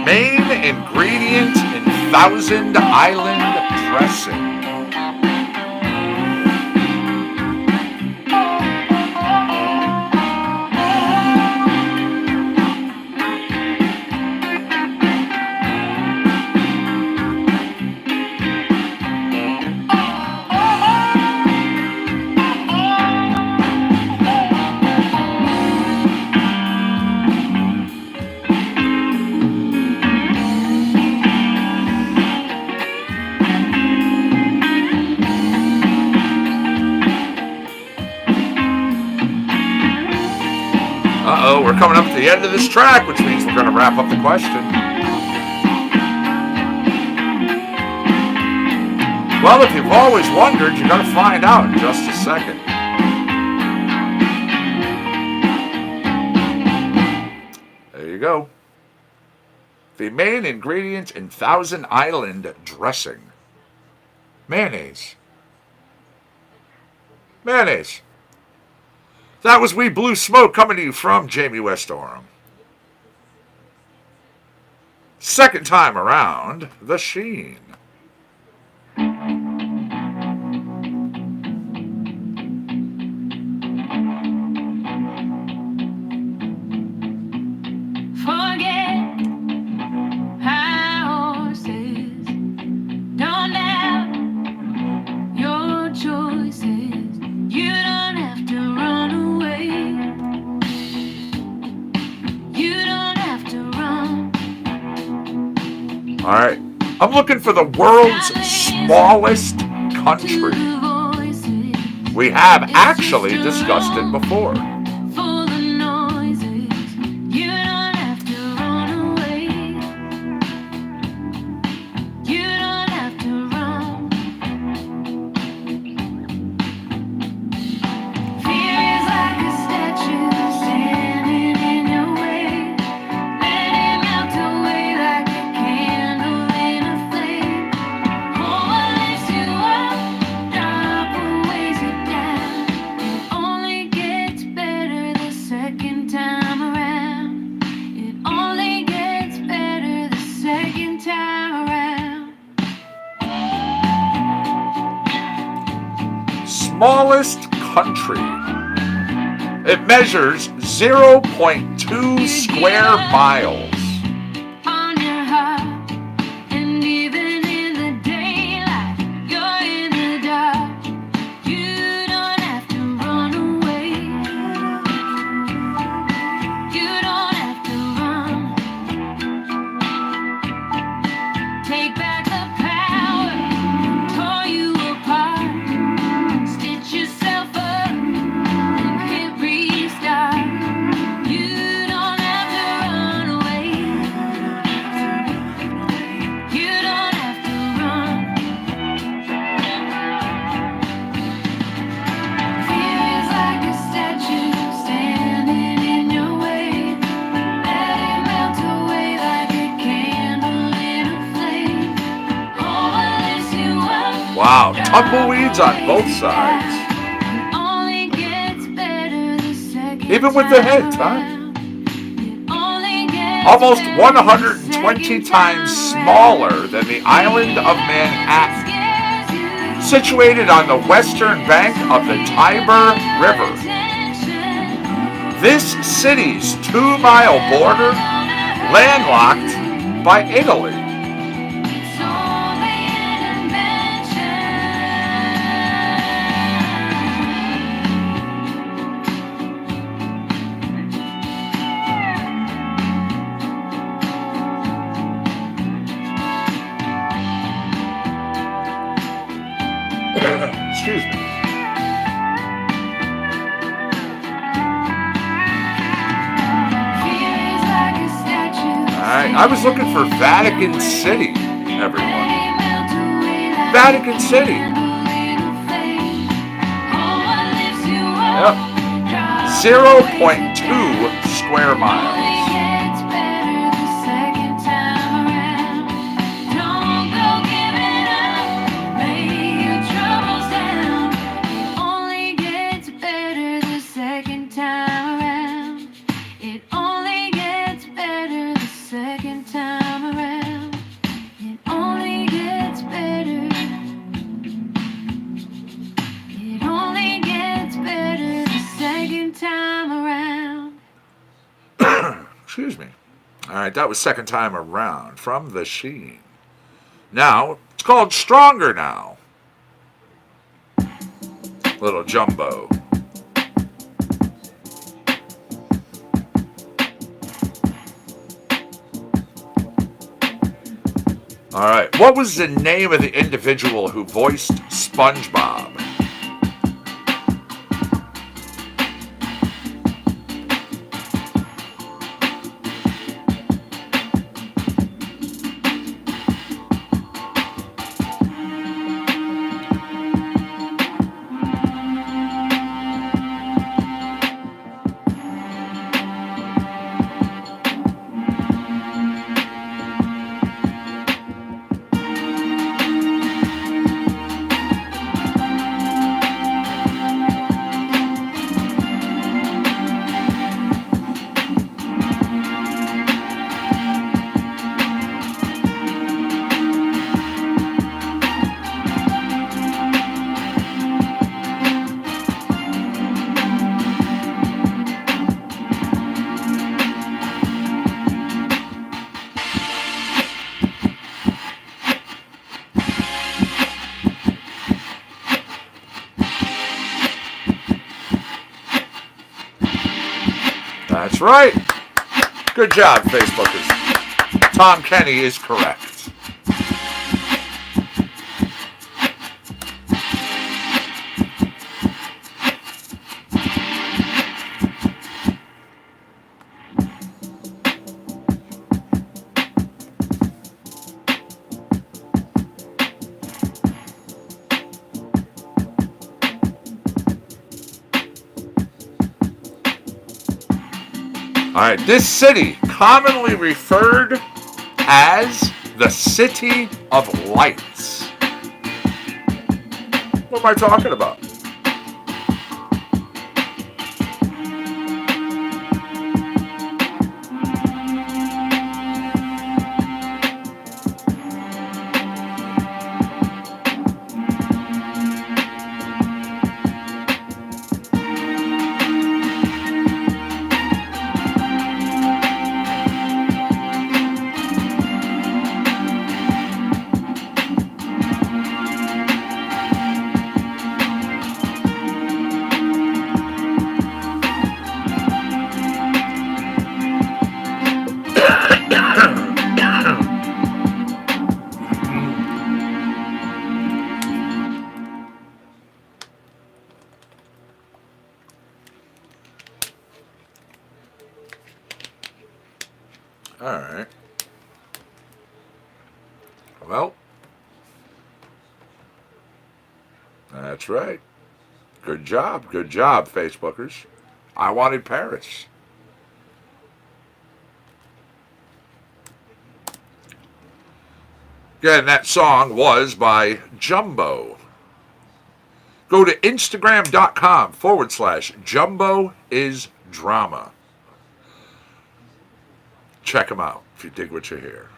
Main ingredient in Thousand Island dressing. Uh-oh, we're coming up to the end of this track, which means we're going to wrap up the question. Well, if you've always wondered, you're going to find out in just a second. There you go. The main ingredient in Thousand Island dressing. Mayonnaise. Mayonnaise. That was We Blew Smoke coming to you from Jamie West Oram. Second time around, The Sheen. Forget how horses don't have your choices. You don't have to run away. You don't have to run. All right. I'm looking for the world's smallest country. We have actually discussed it before. For the noises, you don't have to run away. You don't have to run. Fear is like a statue standing in your way. Let it melt away like a candle in a flame. Oh, what lifts you up, drop what weighs you down. It only gets better the second time around. It only gets better the second time around. Smallest country. It measures 0.2 square miles. On your heart, and even in the daylight, you're in the dark. You don't have to run away. You don't have to run. Take back the power tumbleweeds on both sides. It only gets better the second Even with the time hits, huh? around. It only gets Almost better 120 the second times time smaller around. than the island of Manhattan, Scares you. situated on the western bank of the Tiber River. This city's 2-mile border, landlocked by Italy. It's only an invention. Excuse me. Fear is like a statue. Alright, I was looking for Vatican City, everyone. Vatican City. Yep. 0.2 square miles. Excuse me. All right, that was second time around from The Sheen. Now, it's called Stronger Now. Little Jumbo. All right, what was the name of the individual who voiced SpongeBob? That's right. Good job, Facebookers. Tom Kenny is correct. All right, this city, commonly referred as the City of Lights. What am I talking about? All right. Well, that's right. Good job, Facebookers. I wanted Paris. Again, that song was by Jumbo. Go to Instagram.com/jumboisdrama. Check them out if you dig what you hear.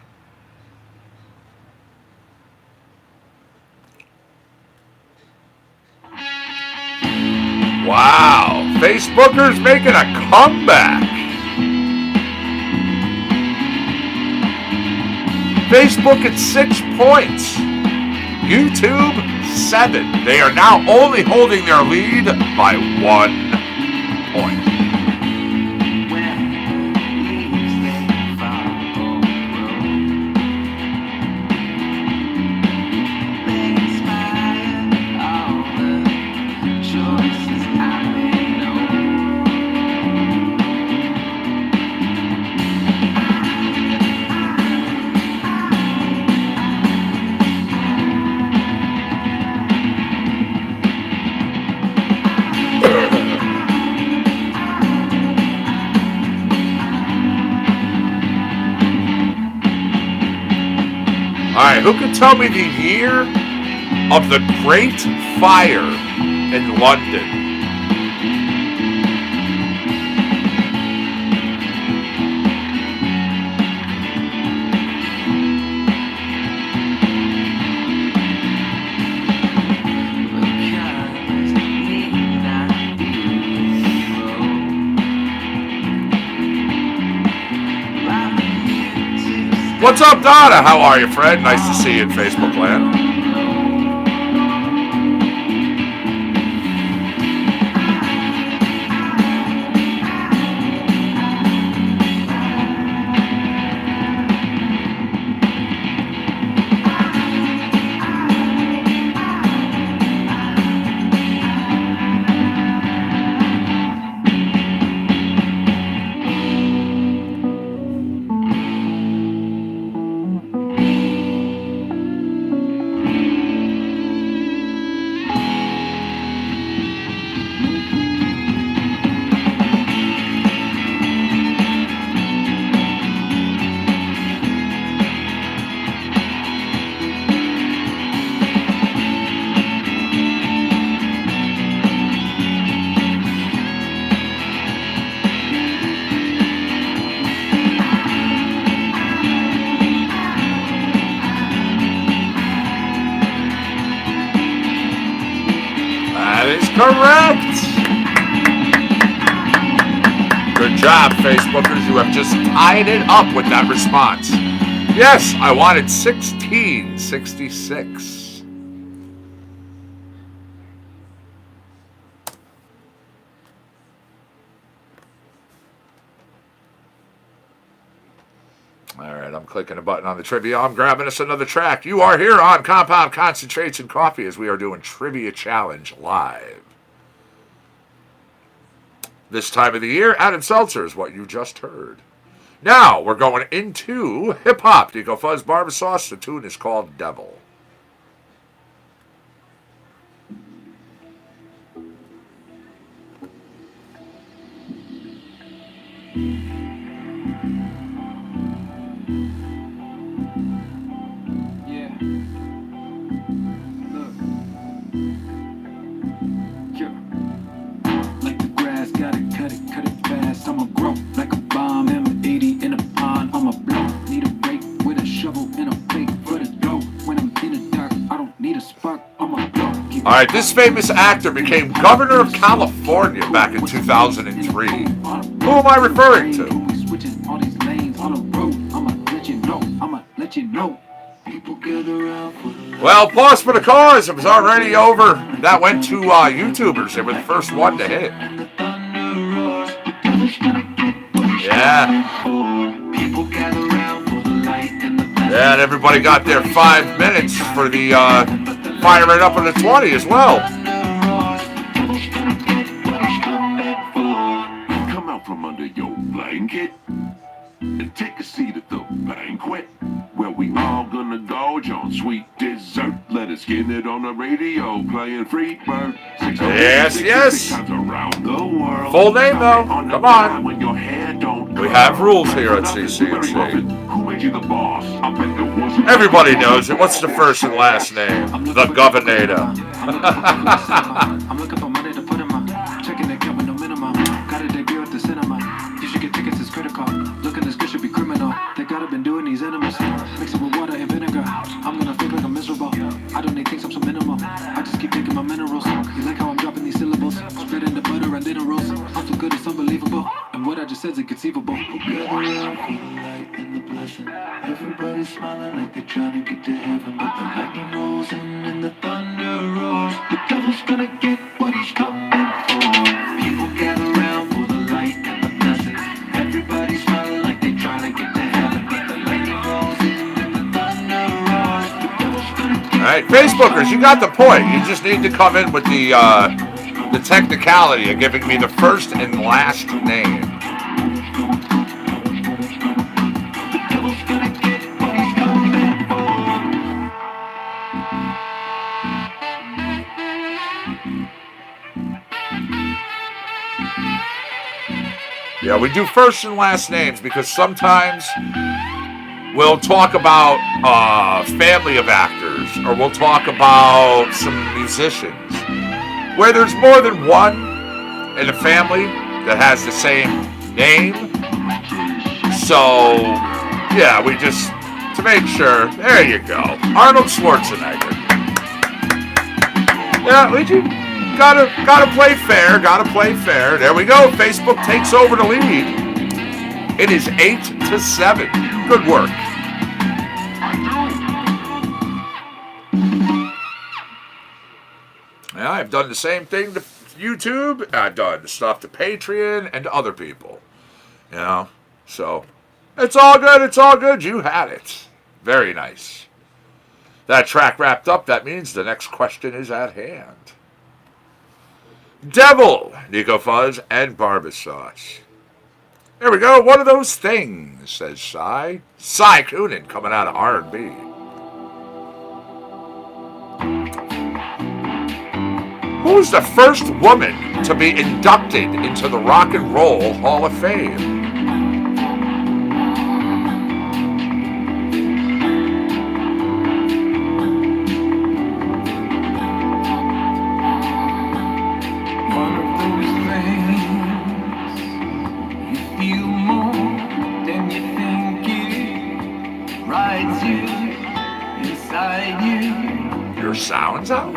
Wow, Facebookers making a comeback. Facebook at 6 points. YouTube 7. They are now only holding their lead by 1 point. Alright, who can tell me the year of the Great Fire in London? What's up, Donna? How are you, Fred? Nice to see you in Facebook land. Correct! Good job, Facebookers. You have just tied it up with that response. Yes, I wanted 1666. All right, I'm clicking a button on the trivia. I'm grabbing us another track. You are here on Compound Concentration Coffee as we are doing Trivia Challenge live. This time of the year, Adam Seltzer is what you just heard. Now, we're going into hip-hop. Deco Fuzz Barber Sauce. The tune is called Devil. I'ma grow like a bomb, M80 in a pond. I'ma blow, need a rake with a shovel and a plate for the dough. When I'm in the dark, I don't need a spark, I'ma blow. Alright, this famous actor became governor of California back in 2003. Who am I referring to? Switching all these lanes on the road, I'ma let you know. People get around for the Well, pause for the cause. It was already over. That went to YouTubers. They were the first one to hit. Yeah. Yeah, and everybody got their 5 minutes for the firing up on the 20 as well. Come out from under your blanket and take a seat at the banquet where we all gonna gorge on sweet dessert. Let us get it on the radio, playing Free Bird. Yes, yes. Around the world. Full name though. Come on. When your hair don't We have rules here at CCNC. Who made you the boss? I bet it wasn't. Everybody knows it. What's the first and last name? The Governor. I'm looking for money to put in my checking account with no minimum. Got a debut at the cinema. You should get tickets, it's critical. Looking this good should be criminal. They gotta been doing these enemas. Mix it with water and vinegar. I'm gonna feel like I'm miserable. I don't need things, I'm so minimal. I just keep taking my minerals. You like how I'm dropping these syllables? Spreading the butter and dinner rolls. I'm so good, it's unbelievable. And what I just said's inconceivable. Everybody's smiling like they're trying to get to heaven, but the lightning rolls in and the thunder roars. The devil's gonna get what he's coming for. People gather around for the light and the blessing. Everybody's smiling like they're trying to get to heaven, but the lightning rolls in and the thunder roars. The devil's gonna get. All right, Facebookers, you got the point. You just need to come in with the technicality of giving me the first and last name. Yeah, we do first and last names because sometimes we'll talk about family of actors, or we'll talk about some musicians where there's more than one in a family that has the same name. So, yeah, we just, to make sure, there you go. Arnold Schwarzenegger. Yeah, we do. Gotta play fair. Gotta play fair. There we go. Facebook takes over the lead. It is 8-7. Good work. Yeah, I've done the same thing to YouTube. I've done stuff to Patreon and to other people. You know, so it's all good. It's all good. You had it. Very nice. That track wrapped up. That means the next question is at hand. Devil, Nico Fuzz, and Barbasauce. There we go. One of those things, says Cy. Cy Coonan coming out of R&B. Who was the first woman to be inducted into the Rock and Roll Hall of Fame? Your sound's out.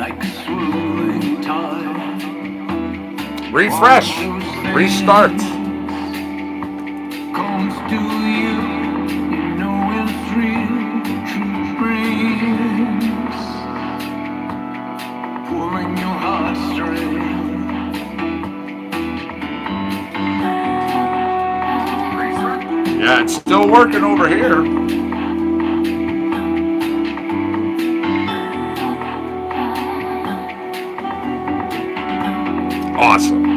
Refresh. Restart. Comes to you, you know it's real, true brings, pouring your heartstrings. Yeah, it's still working over here. Awesome.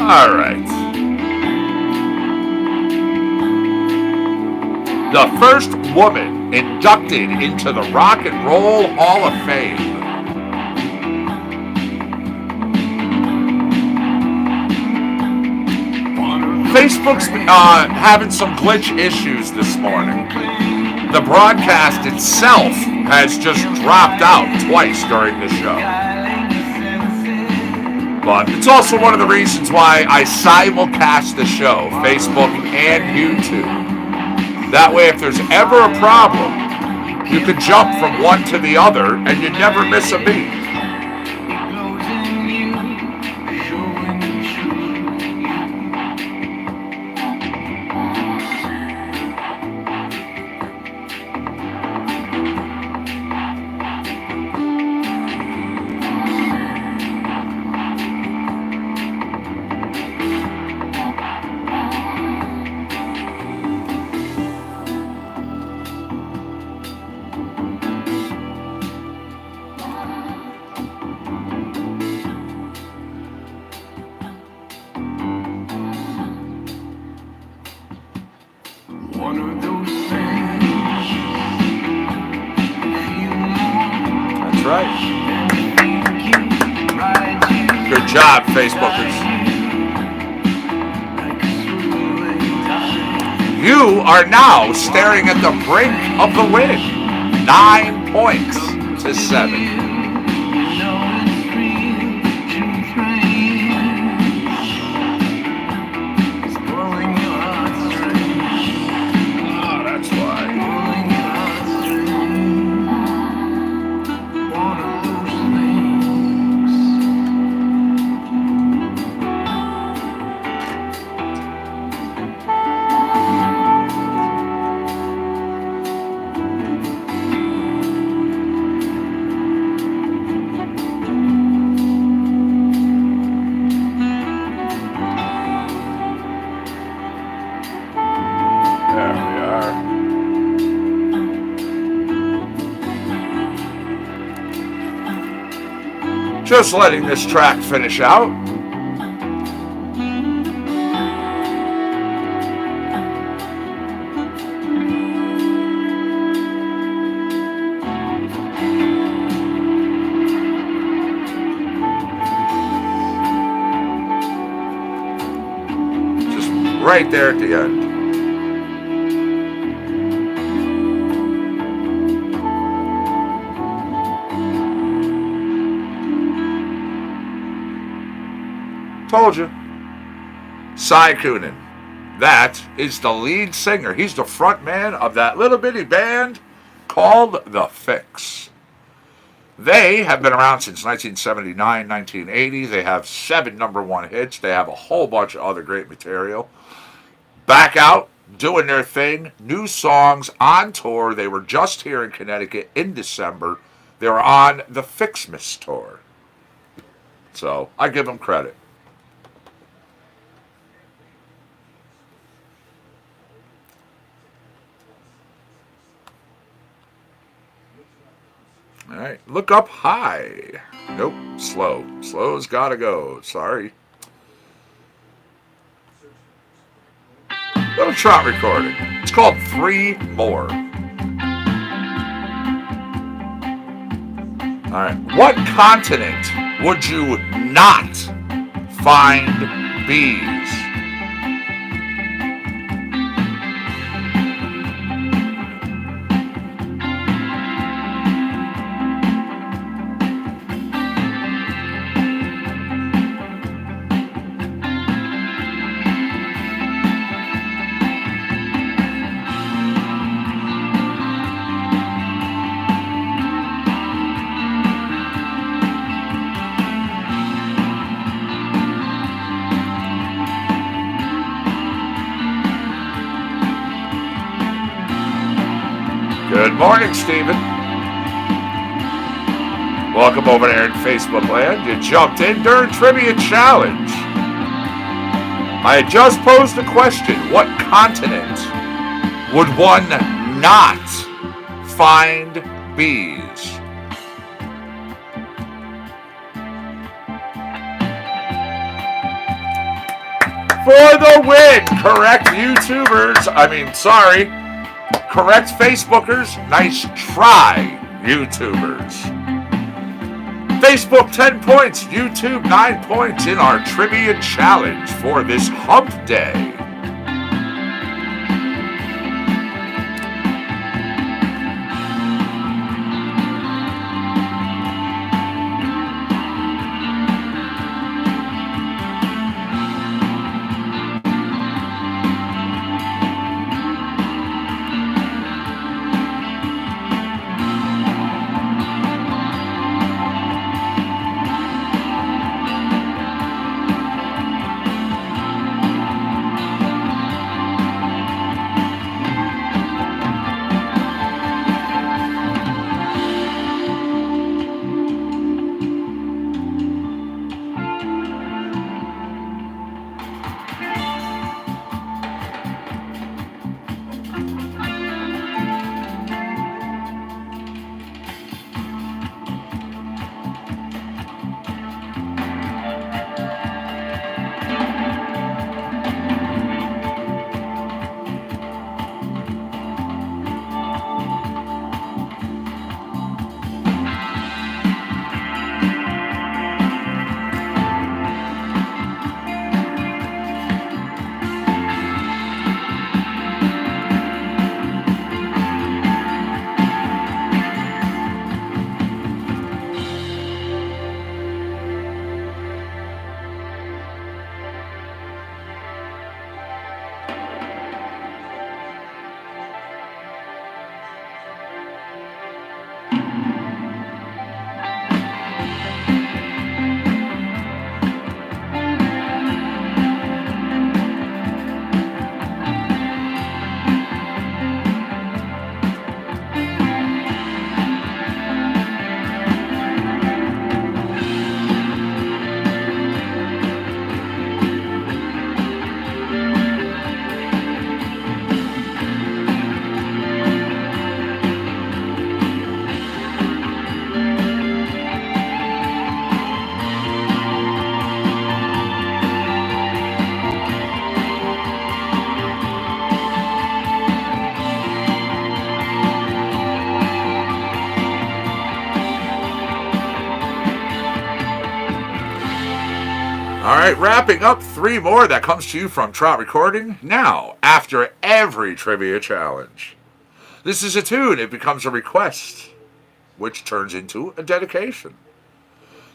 All right. The first woman inducted into the Rock and Roll Hall of Fame. Facebook's having some glitch issues this morning. The broadcast itself has just dropped out twice during the show. But it's also one of the reasons why I simulcast the show, Facebook and YouTube. That way, if there's ever a problem, you can jump from one to the other and you never miss a beat. Good job, Facebookers. You are now staring at the brink of the win. 9 points to 7. Just letting this track finish out. Just right there at the end. Told you. Cy Coonan. That is the lead singer. He's the front man of that little bitty band called The Fix. They have been around since 1979, 1980. They have 7 number 1 hits. They have a whole bunch of other great material. Back out, doing their thing. New songs on tour. They were just here in Connecticut in December. They were on the Fixmas tour. So I give them credit. All right, look up high. Nope, slow. Slow's gotta go. Sorry. Little trot recording. It's called 3 More. All right, what continent would you not find bees? Good morning, Stephen. Welcome over there in Facebook land. You jumped in during Trivia Challenge. I had just posed a question. What continent would one not find bees? For the win! Correct YouTubers. Sorry. Correct Facebookers. Nice try, YouTubers. Facebook 10 points, YouTube 9 points in our trivia challenge for this hump day. All right, wrapping up 3 more that comes to you from Trot Recording. Now, after every trivia challenge, this is a tune. It becomes a request, which turns into a dedication.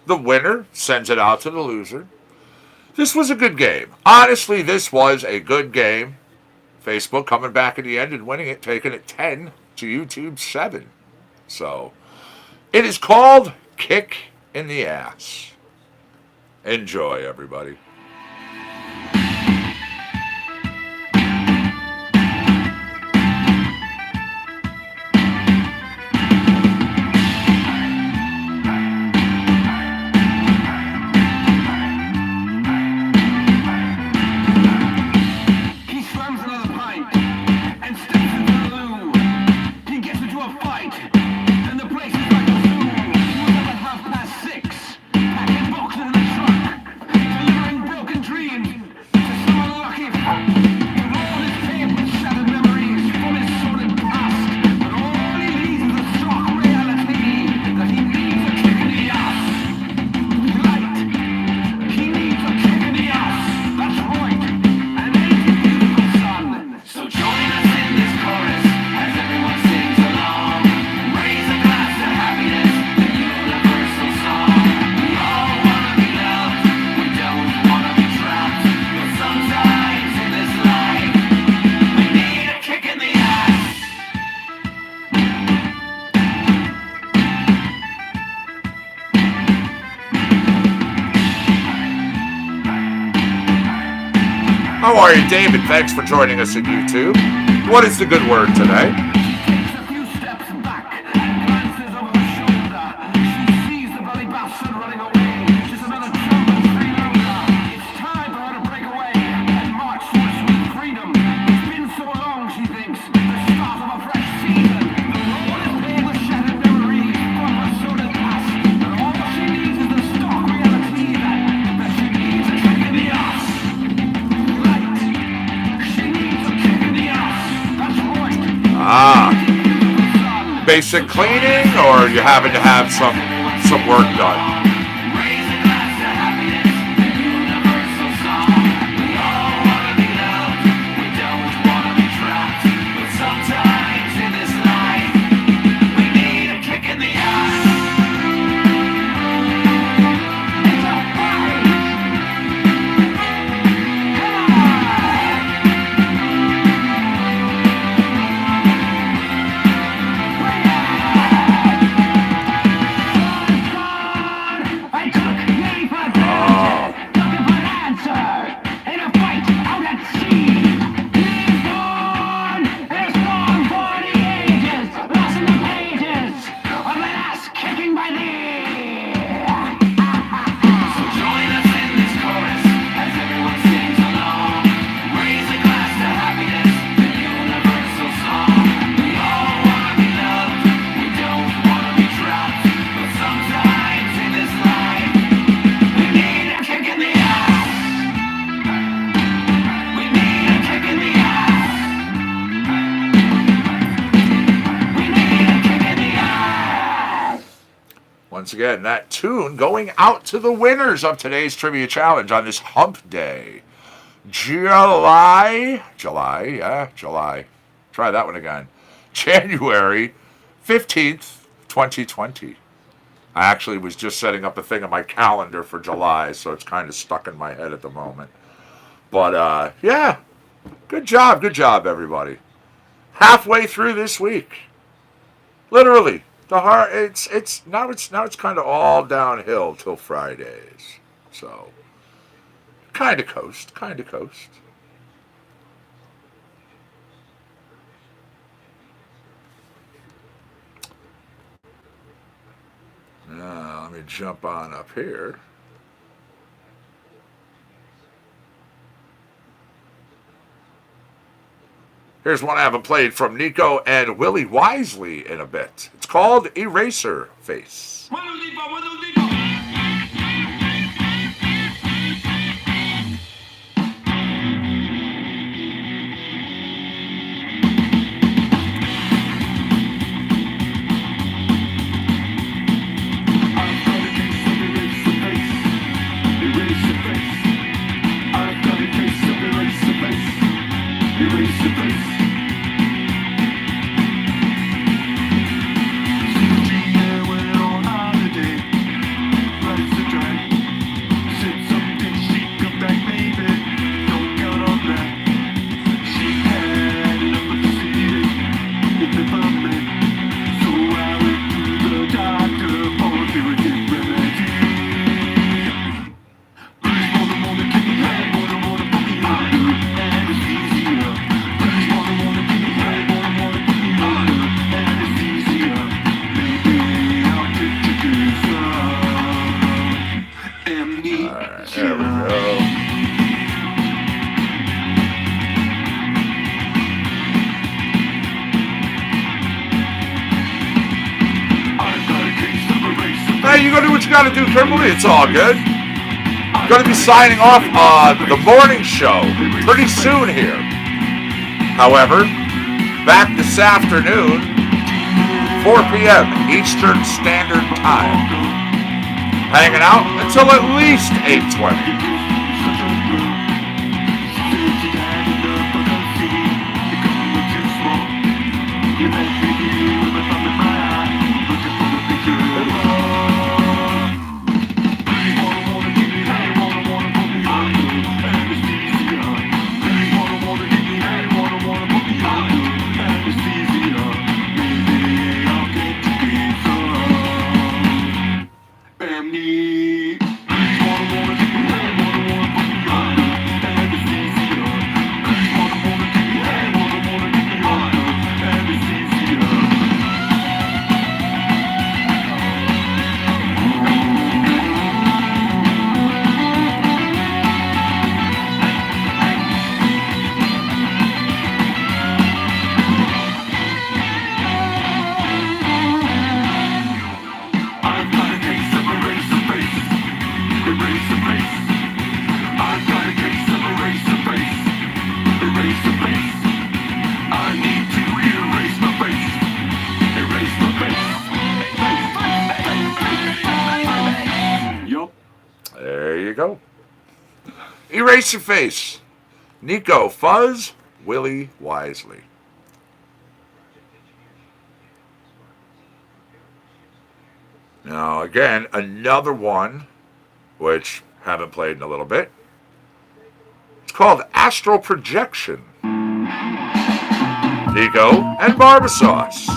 The winner sends it out to the loser. This was a good game. Honestly, this was a good game. Facebook coming back in the end and winning it, taking it 10 to YouTube 7. So, it is called Kick in the Ass. Enjoy, everybody. He slams another pint and steps into the loo. He gets into a fight, and the place is like a zoo. He was up at 6:30, packing boxes in a truck, delivering broken dreams to some unlucky fuck. With all his pain with shattered memories from his sordid past, but all he needs is a stark reality that he needs a kick in the ass. Right, he needs a kick in the ass. That's right. And ain't it beautiful, son? So join us in this chorus as everyone sings along. Raise a glass to happiness, the universal song. We all wanna be loved, we don't wanna be trapped. But sometimes in this life, we need a kick in the ass. How are you, David? Thanks for joining us on YouTube. What is the good word today? Takes a few steps back, glances over her shoulder. She sees the bloody bastard running away. She's another troubled freeloader. It's time for her to break away and march towards sweet freedom. It's been so long, she thinks, the start of a fresh season. The road is paved with shattered memories from her sordid past. And all she needs is the stark reality that she needs a kick in the ass. Right, she needs a kick in the ass. That's right. Basic cleaning, or you happen to have some work done? Raise a glass to happiness, the universal song. We all wanna be loved, we don't wanna be trapped. But sometimes in this life, we need a kick in the ass. It's a fight. I took yay for granted, looking for an answer in a fight out at sea. He's born in a storm for the ages, lost in the pages of an ass kicking by thee. So join us in this chorus as everyone sings along. Raise a glass to happiness, the universal song. We all wanna be loved, we don't wanna be trapped. But sometimes in this life, we need a kick in the ass. We need a kick in the ass. We need a kick in the ass. Once again, that tune going out to the winners of today's trivia challenge on this hump day. July. Try that one again. January 15th, 2020. I actually was just setting up a thing on my calendar for July, so it's kind of stuck in my head at the moment. But, yeah. Good job, everybody. Halfway through this week. Literally. It's now kind of all downhill till Fridays. So, kind of coast. Now, let me jump on up here. Here's one I haven't played from Nico and Willie Wisely in a bit. It's called Eraser Face. Erase the face. amnesia. There we go. Hey, you gonna do what you gotta do, Kimberly. It's all good. Gonna be signing off the morning show pretty soon here. However, back this afternoon, 4 p.m. Eastern Standard Time. Hanging out until at least 8:20. There you go. Erase your face. Nico Fuzz, Willie Wisely. Now, again, another one, which haven't played in a little bit. It's called Astral Projection. Nico and Barbasauce.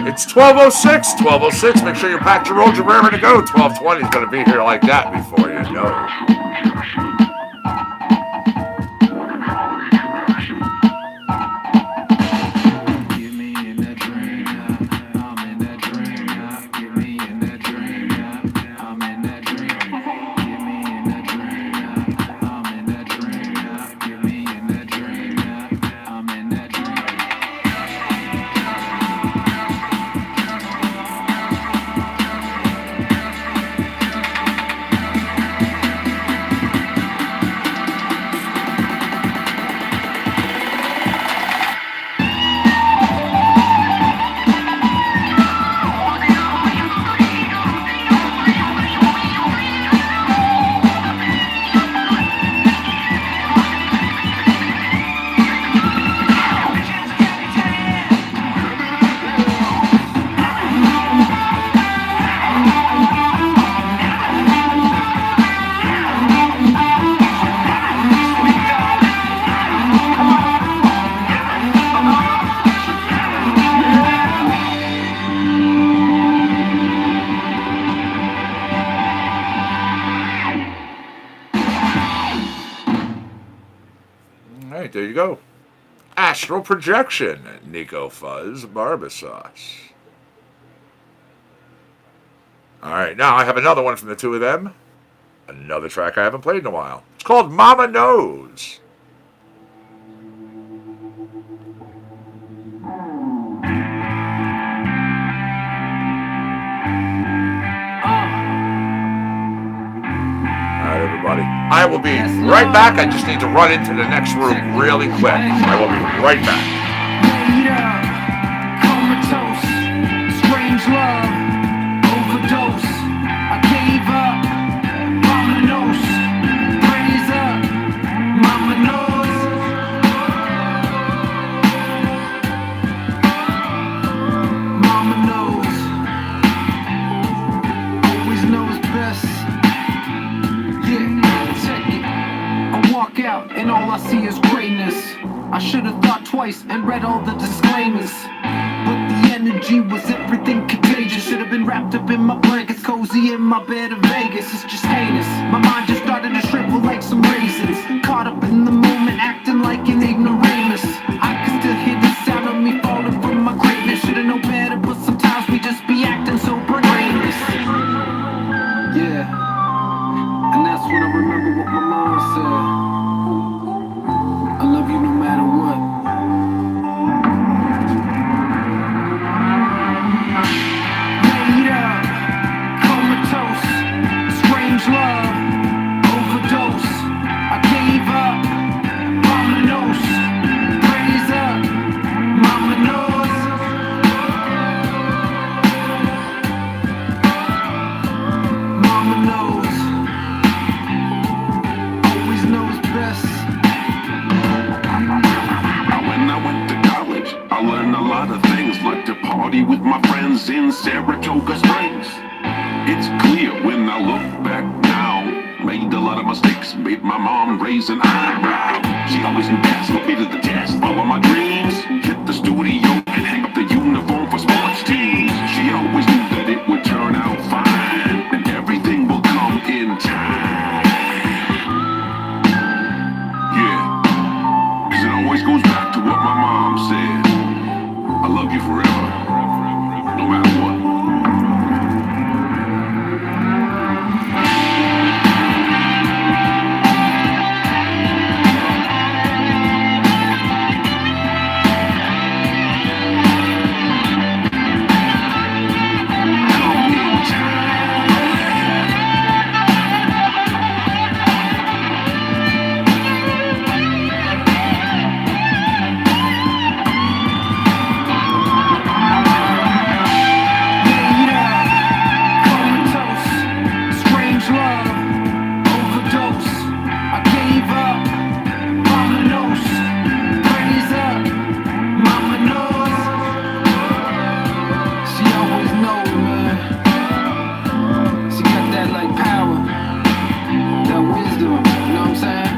It's 12:06. 12:06. Make sure you packed your roll, you're raring to go. 12:20 is going to be here like that before you know. right, there you go. Astral Projection, Nico Fuzz, Barbasauce. All right, now I have another one from the two of them. Another track I haven't played in a while. It's called Mama Knows. All right, everybody. I will be right back. I just need to run into the next room really quick. I will be right back. Laid up, comatose, strange love, overdose. I gave up, mama knows. Raise up, mama knows. Mama knows, always knows best. Yeah, check it. I walk out and all I see is greatness. I should have thought twice and read all the disclaimers. But the energy was everything contagious. Should have been wrapped up in my blankets, cozy in my bed in Vegas. It's just heinous. My mind just started to shrivel like some raisins. Caught up in the moment, acting like an ignoramus. I can still hear the sound of me falling from my greatness. Should've known better, but sometimes we just be acting so brainless. Yeah, and that's when I remember what my mom said. I love you no matter what. Laid up, comatose, strange love, overdose. I gave up, mama knows. Raise up, mama knows. Mama knows, always knows best. When I went to college, I learned a lot of things, like to party with my friends in Saratoga Springs. It's clear when I look back now, made a lot of mistakes, made my mom raise an eyebrow. She always knew best, put me to the test, follow my dreams, hit the studio and hang up the uniform for sports teams. She always knew that it would turn out fine, and everything will come in time. Yeah. Cause it always goes back to what my mom said. I love you forever, no matter what. Come in Laid up, comatose, strange love, overdose. I gave up, mama knows. Raise up, mama knows. She always knows, man. She got that like power, that wisdom. You know what I'm saying?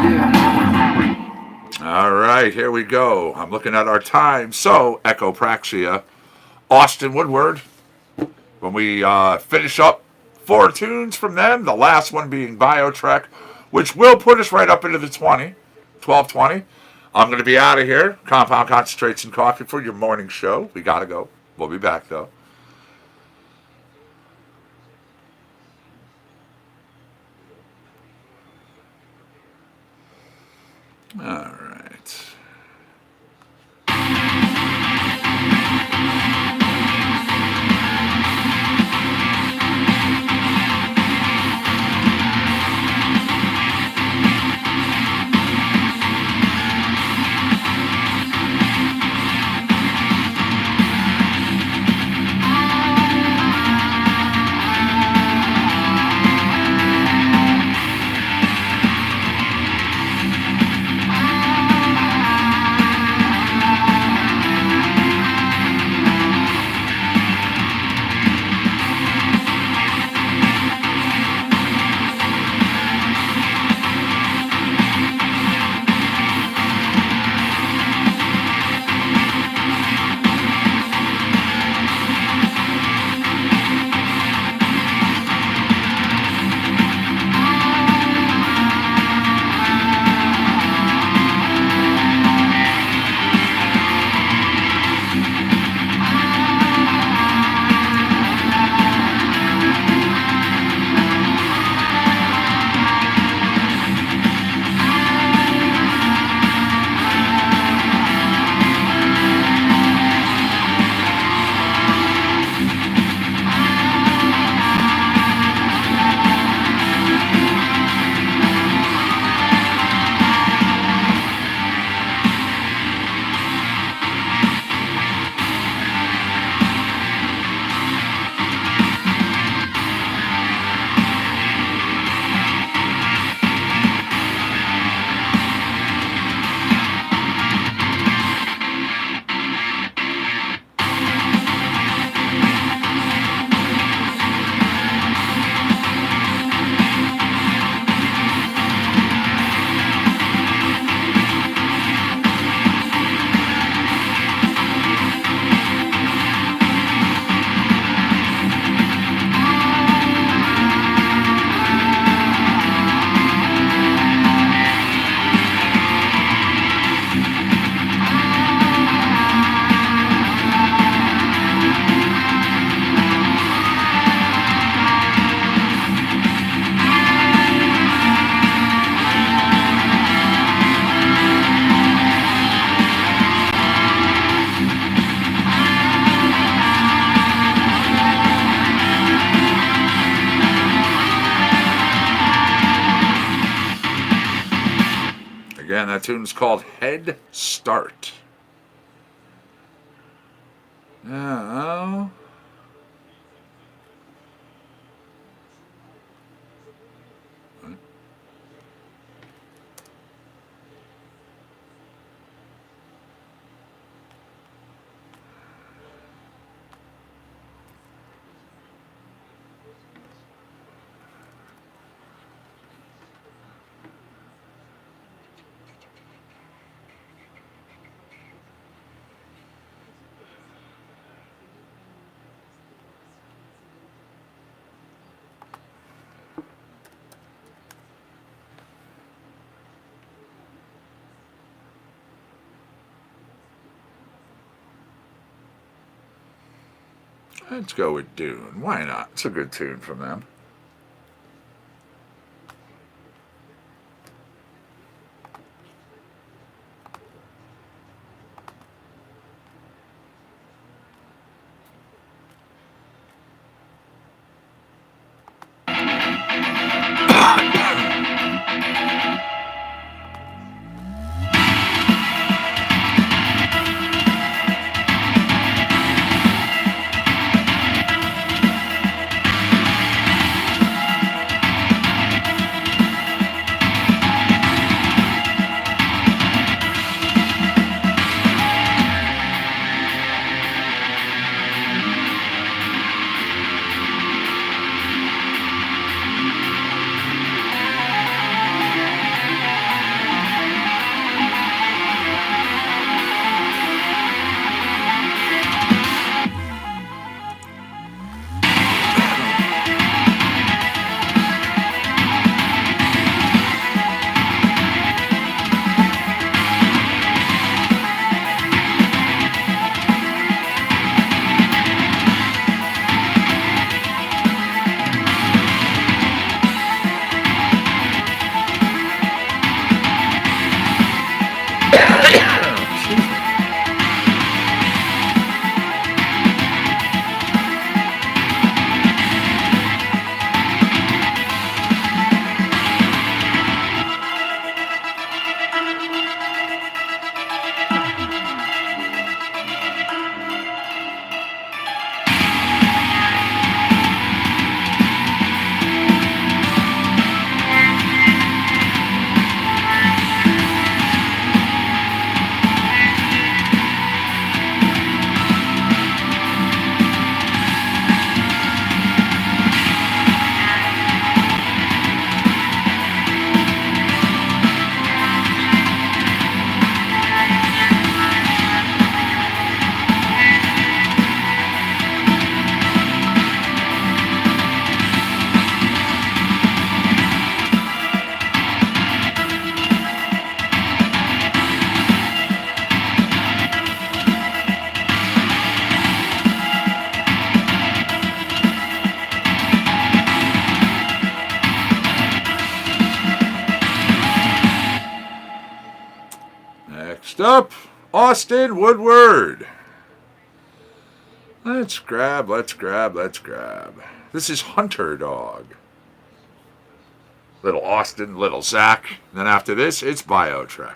Yeah. All right, here we go. I'm looking at our time. So, Echopraxia, Austin Woodward. When we finish up 4 tunes from them, the last one being BioTrek, which will put us right up into the 12:20. I'm going to be out of here. Compound Concentrates and Coffee for your morning show. We got to go. We'll be back, though. All right. Again, that tune's called Head Start. Now, let's go with Dune. Why not? It's a good tune from them. Next up, Austin Woodward. Let's grab. This is Hunter Dog. Little Austin, little Zach. And then after this, it's BioTrek.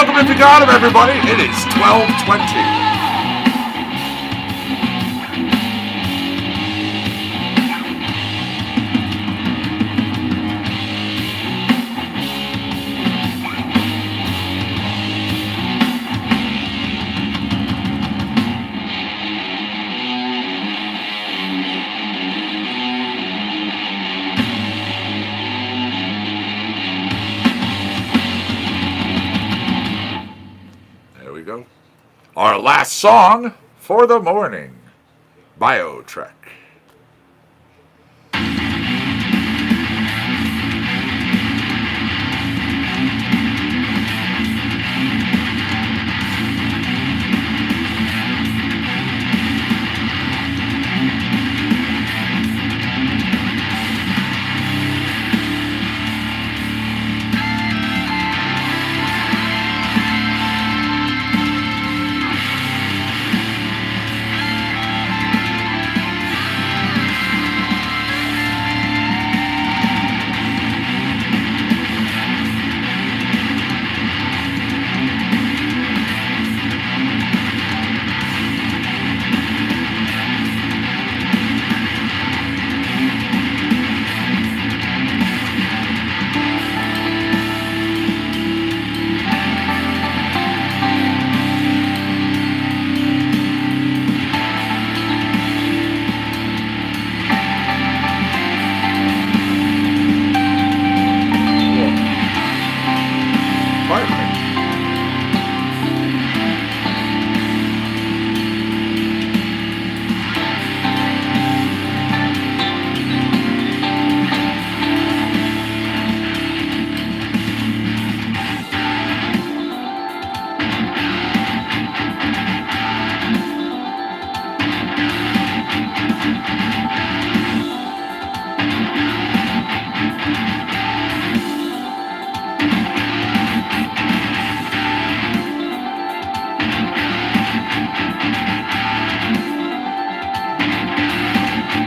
welcome if you got him, everybody. It is 12:20. Go. Our last song for the morning, BioTrek.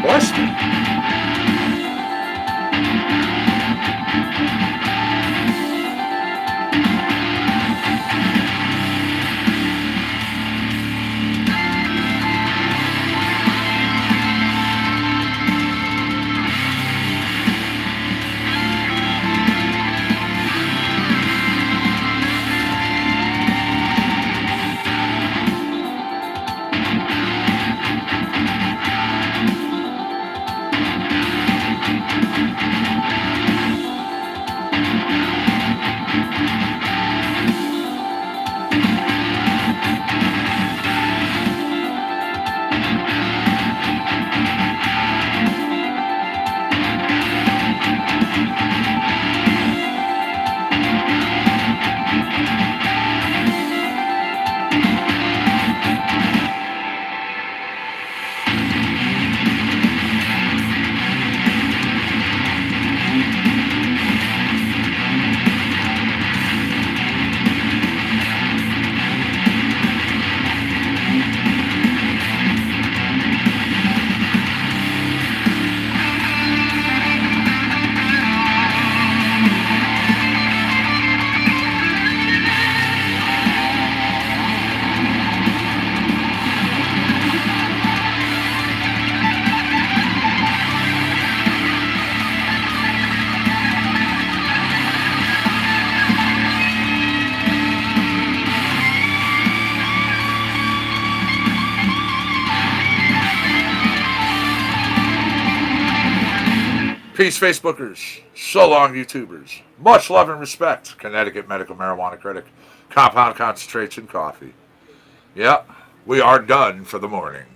Western. Peace, Facebookers. So long, YouTubers. Much love and respect, Connecticut medical marijuana critic. Compound concentrates in coffee. Yep, we are done for the morning.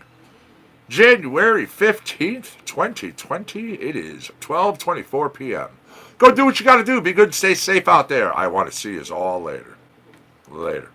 January 15th, 2020. It is 12:24 p.m. Go do what you got to do. Be good and stay safe out there. I want to see us all later. Later.